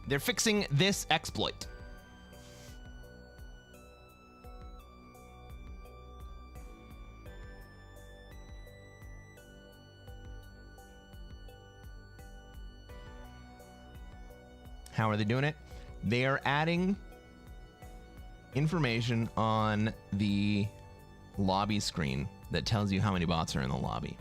They're fixing this exploit. How are they doing it? They are adding information on the lobby screen that tells you how many bots are in the lobby.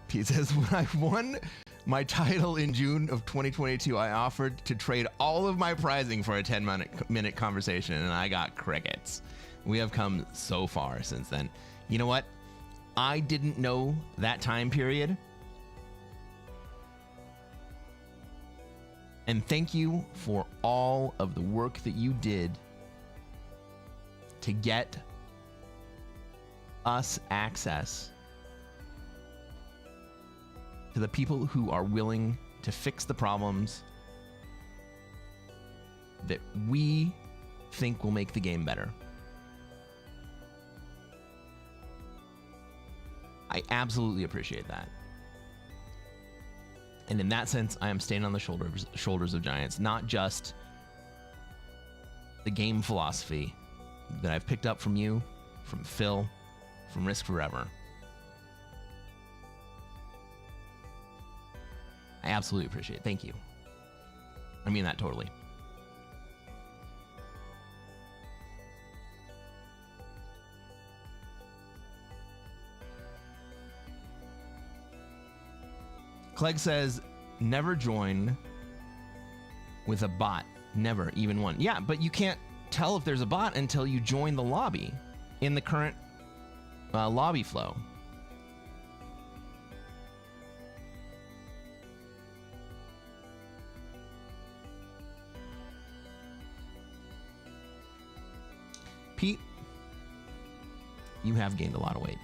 Pete says, when I won my title in June of 2022, I offered to trade all of my prizing for a 10-minute conversation, and I got crickets. We have come so far since then. You know what? I didn't know that time period. And thank you for all of the work that you did to get us access to the people who are willing to fix the problems that we think will make the game better. I absolutely appreciate that. And in that sense, I am standing on the shoulders of giants, not just the game philosophy that I've picked up from you, from Phil, from Risk Forever. I absolutely appreciate it. Thank you. I mean that totally. Clegg says, never join with a bot. Never, even one. Yeah, but you can't tell if there's a bot until you join the lobby in the current lobby flow. Pete, you have gained a lot of weight.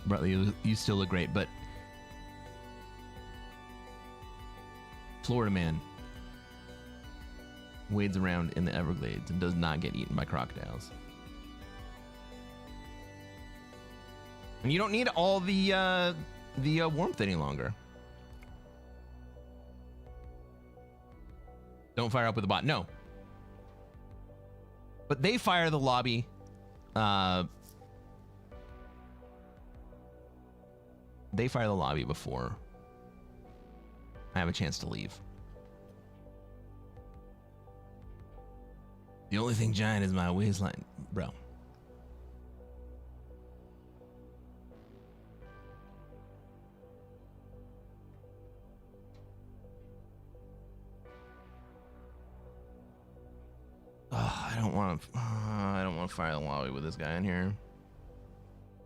Brother, you still look great, but Florida man wades around in the Everglades and does not get eaten by crocodiles. And you don't need all the warmth any longer. Don't fire up with a bot. No. But they fire the lobby. They fire the lobby before I have a chance to leave. The only thing giant is my waistline, bro. I don't want to fire the lobby with this guy in here.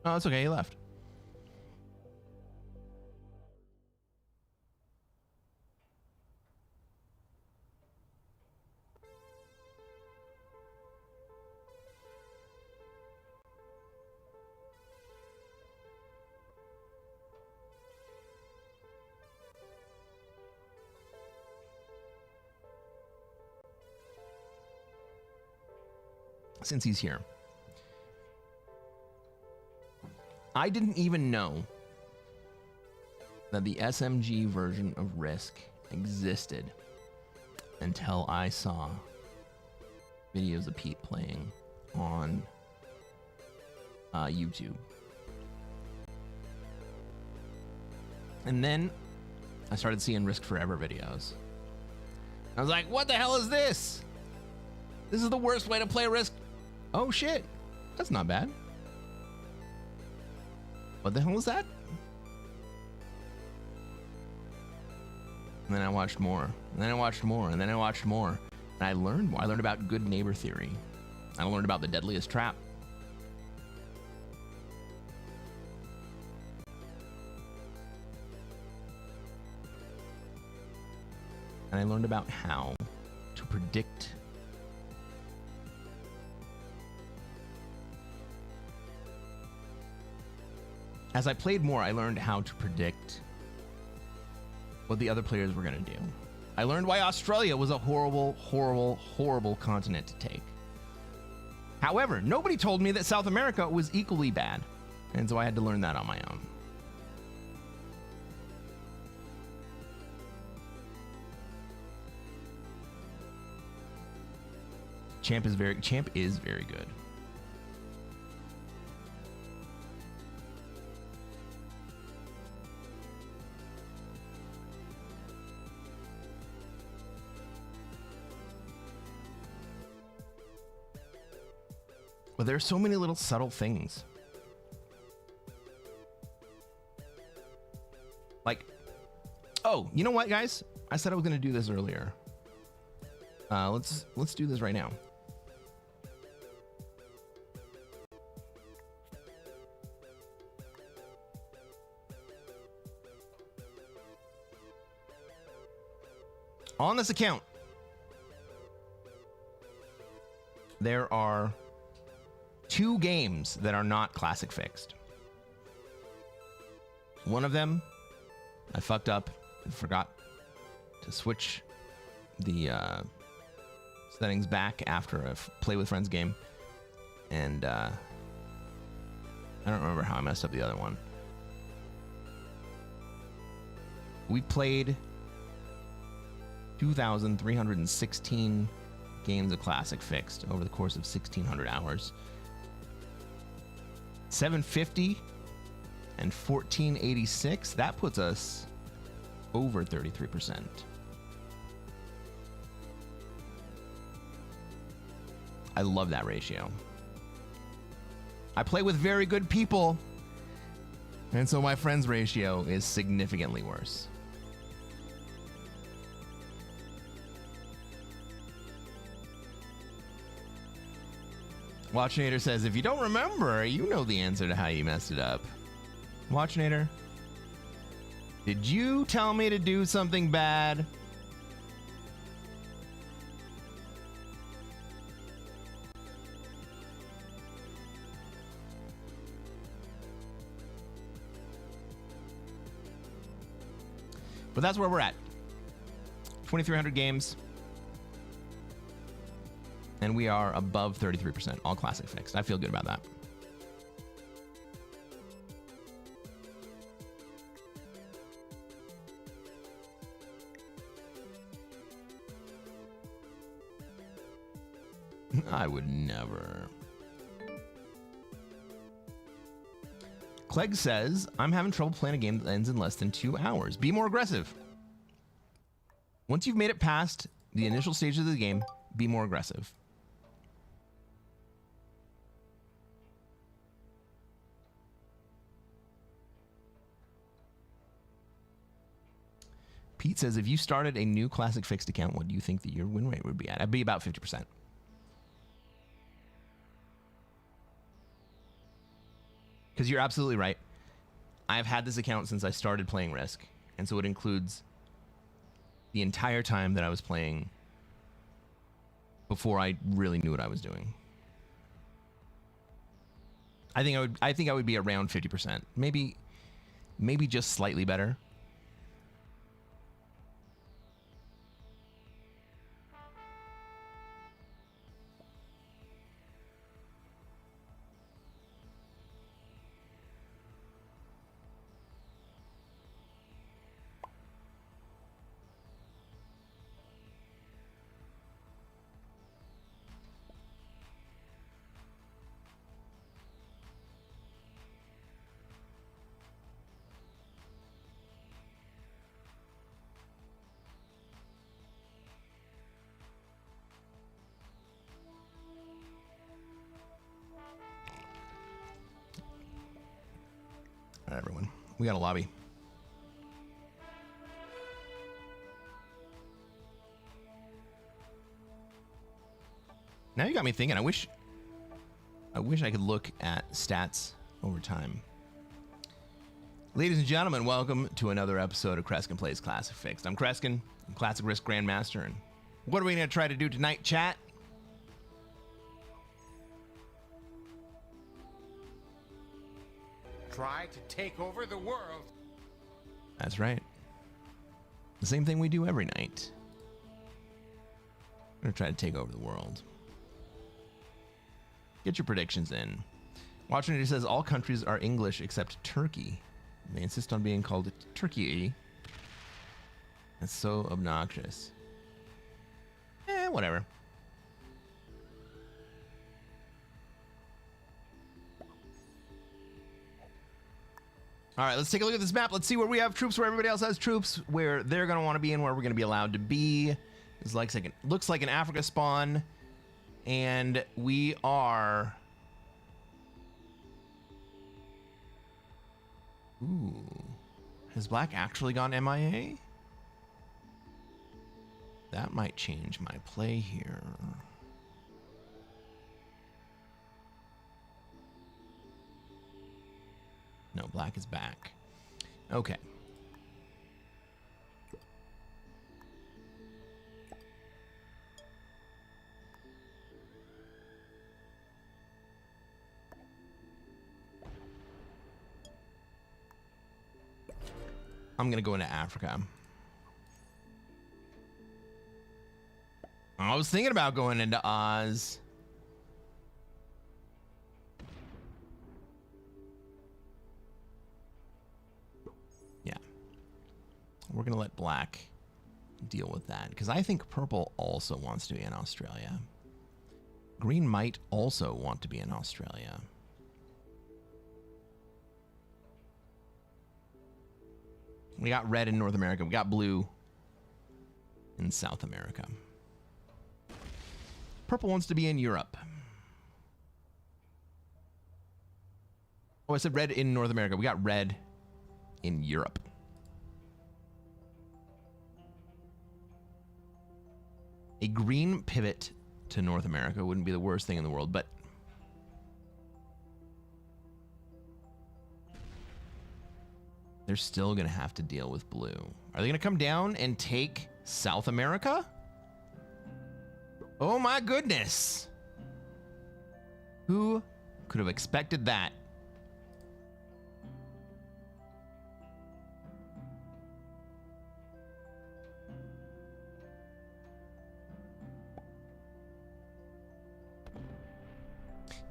Oh, it's okay. He left. Since he's here. I didn't even know that the SMG version of Risk existed until I saw videos of Pete playing on YouTube. And then I started seeing Risk Forever videos. I was like, what the hell is this? This is the worst way to play Risk. Oh shit, that's not bad. What the hell is that? And then I watched more, and then I watched more, and then I watched more. And I learned more. I learned about good neighbor theory. I learned about the deadliest trap. And I learned about how to predict as I played more, I learned how to predict what the other players were going to do. I learned why Australia was a horrible, horrible, horrible continent to take. However, nobody told me that South America was equally bad, and so I had to learn that on my own. Champ is very good. But there are so many little subtle things. Like, oh, you know what, guys? I said I was going to do this earlier. Let's do this right now. On this account, there are 2 games that are not classic fixed. One of them, I fucked up and forgot to switch the settings back after a Play with Friends game. And I don't remember how I messed up the other one. We played 2,316 games of classic fixed over the course of 1,600 hours. 750 and 1486, that puts us over 33%. I love that ratio. I play with very good people, and so my friends ratio is significantly worse. Watchinator says, if you don't remember, you know the answer to how you messed it up. Watchinator, did you tell me to do something bad? But that's where we're at. 2,300 games. And we are above 33%. All classic fixed. I feel good about that. I would never. Clegg says, I'm having trouble playing a game that ends in less than 2 hours. Be more aggressive. Once you've made it past the initial stages of the game, be more aggressive. Pete says, if you started a new classic fixed account, what do you think that your win rate would be at? I'd be about 50%. Because you're absolutely right. I've had this account since I started playing Risk, and so it includes the entire time that I was playing before I really knew what I was doing. I think I would be around 50%. Maybe just slightly better. All right, everyone. We got a lobby. Now you got me thinking. I wish I could look at stats over time. Ladies and gentlemen, welcome to another episode of Cresquin Plays Classic Fixed. I'm Cresquin, Classic Risk Grandmaster, and what are we going to try to do tonight, chat? Try to take over the world. That's right. The same thing we do every night. We're going to try to take over the world. Get your predictions in. Watching says all countries are English except Turkey. They insist on being called Turkey. That's so obnoxious. Whatever. All right, let's take a look at this map. Let's see where we have troops, where everybody else has troops, where they're going to want to be and where we're going to be allowed to be. This looks like an Africa spawn. And we are... Ooh. Has Black actually gone MIA? That might change my play here. No, Black is back. Okay. I'm gonna go into Africa. I was thinking about going into Oz. Yeah. We're gonna let Black deal with that, because I think Purple also wants to be in Australia. Green might also want to be in Australia. We got red in North America. We got blue in South America. Purple wants to be in Europe. Oh, I said red in North America. We got red in Europe. A green pivot to North America wouldn't be the worst thing in the world, but they're still going to have to deal with blue. Are they going to come down and take South America? Oh my goodness. Who could have expected that?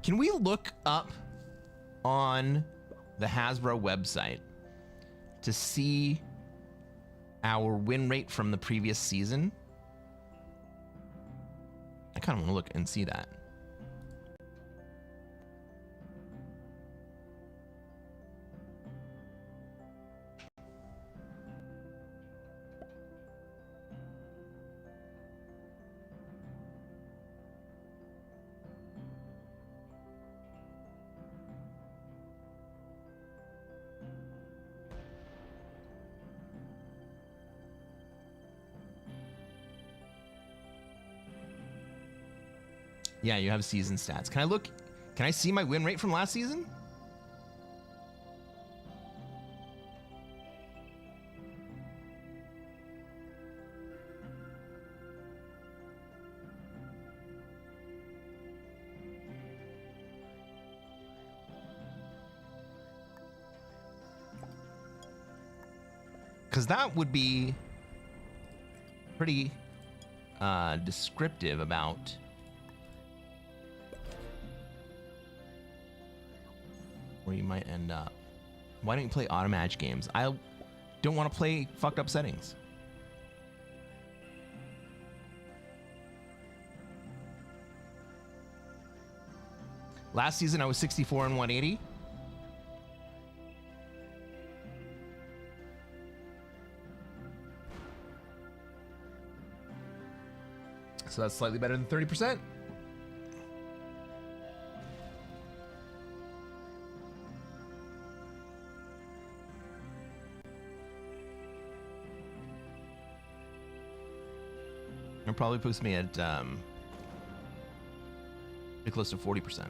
Can we look up on the Hasbro website to see our win rate from the previous season? I kind of want to look and see that. Yeah, you have season stats. Can I look? Can I see my win rate from last season? Because that would be pretty descriptive about where you might end up. Why don't you play auto match games? I don't want to play fucked up settings. Last season I was 64 and 180. So that's slightly better than 30%. It probably puts me at close to 40%.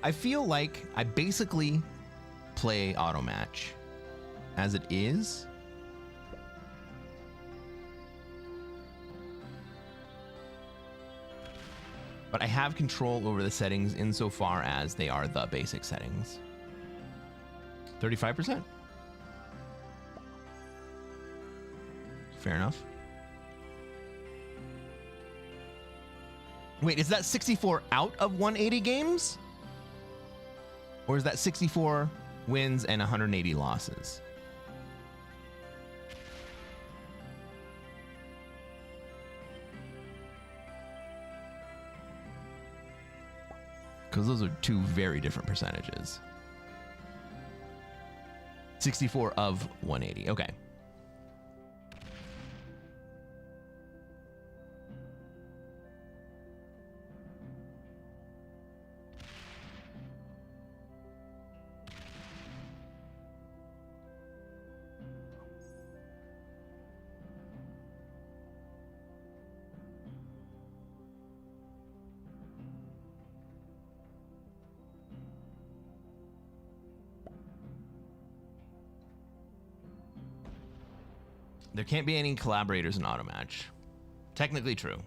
I feel like I basically play auto match as it is. But I have control over the settings insofar as they are the basic settings. 35%. Fair enough. Wait, is that 64 out of 180 games? Or is that 64 wins and 180 losses? Because those are two very different percentages. 64 of 180. Okay. There can't be any collaborators in auto match. Technically true.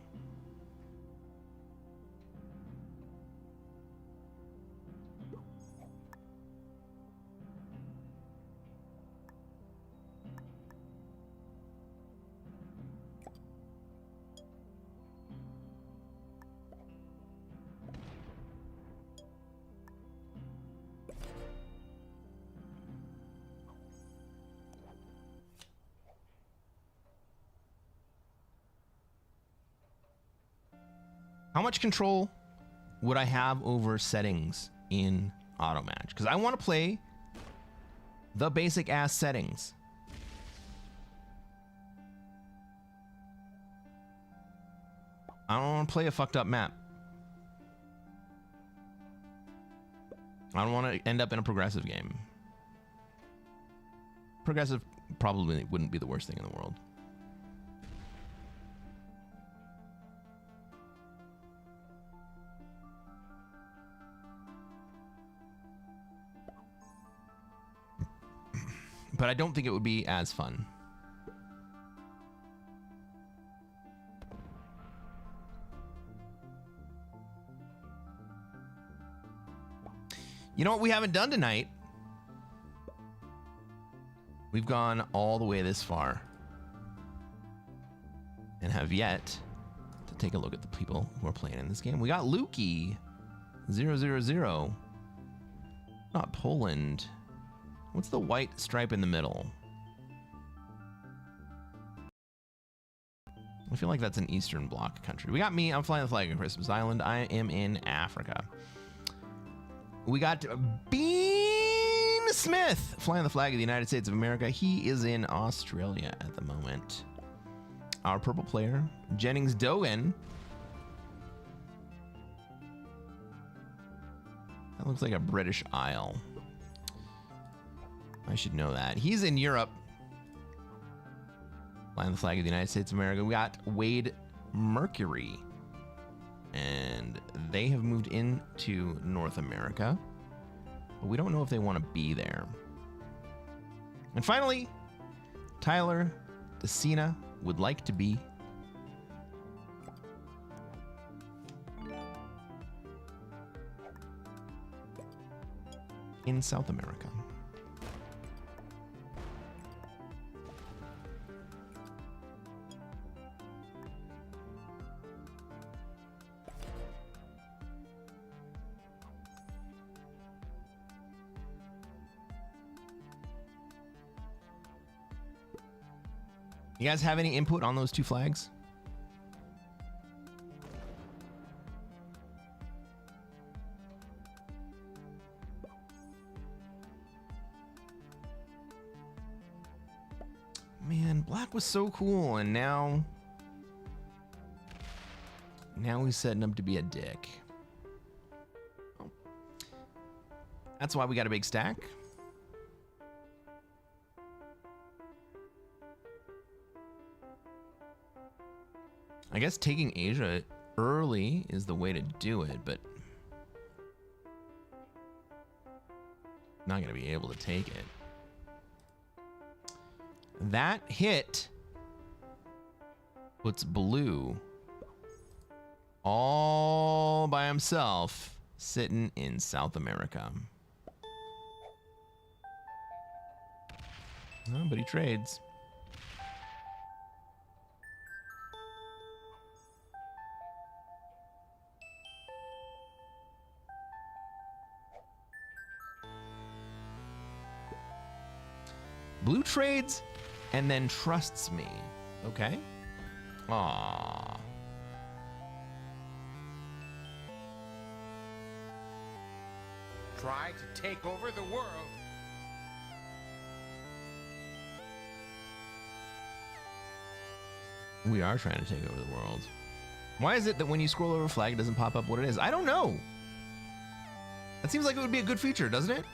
How much control would I have over settings in auto match because I want to play the basic ass settings. I don't want to play a fucked up map. I don't want to end up in a progressive game. Progressive probably wouldn't be the worst thing in the world. But I don't think it would be as fun. You know what we haven't done tonight? We've gone all the way this far and have yet to take a look at the people who are playing in this game. We got Lukey 000. Not Poland. What's the white stripe in the middle? I feel like that's an Eastern Bloc country. We got me. I'm flying the flag of Christmas Island. I am in Africa. We got Beam Smith flying the flag of the United States of America. He is in Australia at the moment. Our purple player, Jennings Dogan. That looks like a British Isle. I should know that. He's in Europe. Flying the flag of the United States of America. We got Wade Mercury. And they have moved into North America. But we don't know if they want to be there. And finally, Tyler DeCina would like to be in South America. You guys have any input on those two flags? Man, black was so cool, and now he's setting up to be a dick. Oh. That's why we got a big stack. I guess taking Asia early is the way to do it, but not going to be able to take it. That hit puts blue all by himself sitting in South America. Oh, but he trades. Blue trades and then trusts me. Okay. Aww. Try to take over the world. We are trying to take over the world. Why is it that when you scroll over a flag, it doesn't pop up what it is? I don't know. That seems like it would be a good feature, doesn't it?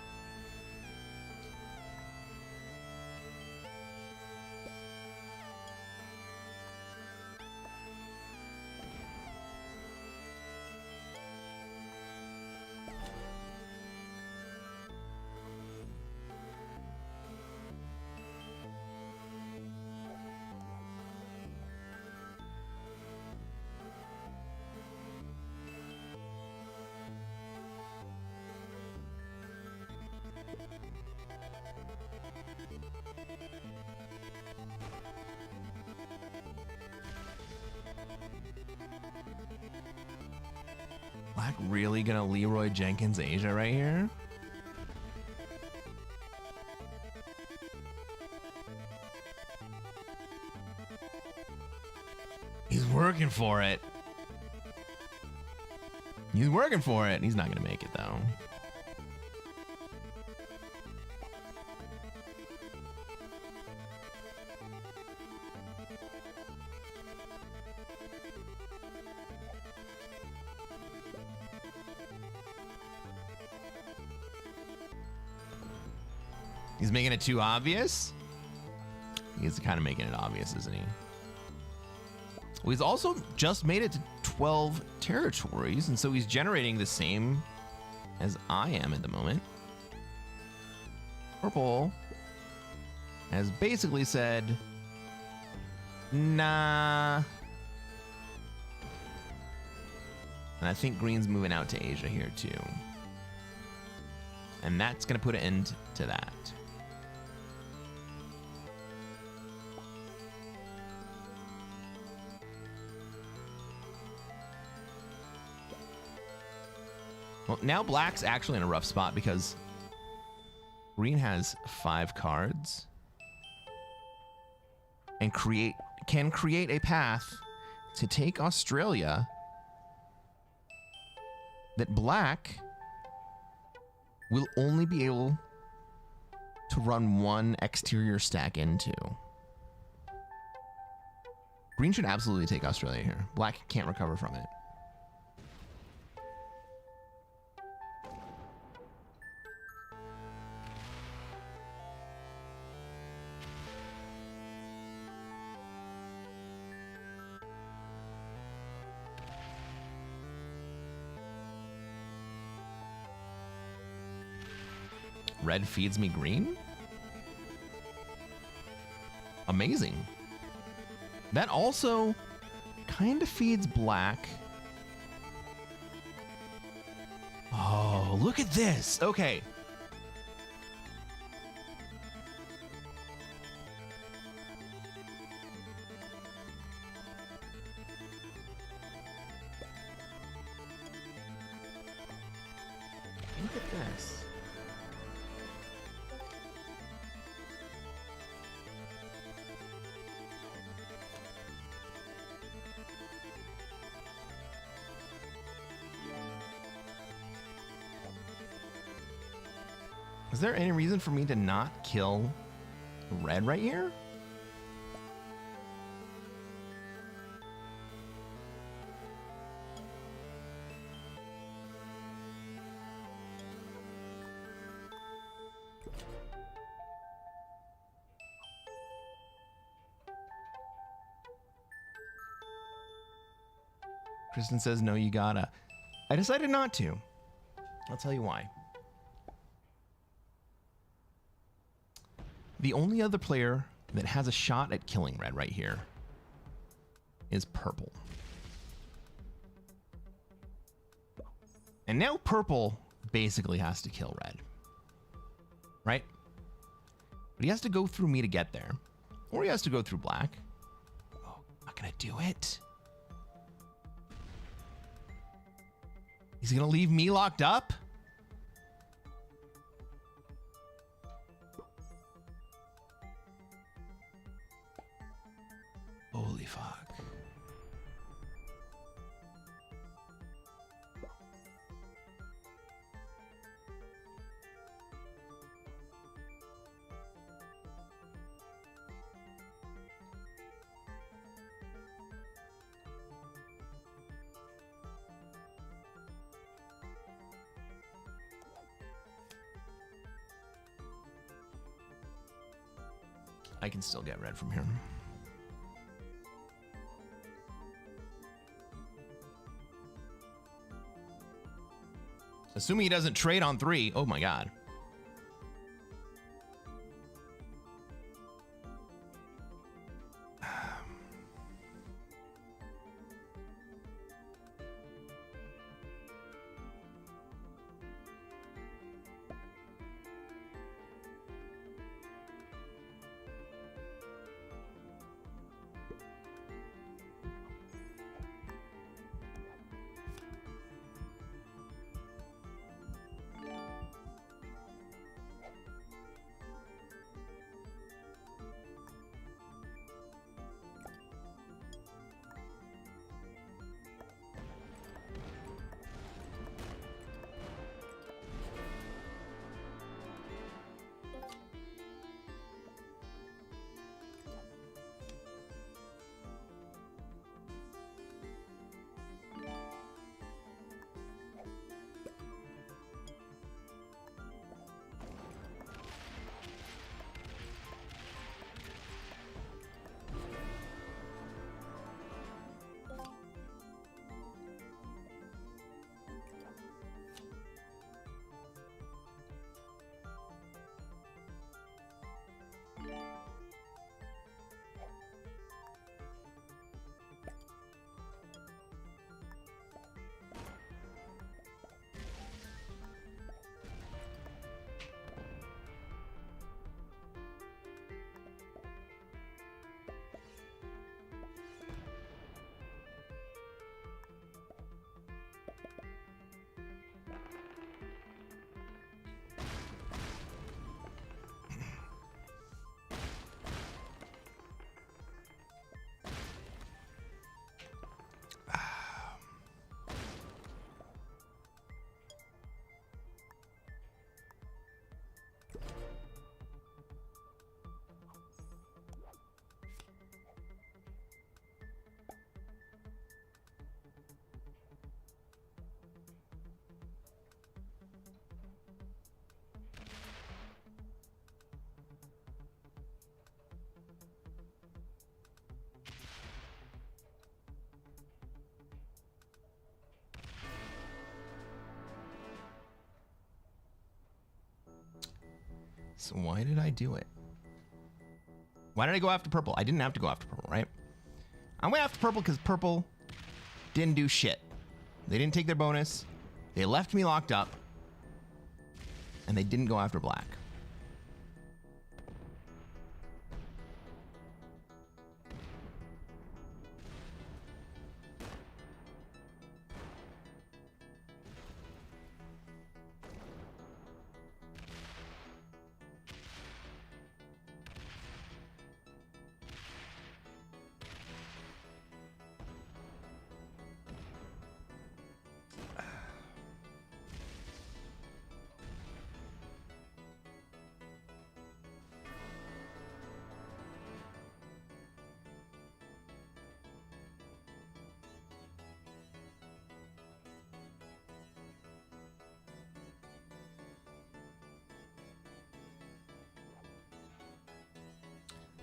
Black really gonna Leroy Jenkins Asia right here? He's working for it. He's working for it. He's not gonna make it though. He's making it too obvious? He's kind of making it obvious, isn't he? Well, he's also just made it to 12 territories, and so he's generating the same as I am at the moment. Purple has basically said, nah. And I think green's moving out to Asia here too. And that's going to put an end to that. Well, now black's actually in a rough spot because green has 5 cards and can create a path to take Australia that black will only be able to run 1 exterior stack into. Green should absolutely take Australia here. Black can't recover from it. Red feeds me green? Amazing. That also kind of feeds black. Oh, look at this. Okay. Look at this. Is there any reason for me to not kill red right here? Kristen says, no, you gotta. I decided not to. I'll tell you why. The only other player that has a shot at killing red right here is purple. And now purple basically has to kill red. Right? But he has to go through me to get there. Or he has to go through black. Oh, not gonna do it. He's gonna leave me locked up? Holy fuck. I can still get red from here. Assuming he doesn't trade on 3. Oh my god. So why did I do it? Why did I go after purple? I didn't have to go after purple, right? I went after purple because purple didn't do shit. They didn't take their bonus. They left me locked up. And they didn't go after black.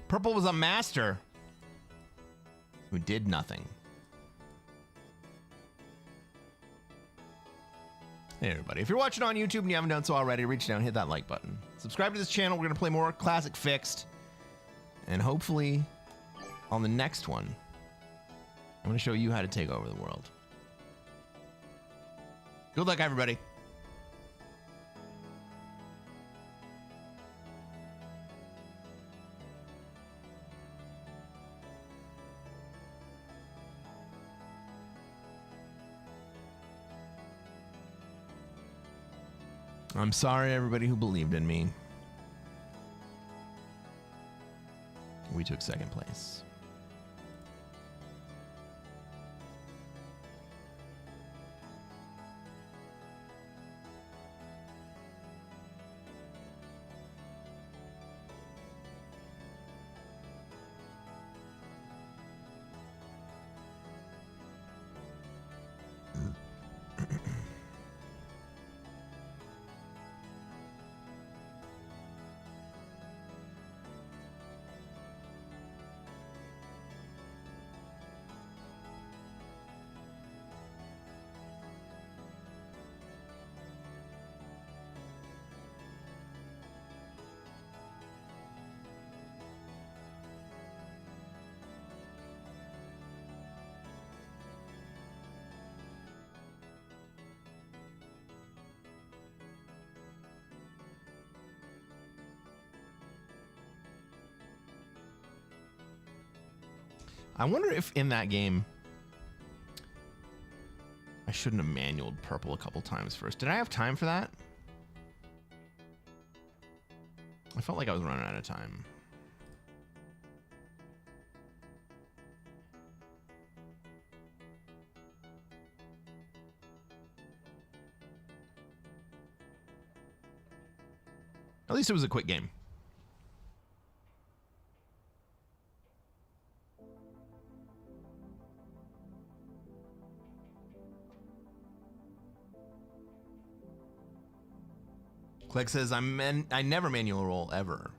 Purple was a master who did nothing. Hey everybody, if you're watching on YouTube and you haven't done so already, reach down, hit that like button. Subscribe to this channel. We're going to play more Classic Fixed. And hopefully on the next one, I'm going to show you how to take over the world. Good luck, everybody. I'm sorry, everybody who believed in me. We took second place. I wonder if in that game I shouldn't have manualed purple a couple times first. Did I have time for that? I felt like I was running out of time. At least it was a quick game. Click says, I never manual roll, ever.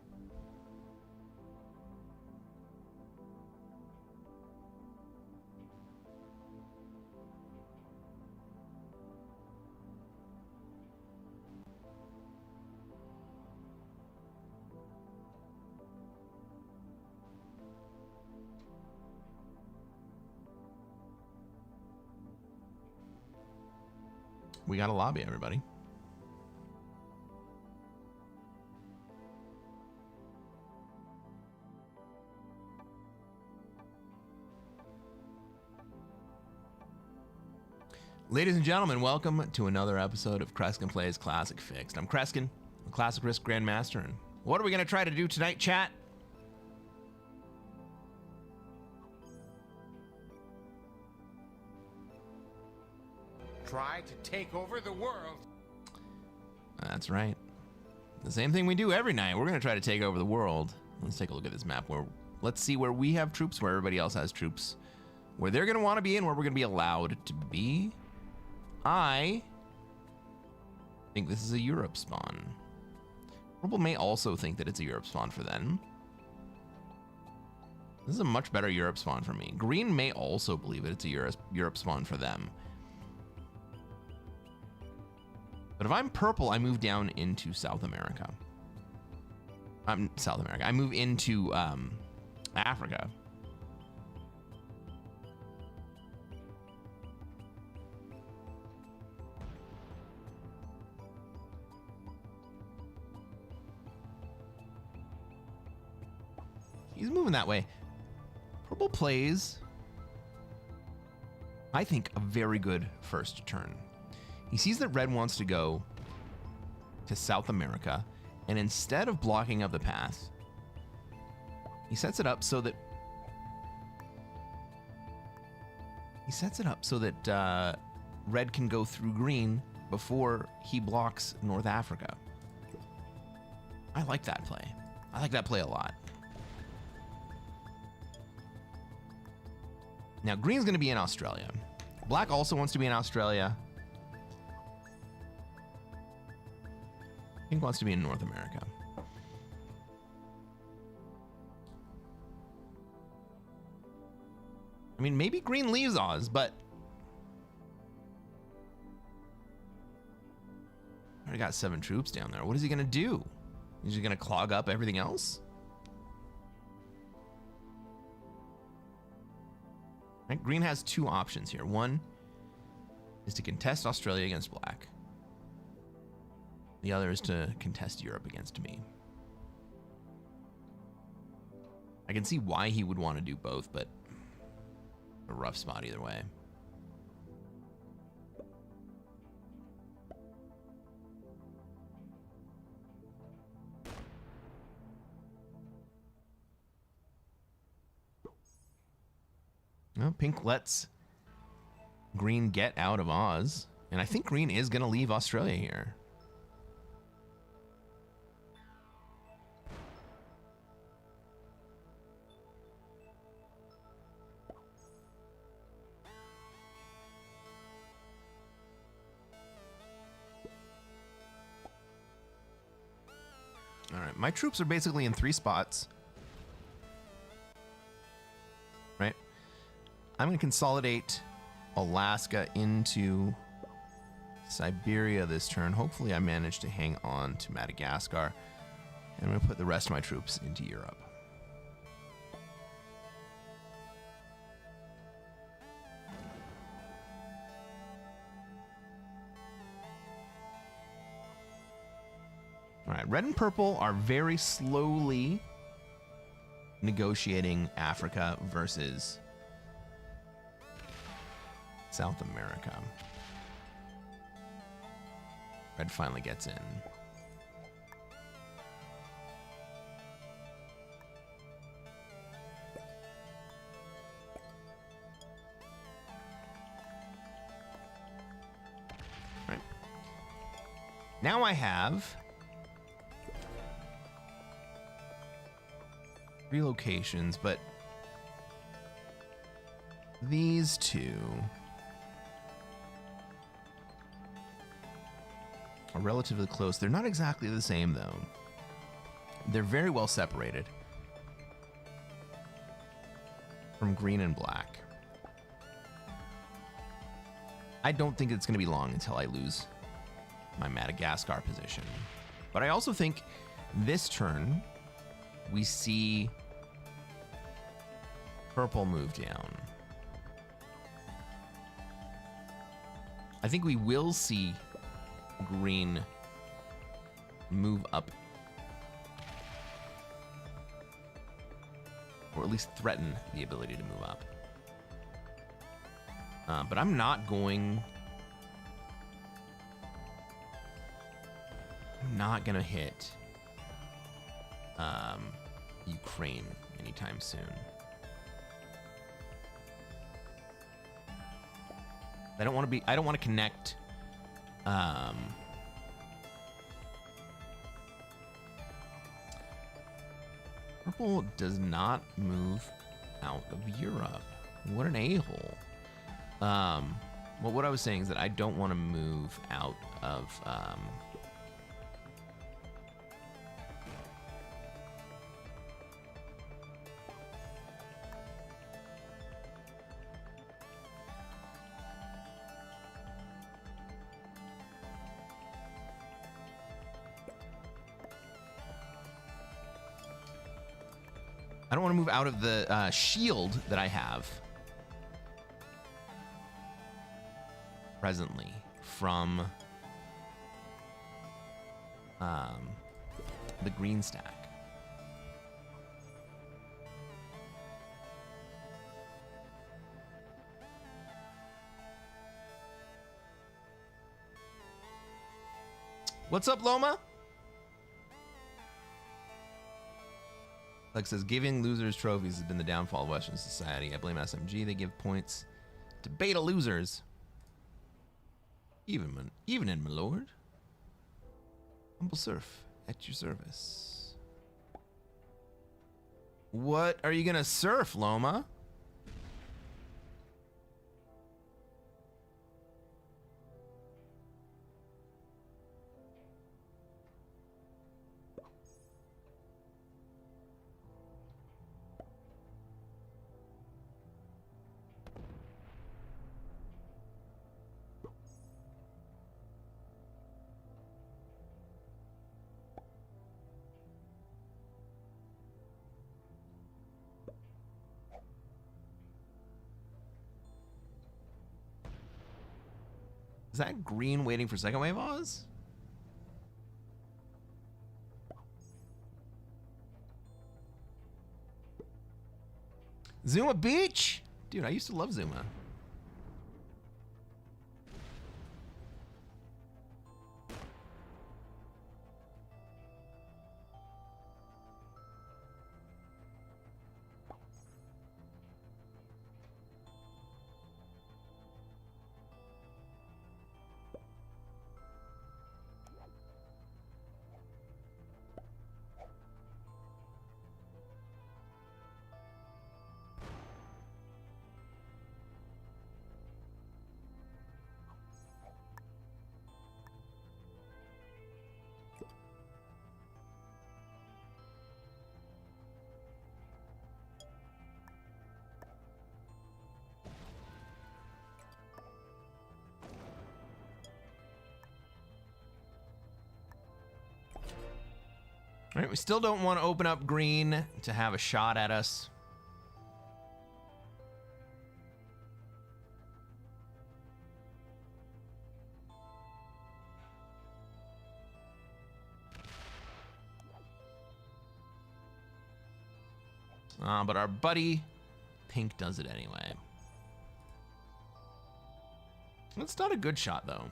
We got a lobby, everybody. Ladies and gentlemen, welcome to another episode of Cresquin Plays Classic Fixed. I'm Cresquin, a Classic Risk Grandmaster, and what are we going to try to do tonight, chat? Try to take over the world. That's right. The same thing we do every night. We're going to try to take over the world. Let's take a look at this map. Let's see where we have troops, where everybody else has troops, where they're going to want to be and where we're going to be allowed to be. I think this is a Europe spawn. Purple may also think that it's a Europe spawn for them. This is a much better Europe spawn for me. Green may also believe it's a Europe spawn for them. But if I'm purple, I move down into South America. South America. I move into Africa. He's moving that way. Purple plays, I think, a very good first turn. He sees that red wants to go to South America, and instead of blocking up the path, he sets it up so that red can go through green before he blocks North Africa. I like that play. I like that play a lot. Now, green's going to be in Australia. Black also wants to be in Australia. Pink wants to be in North America. I mean, maybe green leaves Oz, but I already got 7 troops down there. What is he going to do? Is he going to clog up everything else? Right? Green has 2 options here. One is to contest Australia against black. The other is to contest Europe against me. I can see why he would want to do both, but a rough spot either way. Well, pink lets green get out of Oz, and I think green is going to leave Australia here. All right, my troops are basically in 3 spots. Right? I'm going to consolidate Alaska into Siberia this turn. Hopefully I manage to hang on to Madagascar. And I'm going to put the rest of my troops into Europe. All right, red and purple are very slowly negotiating Africa versus South America. Red finally gets in. Right. Now I have relocations, but these 2 are relatively close. They're not exactly the same, though. They're very well separated from green and black. I don't think it's going to be long until I lose my Madagascar position. But I also think this turn we see purple move down. I think we will see green move up, or at least threaten the ability to move up. But I'm not going to hit Ukraine anytime soon. I don't want to connect purple does not move out of Europe. What an a-hole. Well, what I was saying is that I don't want to move out of I don't want to move out of the shield that I have presently from the green stack. What's up, Loma? Lex says, giving losers trophies has been the downfall of Western society. I blame SMG. They give points to beta losers. Even in, my lord. Humble surf at your service. What are you gonna surf, Loma? Is that green waiting for second wave Oz? Zuma Beach? Dude, I used to love Zuma. All right, we still don't want to open up green to have a shot at us. But our buddy Pink does it anyway. It's not a good shot, though.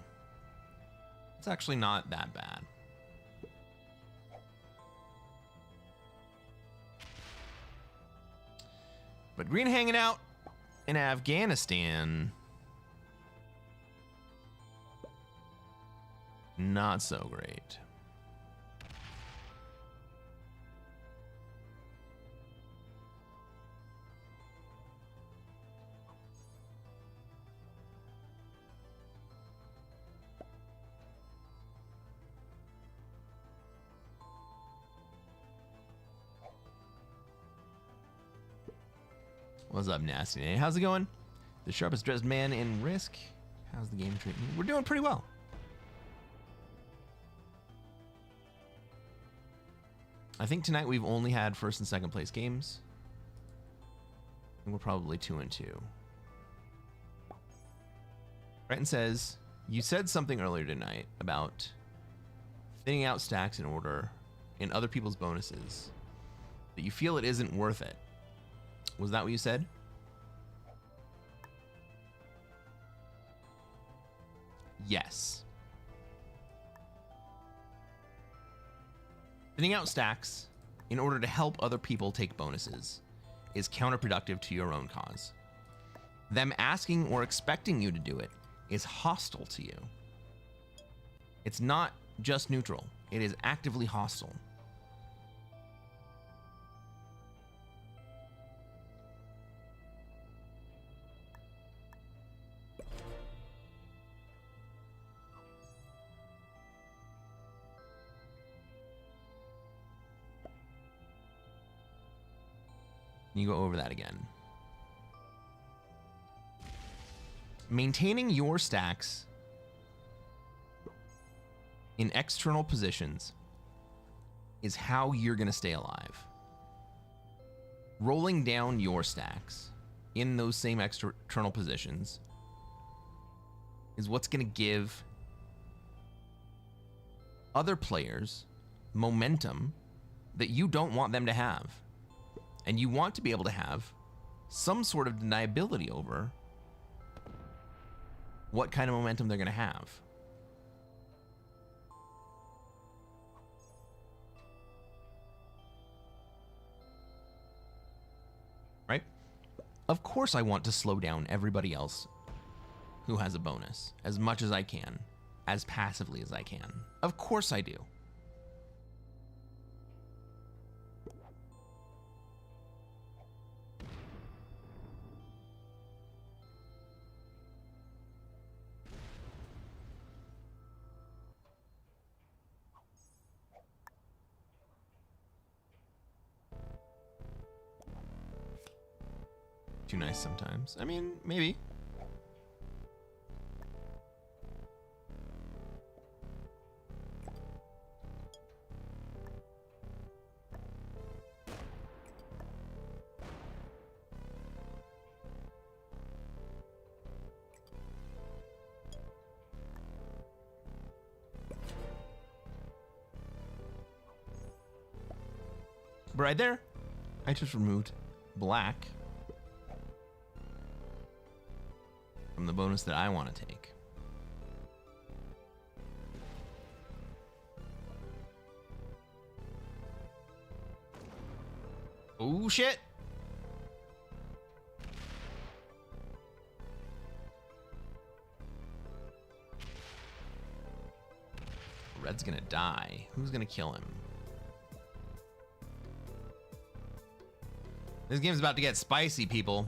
It's actually not that bad. But green hanging out in Afghanistan, not so great. What's up, Nasty Nate? How's it going? The sharpest dressed man in Risk. How's the game treating you? We're doing pretty well. I think tonight we've only had first and second place games. And we're probably 2-2. Brighton says, you said something earlier tonight about thinning out stacks in other people's bonuses, that you feel it isn't worth it. Was that what you said? Yes. Thinning out stacks in order to help other people take bonuses is counterproductive to your own cause. Them asking or expecting you to do it is hostile to you. It's not just neutral, it is actively hostile. You go over that again. Maintaining your stacks in external positions is how you're going to stay alive. rolling down your stacks in those same external positions is what's going to give other players momentum that you don't want them to have. And you want to be able to have some sort of deniability over what kind of momentum they're going to have. Right? Of course I want to slow down everybody else who has a bonus as much as I can, as passively as I can. Of course I do. Too nice sometimes. I mean, maybe. But right there, I just removed black from the bonus that I want to take. Oh shit! Red's gonna die. Who's gonna kill him? This game's about to get spicy, people.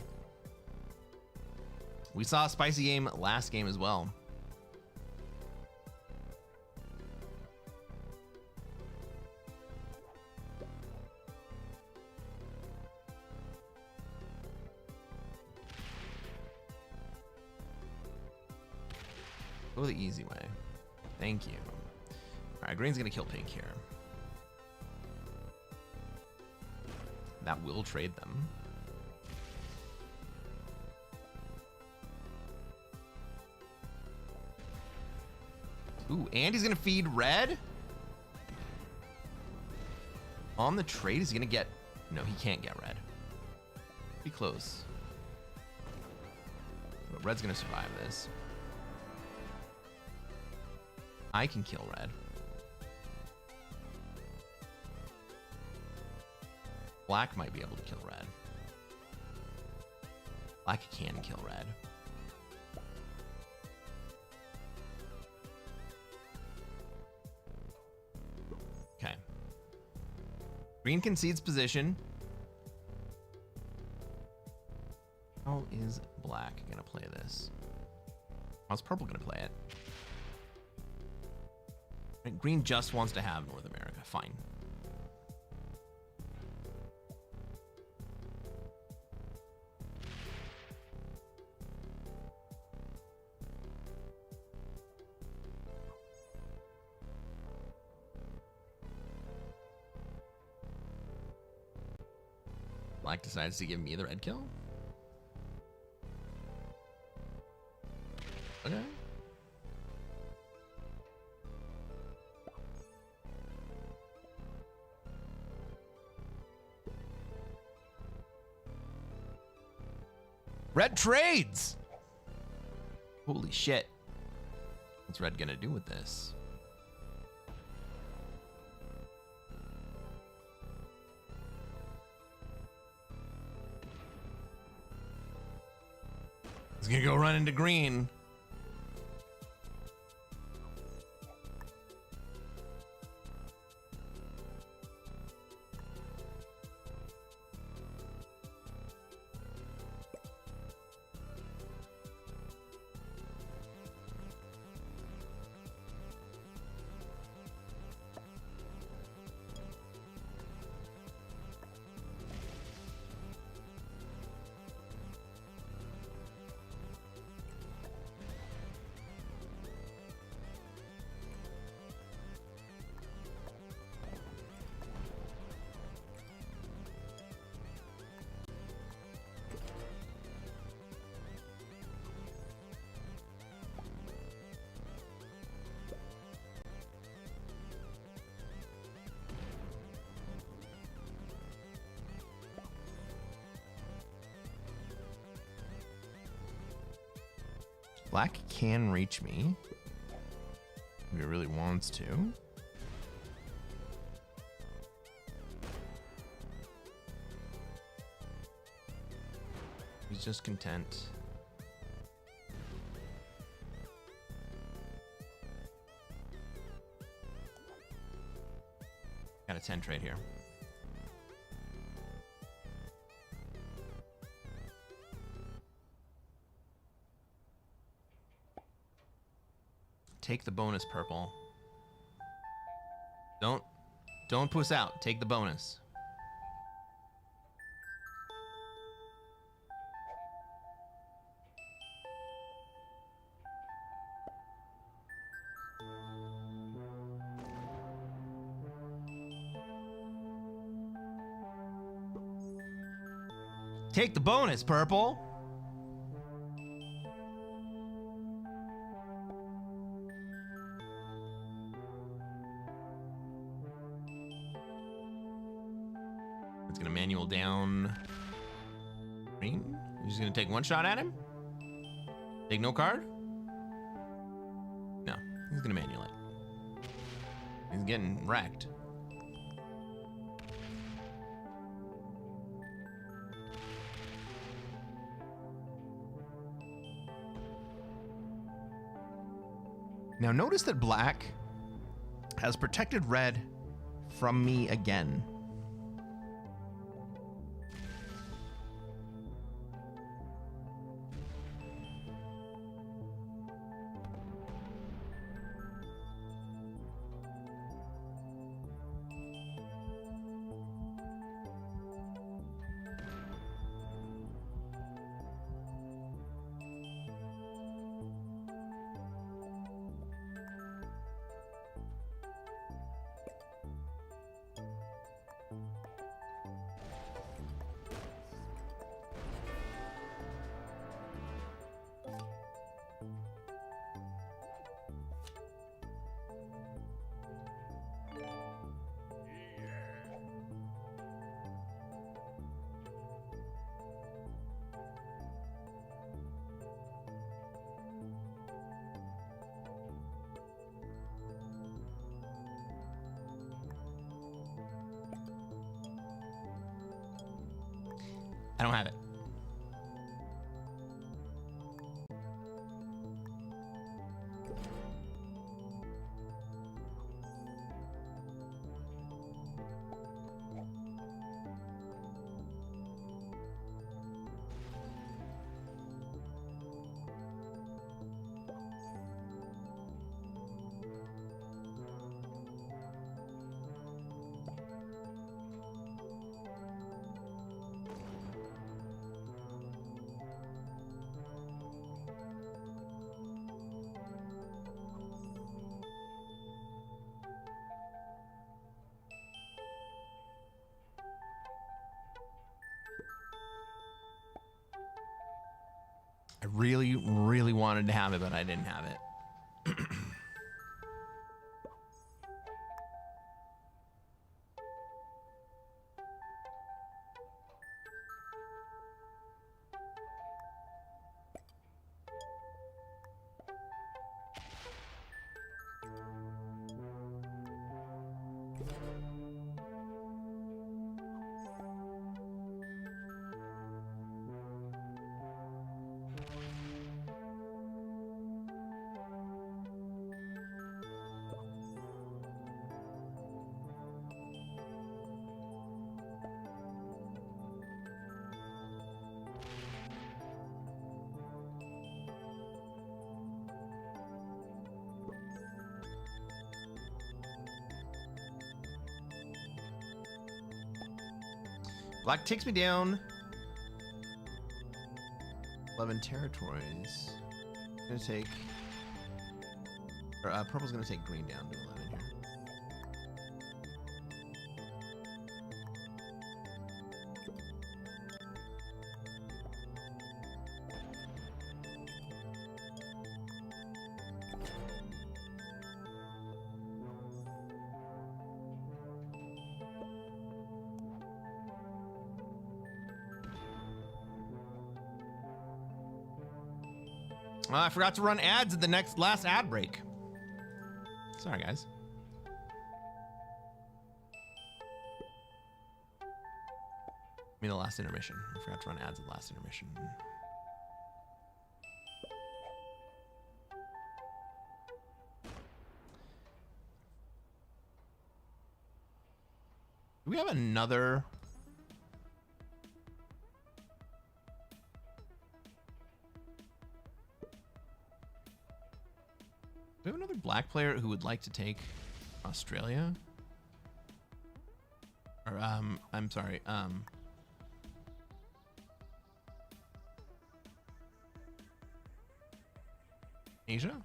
We saw a spicy game last game as well. Go the easy way. Thank you. All right, green's gonna kill pink here. That will trade them. Ooh, and he's gonna feed red? On the trade, he's gonna get... No, he can't get red. Pretty close. But red's gonna survive this. I can kill red. Black might be able to kill red. Black can kill red. Okay. Green concedes position. How is black gonna play this? How's purple gonna play it? Right, green just wants to have North America. Fine. Black decides to give me the red kill? Okay. Red trades! Holy shit. What's red gonna do with this? He's gonna go run into green. Black can reach me if he really wants to. He's just content. Got a tent right here. Take the bonus, purple. Don't puss out. Take the bonus. Take the bonus, purple. It's gonna manual down green. You're just gonna take one shot at him? Take no card? No, he's gonna manual it. He's getting wrecked. Now notice that black has protected red from me again. I don't have it. I really, really wanted to have it, but I didn't have it. Black takes me down 11 territories. Gonna take, or purple's gonna take green down to 11 here. I forgot to run ads at the last ad break. Sorry, guys. I mean, the last intermission. I forgot to run ads at the last intermission. Do we have another? Do we have another black player who would like to take Australia? Or, I'm sorry, Asia?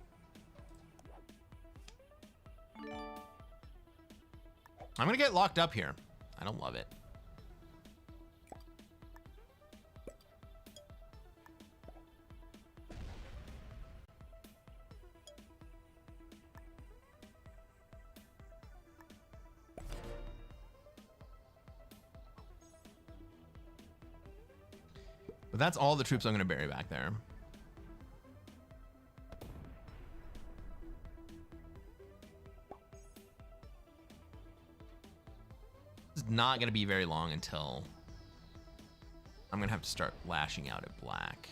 I'm gonna get locked up here. I don't love it. But that's all the troops I'm gonna bury back there. It's not going to be very long until I'm going to have to start lashing out at black.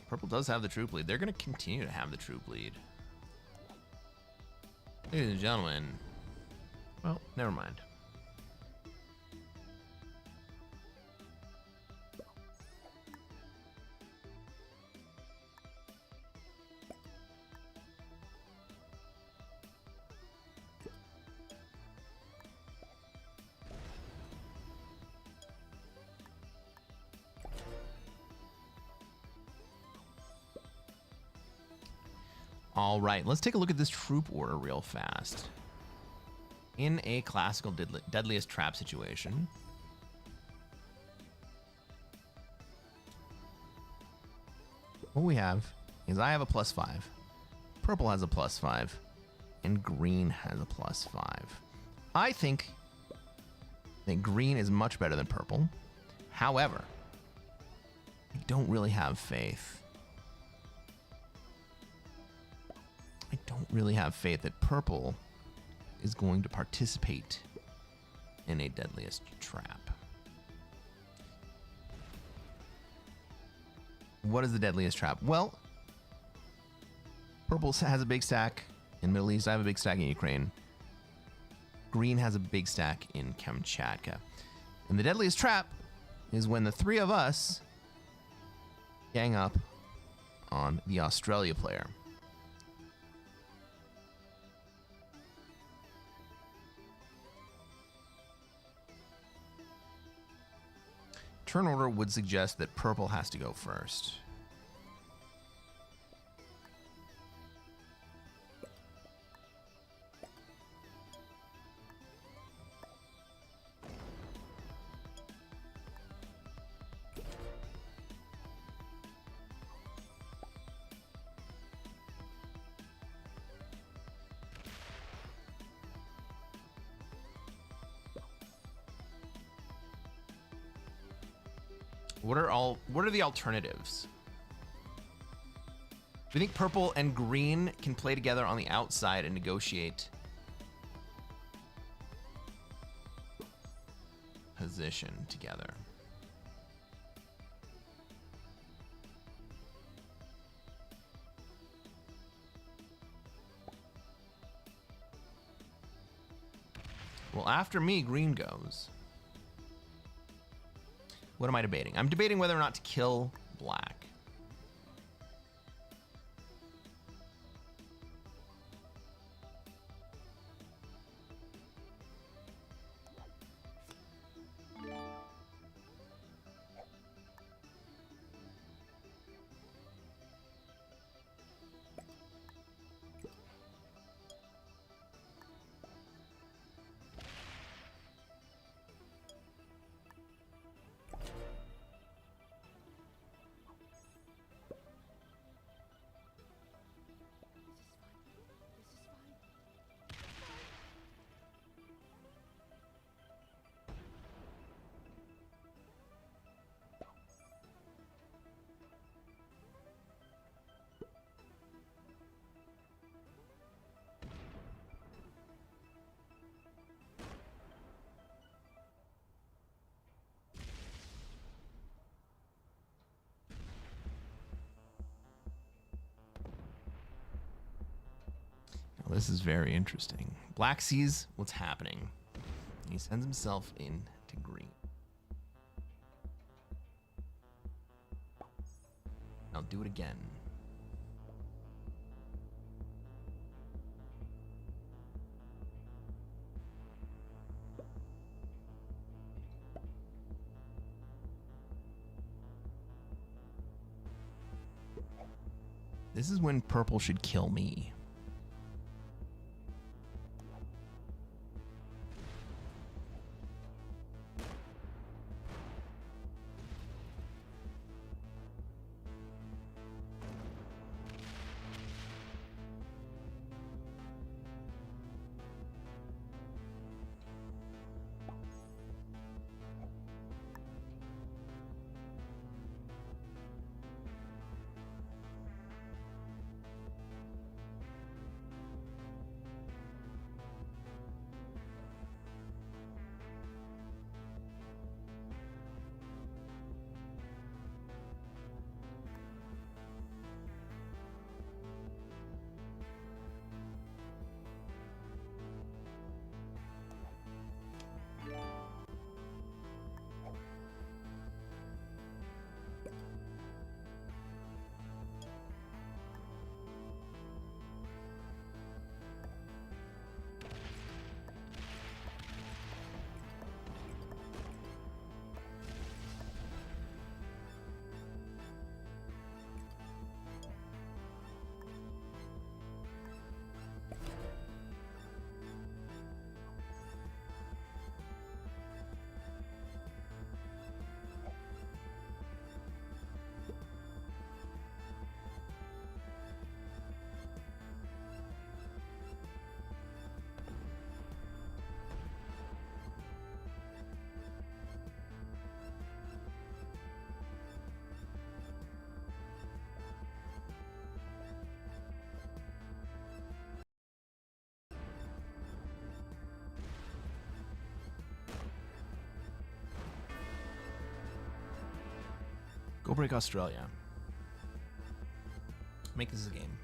Purple does have the troop lead. They're going to continue to have the troop lead. Ladies and gentlemen, well, never mind. All right, let's take a look at this troop order real fast. In a classical deadliest trap situation, what we have is I have a +5, purple has a +5, and green has a +5. I think that green is much better than purple. However, I don't really have faith. I don't really have faith that purple is going to participate in a deadliest trap. What is the deadliest trap? Well, purple has a big stack in Middle East. I have a big stack in Ukraine. Green has a big stack in Kamchatka. And the deadliest trap is when the three of us gang up on the Australia player. Turn order would suggest that purple has to go first. What are the alternatives? Do you think purple and green can play together on the outside and negotiate position together? Well, after me, green goes. What am I debating? I'm debating whether or not to kill black. This is very interesting. Black sees what's happening. He sends himself in to green. I'll do it again. This is when purple should kill me. Go break Australia. Make this a game.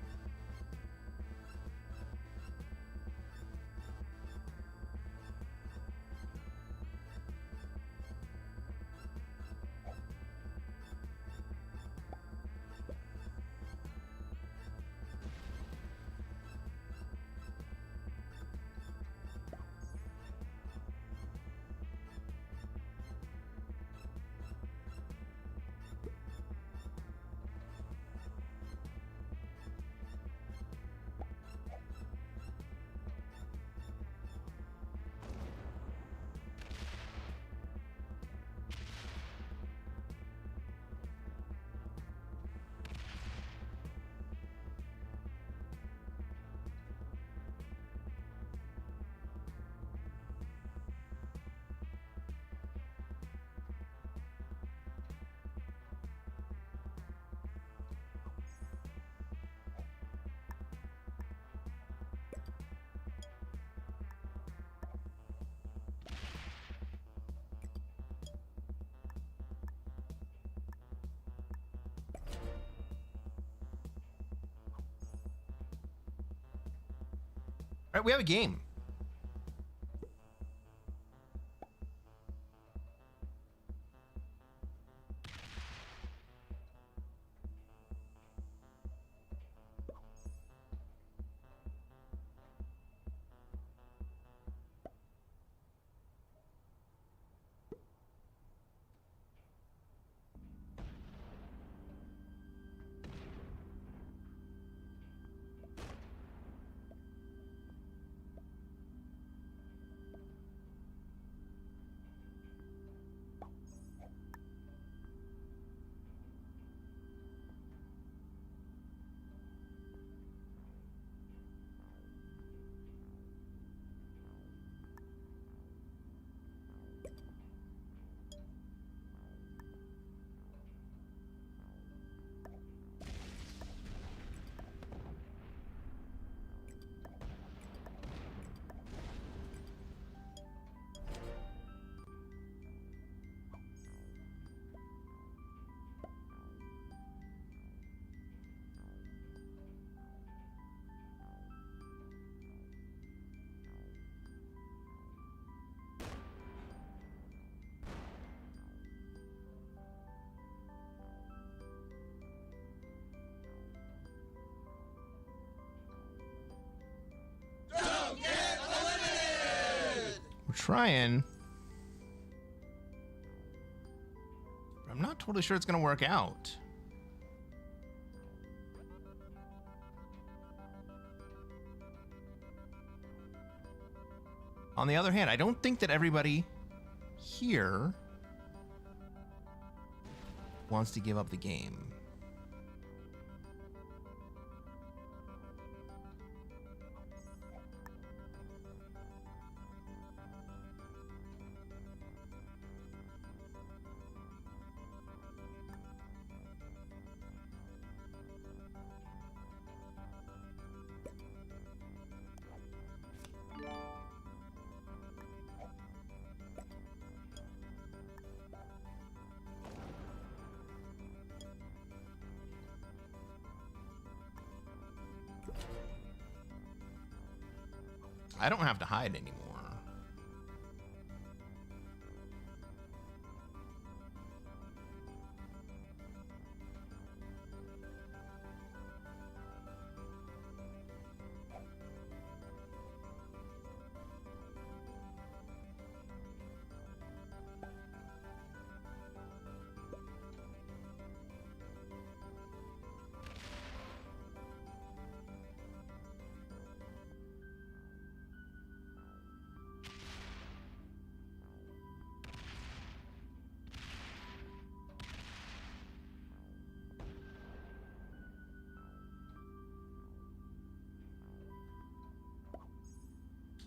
All right, we have a game. trying. But I'm not totally sure it's going to work out. On the other hand, I don't think that everybody here wants to give up the game. I don't have to hide anymore.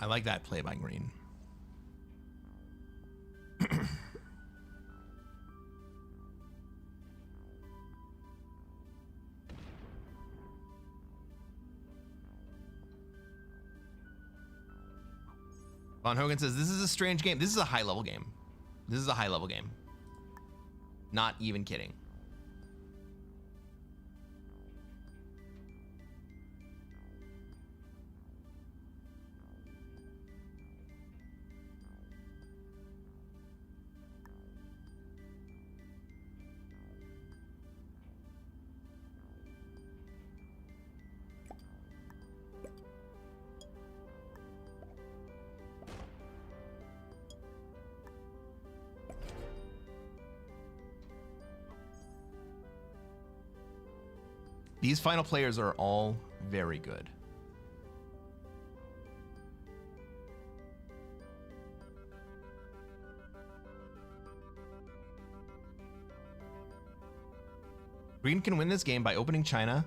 I like that play by Green. Von Hogan says, this is a strange game. This is a high-level game. This is a high-level game. Not even kidding. These final players are all very good. Green can win this game by opening China.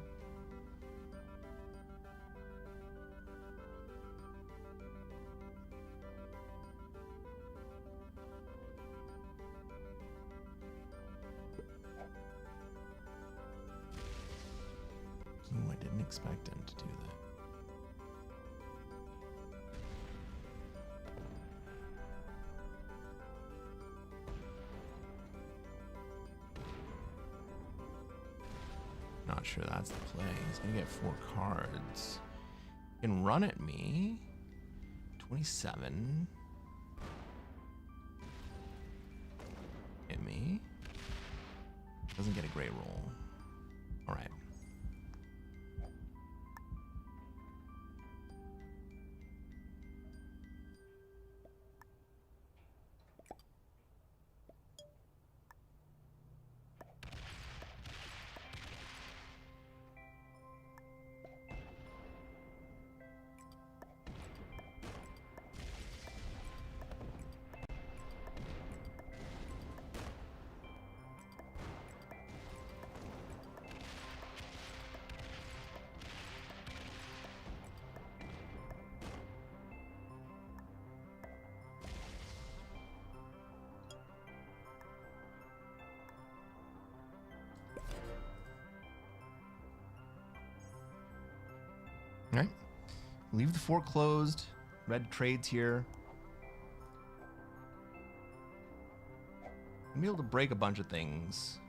I didn't expect him to do that. Not sure that's the play. He's gonna get 4 cards. He can run at me. 27. Hit me. Doesn't get a great roll. All right. All right. Leave the 4 closed. Red trades here. I'm be able to break a bunch of things.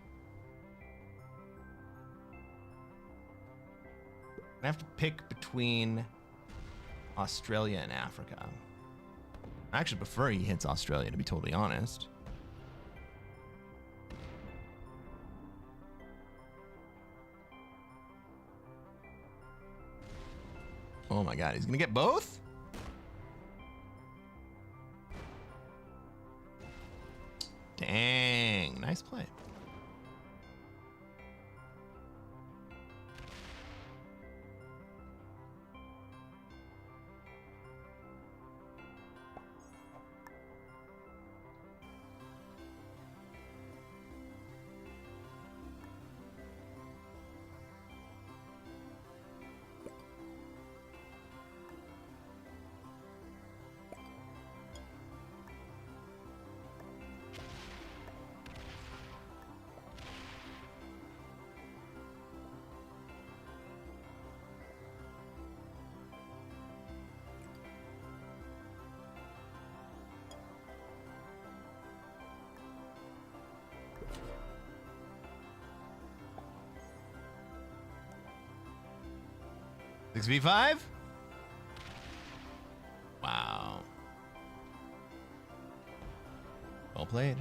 I have to pick between Australia and Africa. I actually prefer he hits Australia, to be totally honest. Oh my god, he's gonna get both? Dang, nice play. Six v5. Wow. Well played.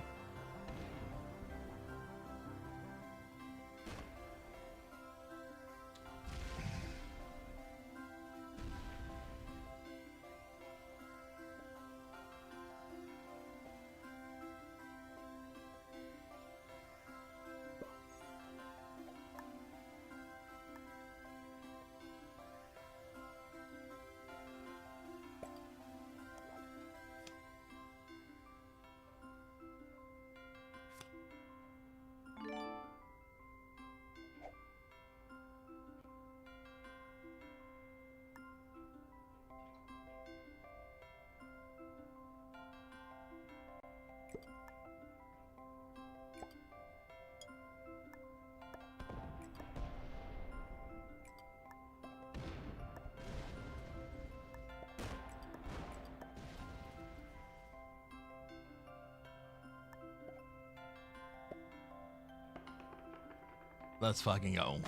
Let's fucking go.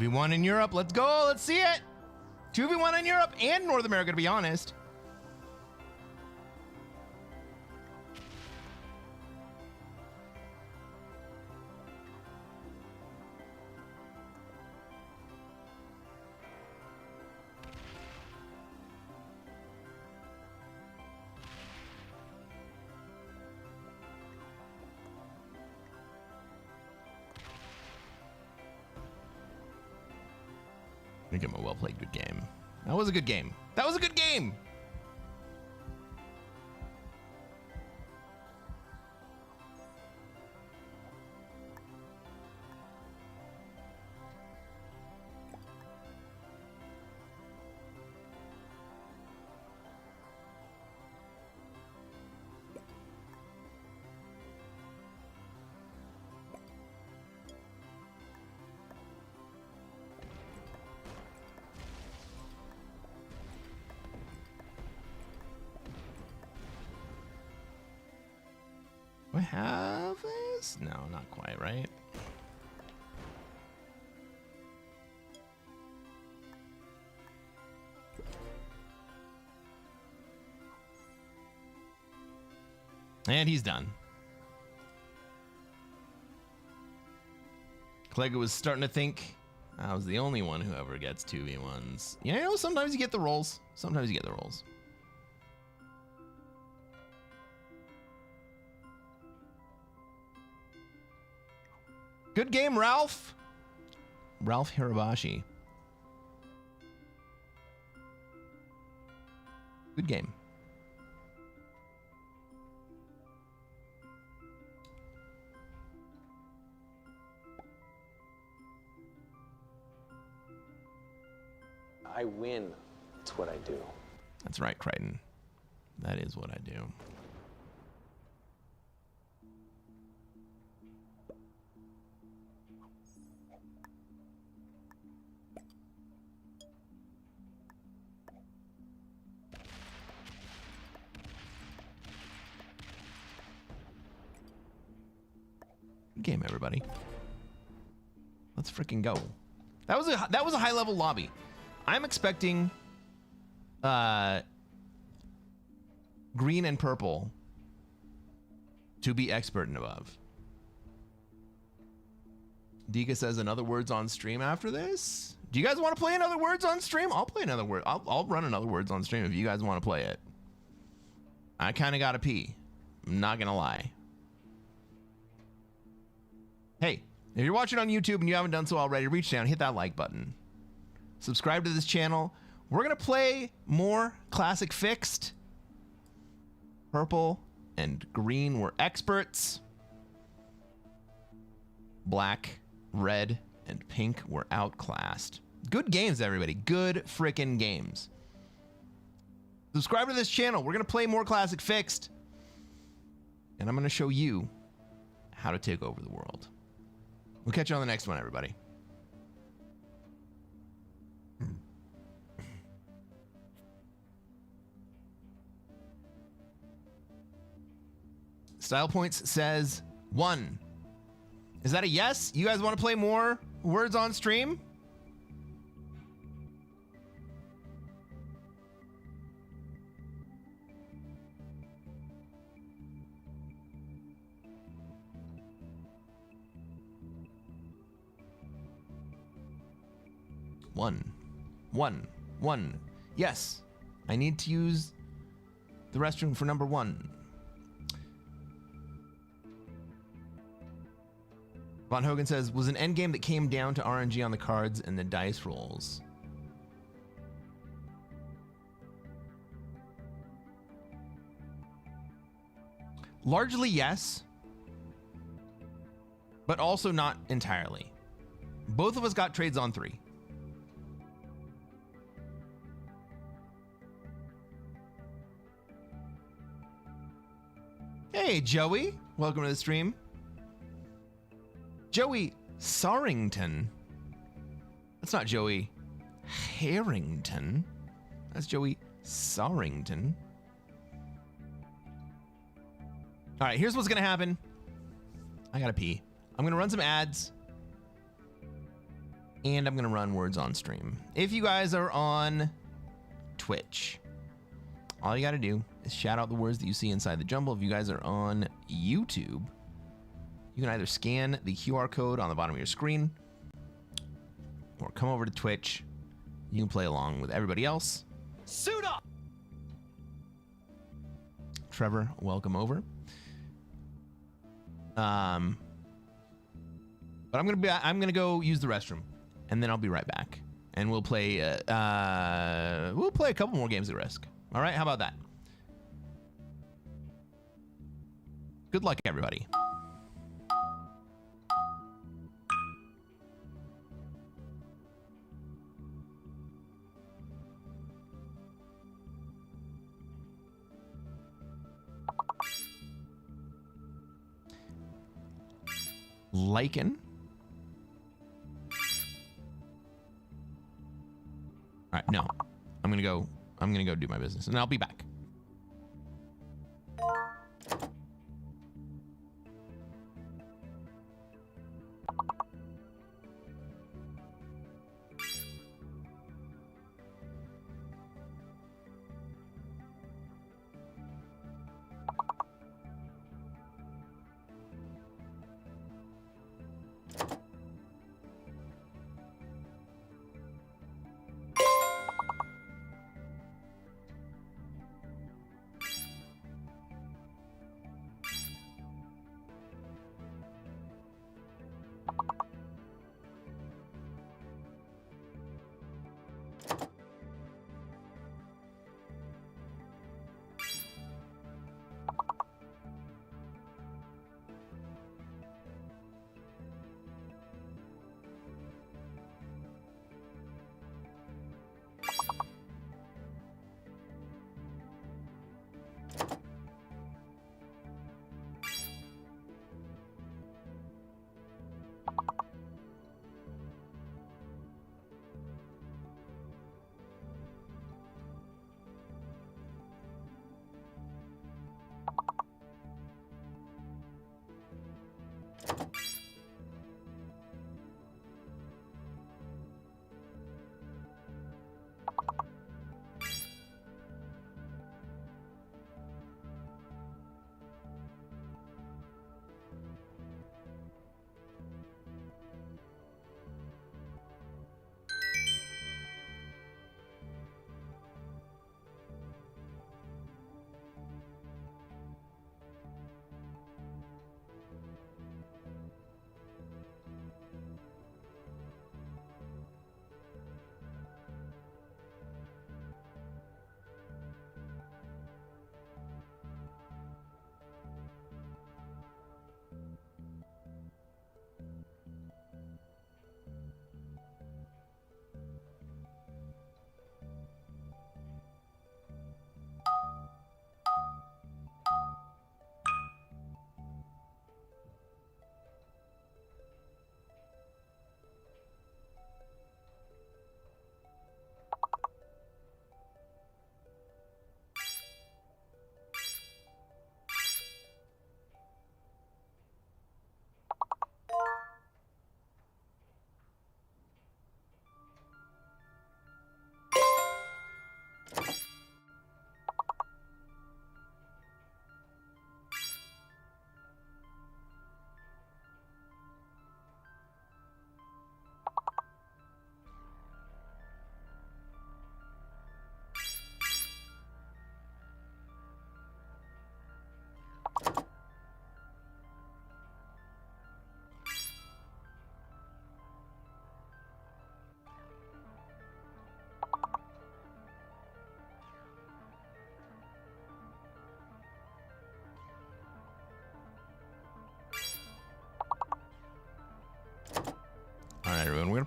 V1 in Europe. Let's go. Let's see it. 2v1 in Europe and North America, to be honest. I think I'm a well-played good game. That was a good game. That was a good game! Do I have this? No, not quite, right? And he's done. Clegg was starting to think I was the only one who ever gets 2v1s. You know, sometimes you get the rolls. Sometimes you get the rolls. Good game, Ralph. Ralph Hirabashi. Good game. I win. It's what I do. That's right, Crichton. That is what I do. Good game, everybody. Let's freaking go. That was a high level lobby. I'm expecting green and purple to be expert and above. Dika says another words on stream after this. Do you guys want to play another words on stream? I'll play another word. I'll run another words on stream if you guys want to play it. I kind of got to pee. I'm not gonna lie. Hey, if you're watching on YouTube and you haven't done so already, reach down, hit that like button. Subscribe to this channel. We're gonna play more Classic Fixed. Purple and green were experts. Black, red, and pink were outclassed. Good games, everybody. Good frickin' games. Subscribe to this channel. We're gonna play more Classic Fixed. And I'm gonna show you how to take over the world. We'll catch you on the next one, everybody. Style Points says 1. Is that a yes? You guys want to play more words on stream? One. Yes. I need to use the restroom for number 1. Von Hogan says, was an endgame that came down to RNG on the cards and the dice rolls. Largely yes, but also not entirely. Both of us got trades on 3. Hey, Joey. Welcome to the stream. Joey Sarrington. That's not Joey Harrington. That's Joey Sarrington. All right, here's what's going to happen. I got to pee. I'm going to run some ads. And I'm going to run words on stream. If you guys are on Twitch, all you got to do is shout out the words that you see inside the jumble. If you guys are on YouTube, you can either scan the QR code on the bottom of your screen or come over to Twitch. You can play along with everybody else. Suit up! Trevor, welcome over. But I'm gonna go use the restroom, and then I'll be right back, and we'll play a couple more games at Risk. All right, how about that? Good luck, everybody. Lycan. All right, no. I'm gonna go do my business, and I'll be back.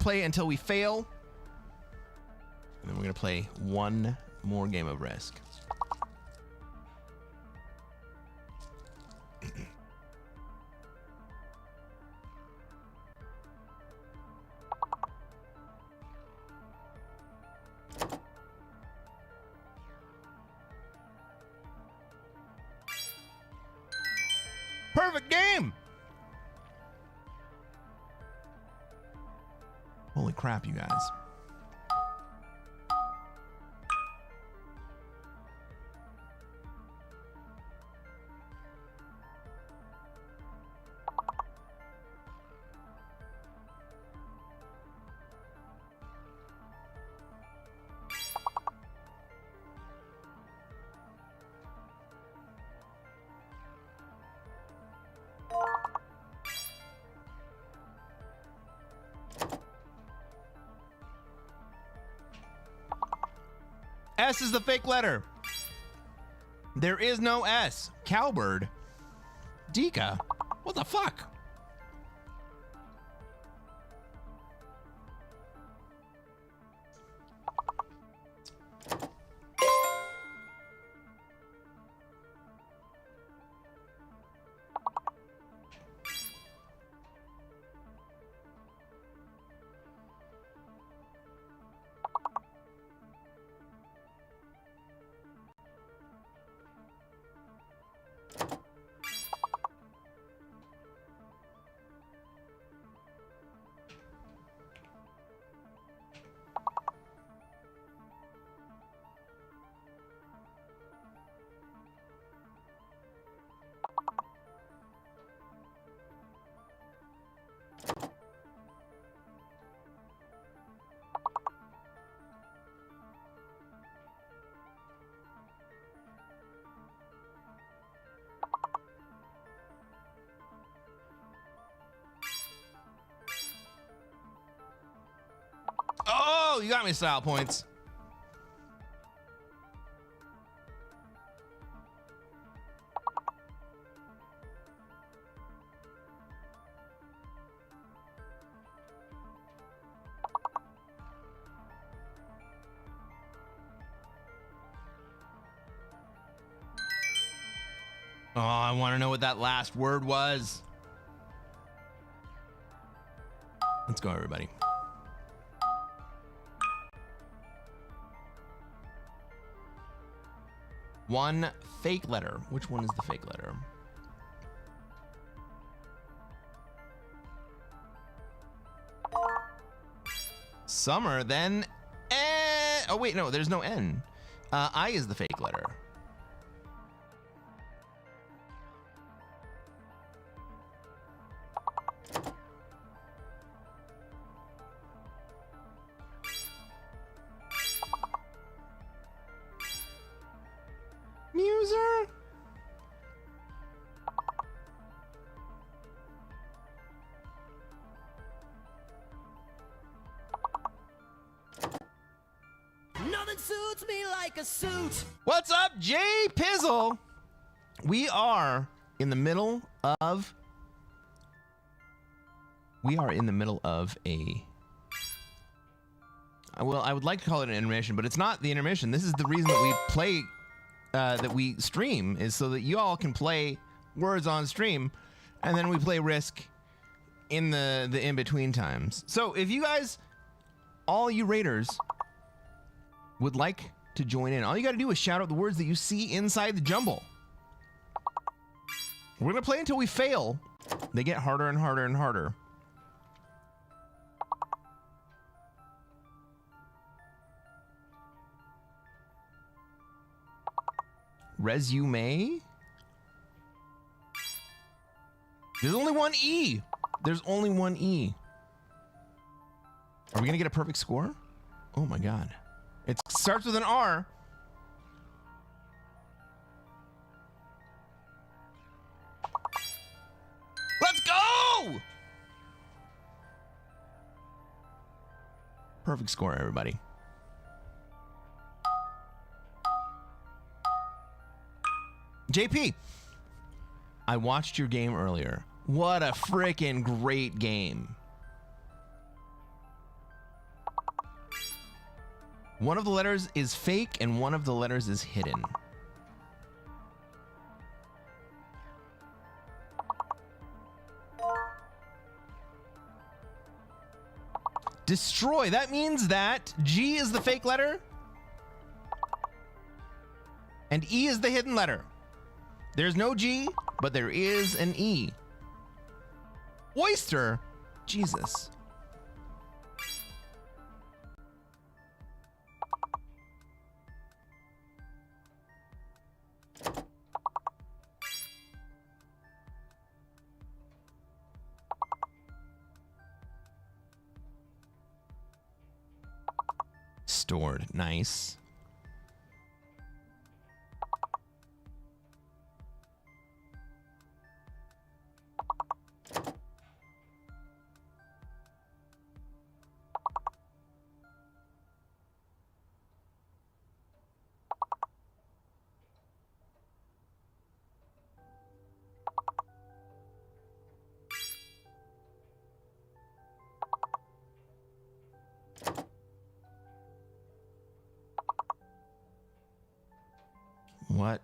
play until we fail. And then we're going to play one more game of Risk. Perfect game! Holy crap, you guys. S is the fake letter. There is no S. Cowbird. Dika. What the fuck? Oh, you got me style points. Oh, I want to know what that last word was. Let's go, everybody. One fake letter. Which one is the fake letter? Summer, then oh wait, no, there's no N. I is the fake letter. Muser? Nothing suits me like a suit. What's up, Jay Pizzle? We are in the middle of a well, I would like to call it an intermission, but it's not the intermission. This is the reason that we play that we stream, is so that you all can play words on stream, and then we play Risk in the in-between times. So if you guys, all you raiders, would like to join in, all you got to do is shout out the words that you see inside the jumble. We're going to play until we fail. They get harder and harder and harder. Resume. There's only one E. There's only one E. Are we gonna get a perfect score? Oh my god. It starts with an R. Let's go! Perfect score, everybody. JP, I watched your game earlier. What a freaking great game. One of the letters is fake and one of the letters is hidden. Destroy. That means that G is the fake letter and E is the hidden letter. There's no G, but there is an E. Oyster? Jesus. Stored. Nice. What?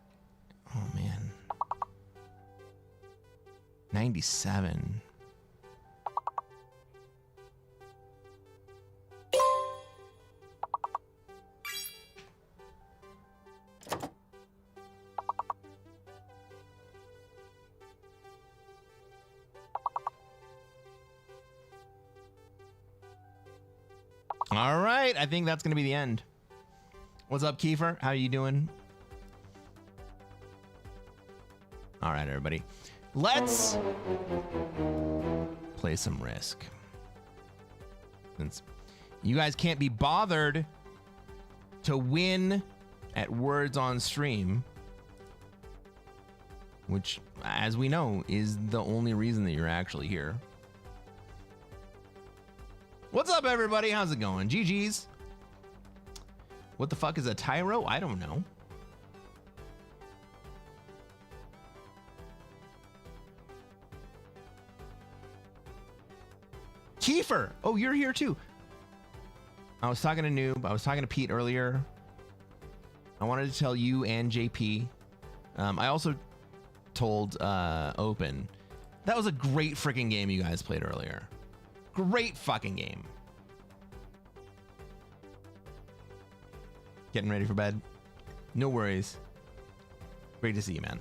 Oh, man. 97. All right, I think that's going to be the end. What's up, Kiefer? How you doing? All right, everybody. Let's play some Risk. Since you guys can't be bothered to win at Words on Stream, which, as we know, is the only reason that you're actually here. What's up, everybody? How's it going? GG's. What the fuck is a tyro? I don't know. Kiefer! Oh, you're here too. I was talking to Noob. I was talking to Pete earlier. I wanted to tell you and JP. I also told Open. That was a great freaking game you guys played earlier. Great fucking game. Getting ready for bed? No worries. Great to see you, man.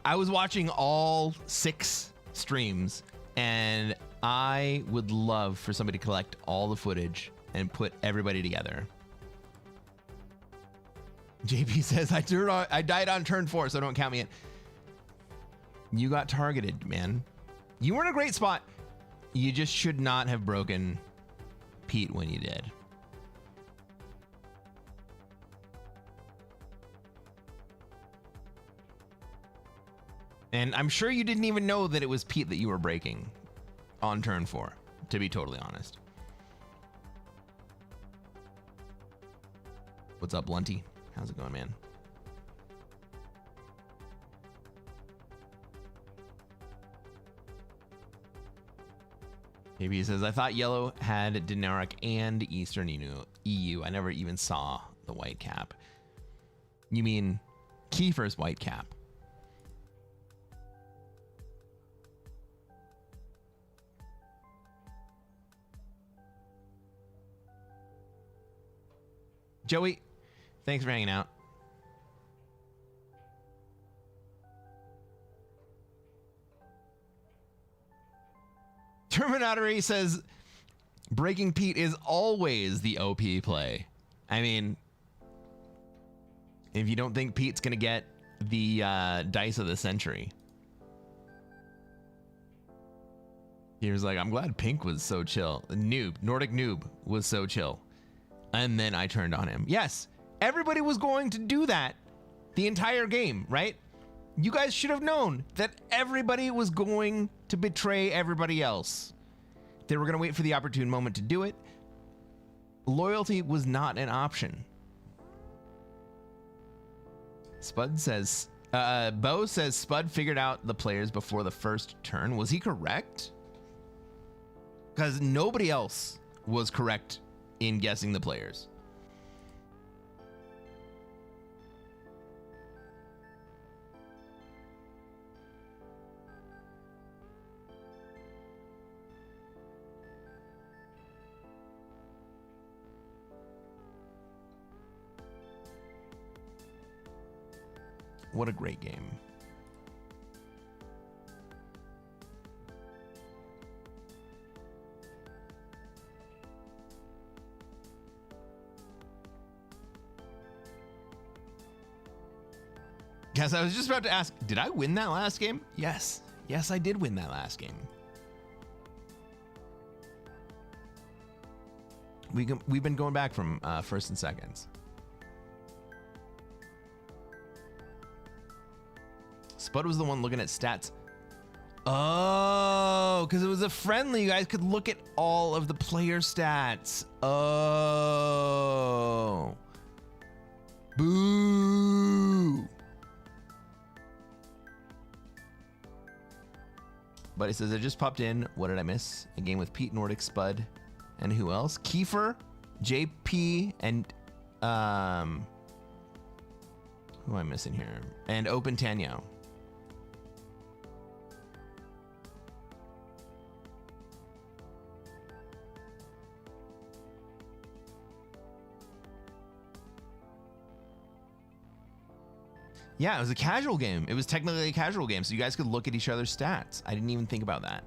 I was watching all 6 streams, and I would love for somebody to collect all the footage and put everybody together. JP says, I died on turn 4, so don't count me in. You got targeted, man. You were in a great spot. You just should not have broken Pete when you did. And I'm sure you didn't even know that it was Pete that you were breaking on turn 4, to be totally honest. What's up, Blunty? How's it going, man? Maybe he says, I thought yellow had Dinaric and Eastern EU. I never even saw the white cap. You mean Kiefer's white cap? Joey, thanks for hanging out. Terminator says, breaking Pete is always the OP play. I mean, if you don't think Pete's going to get the dice of the century. He was like, I'm glad Pink was so chill. Nordic Noob was so chill. And then I turned on him. Yes, everybody was going to do that the entire game, right? You guys should have known that everybody was going to betray everybody else. They were going to wait for the opportune moment to do it. Loyalty was not an option. Spud says, Bo says Spud figured out the players before the first turn. Was he correct? Because nobody else was correct in guessing the players. What a great game. Guess I was just about to ask, did I win that last game? Yes. Yes, I did win that last game. We've been going back from first and seconds. Spud was the one looking at stats. Oh, because it was a friendly. You guys could look at all of the player stats. Oh. Boo. But it says, I just popped in. What did I miss? A game with Pete, Nordic, Spud, and who else? Kiefer, JP, and who am I missing here? And Open Tanyo. Yeah, it was a casual game. It was technically a casual game, so you guys could look at each other's stats. I didn't even think about that.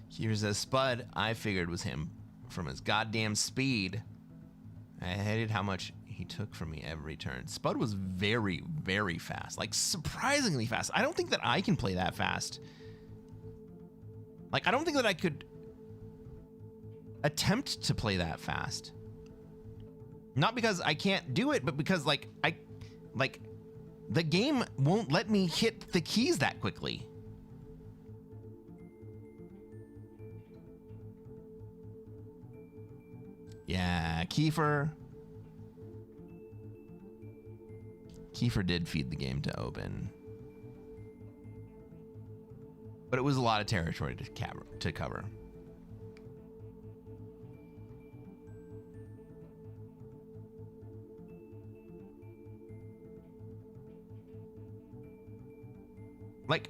Here's a Spud I figured was him from his goddamn speed. I hated how much he took from me every turn. Spud was very, very fast. Like, surprisingly fast. I don't think that I can play that fast. Like, I don't think that I could attempt to play that fast. Not because I can't do it, but because, like, the game won't let me hit the keys that quickly. Yeah, Kiefer. Kiefer did feed the game to Open. But it was a lot of territory to cover. Like,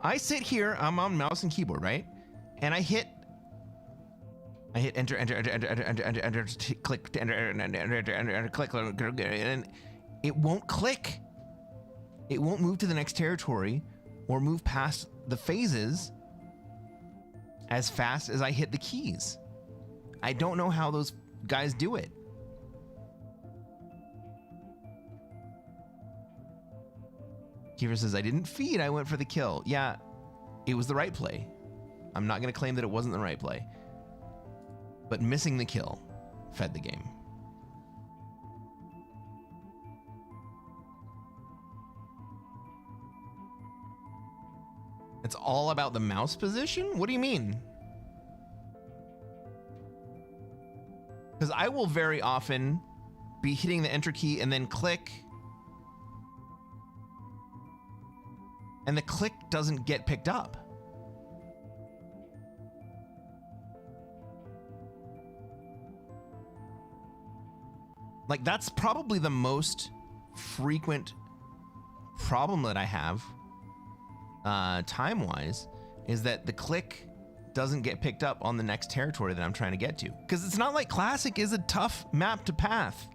I sit here, I'm on mouse and keyboard, right? And I hit enter, click, enter, click, and it won't click. It won't move to the next territory or move past the phases as fast as I hit the keys. I don't know how those guys do it. Kiefer says, I didn't feed, I went for the kill. Yeah, it was the right play. I'm not going to claim that it wasn't the right play. But missing the kill fed the game. It's all about the mouse position? What do you mean? Because I will very often be hitting the enter key and then click. And the click doesn't get picked up. Like, that's probably the most frequent problem that I have, time-wise, is that the click doesn't get picked up on the next territory that I'm trying to get to. Because it's not like Classic is a tough map to path.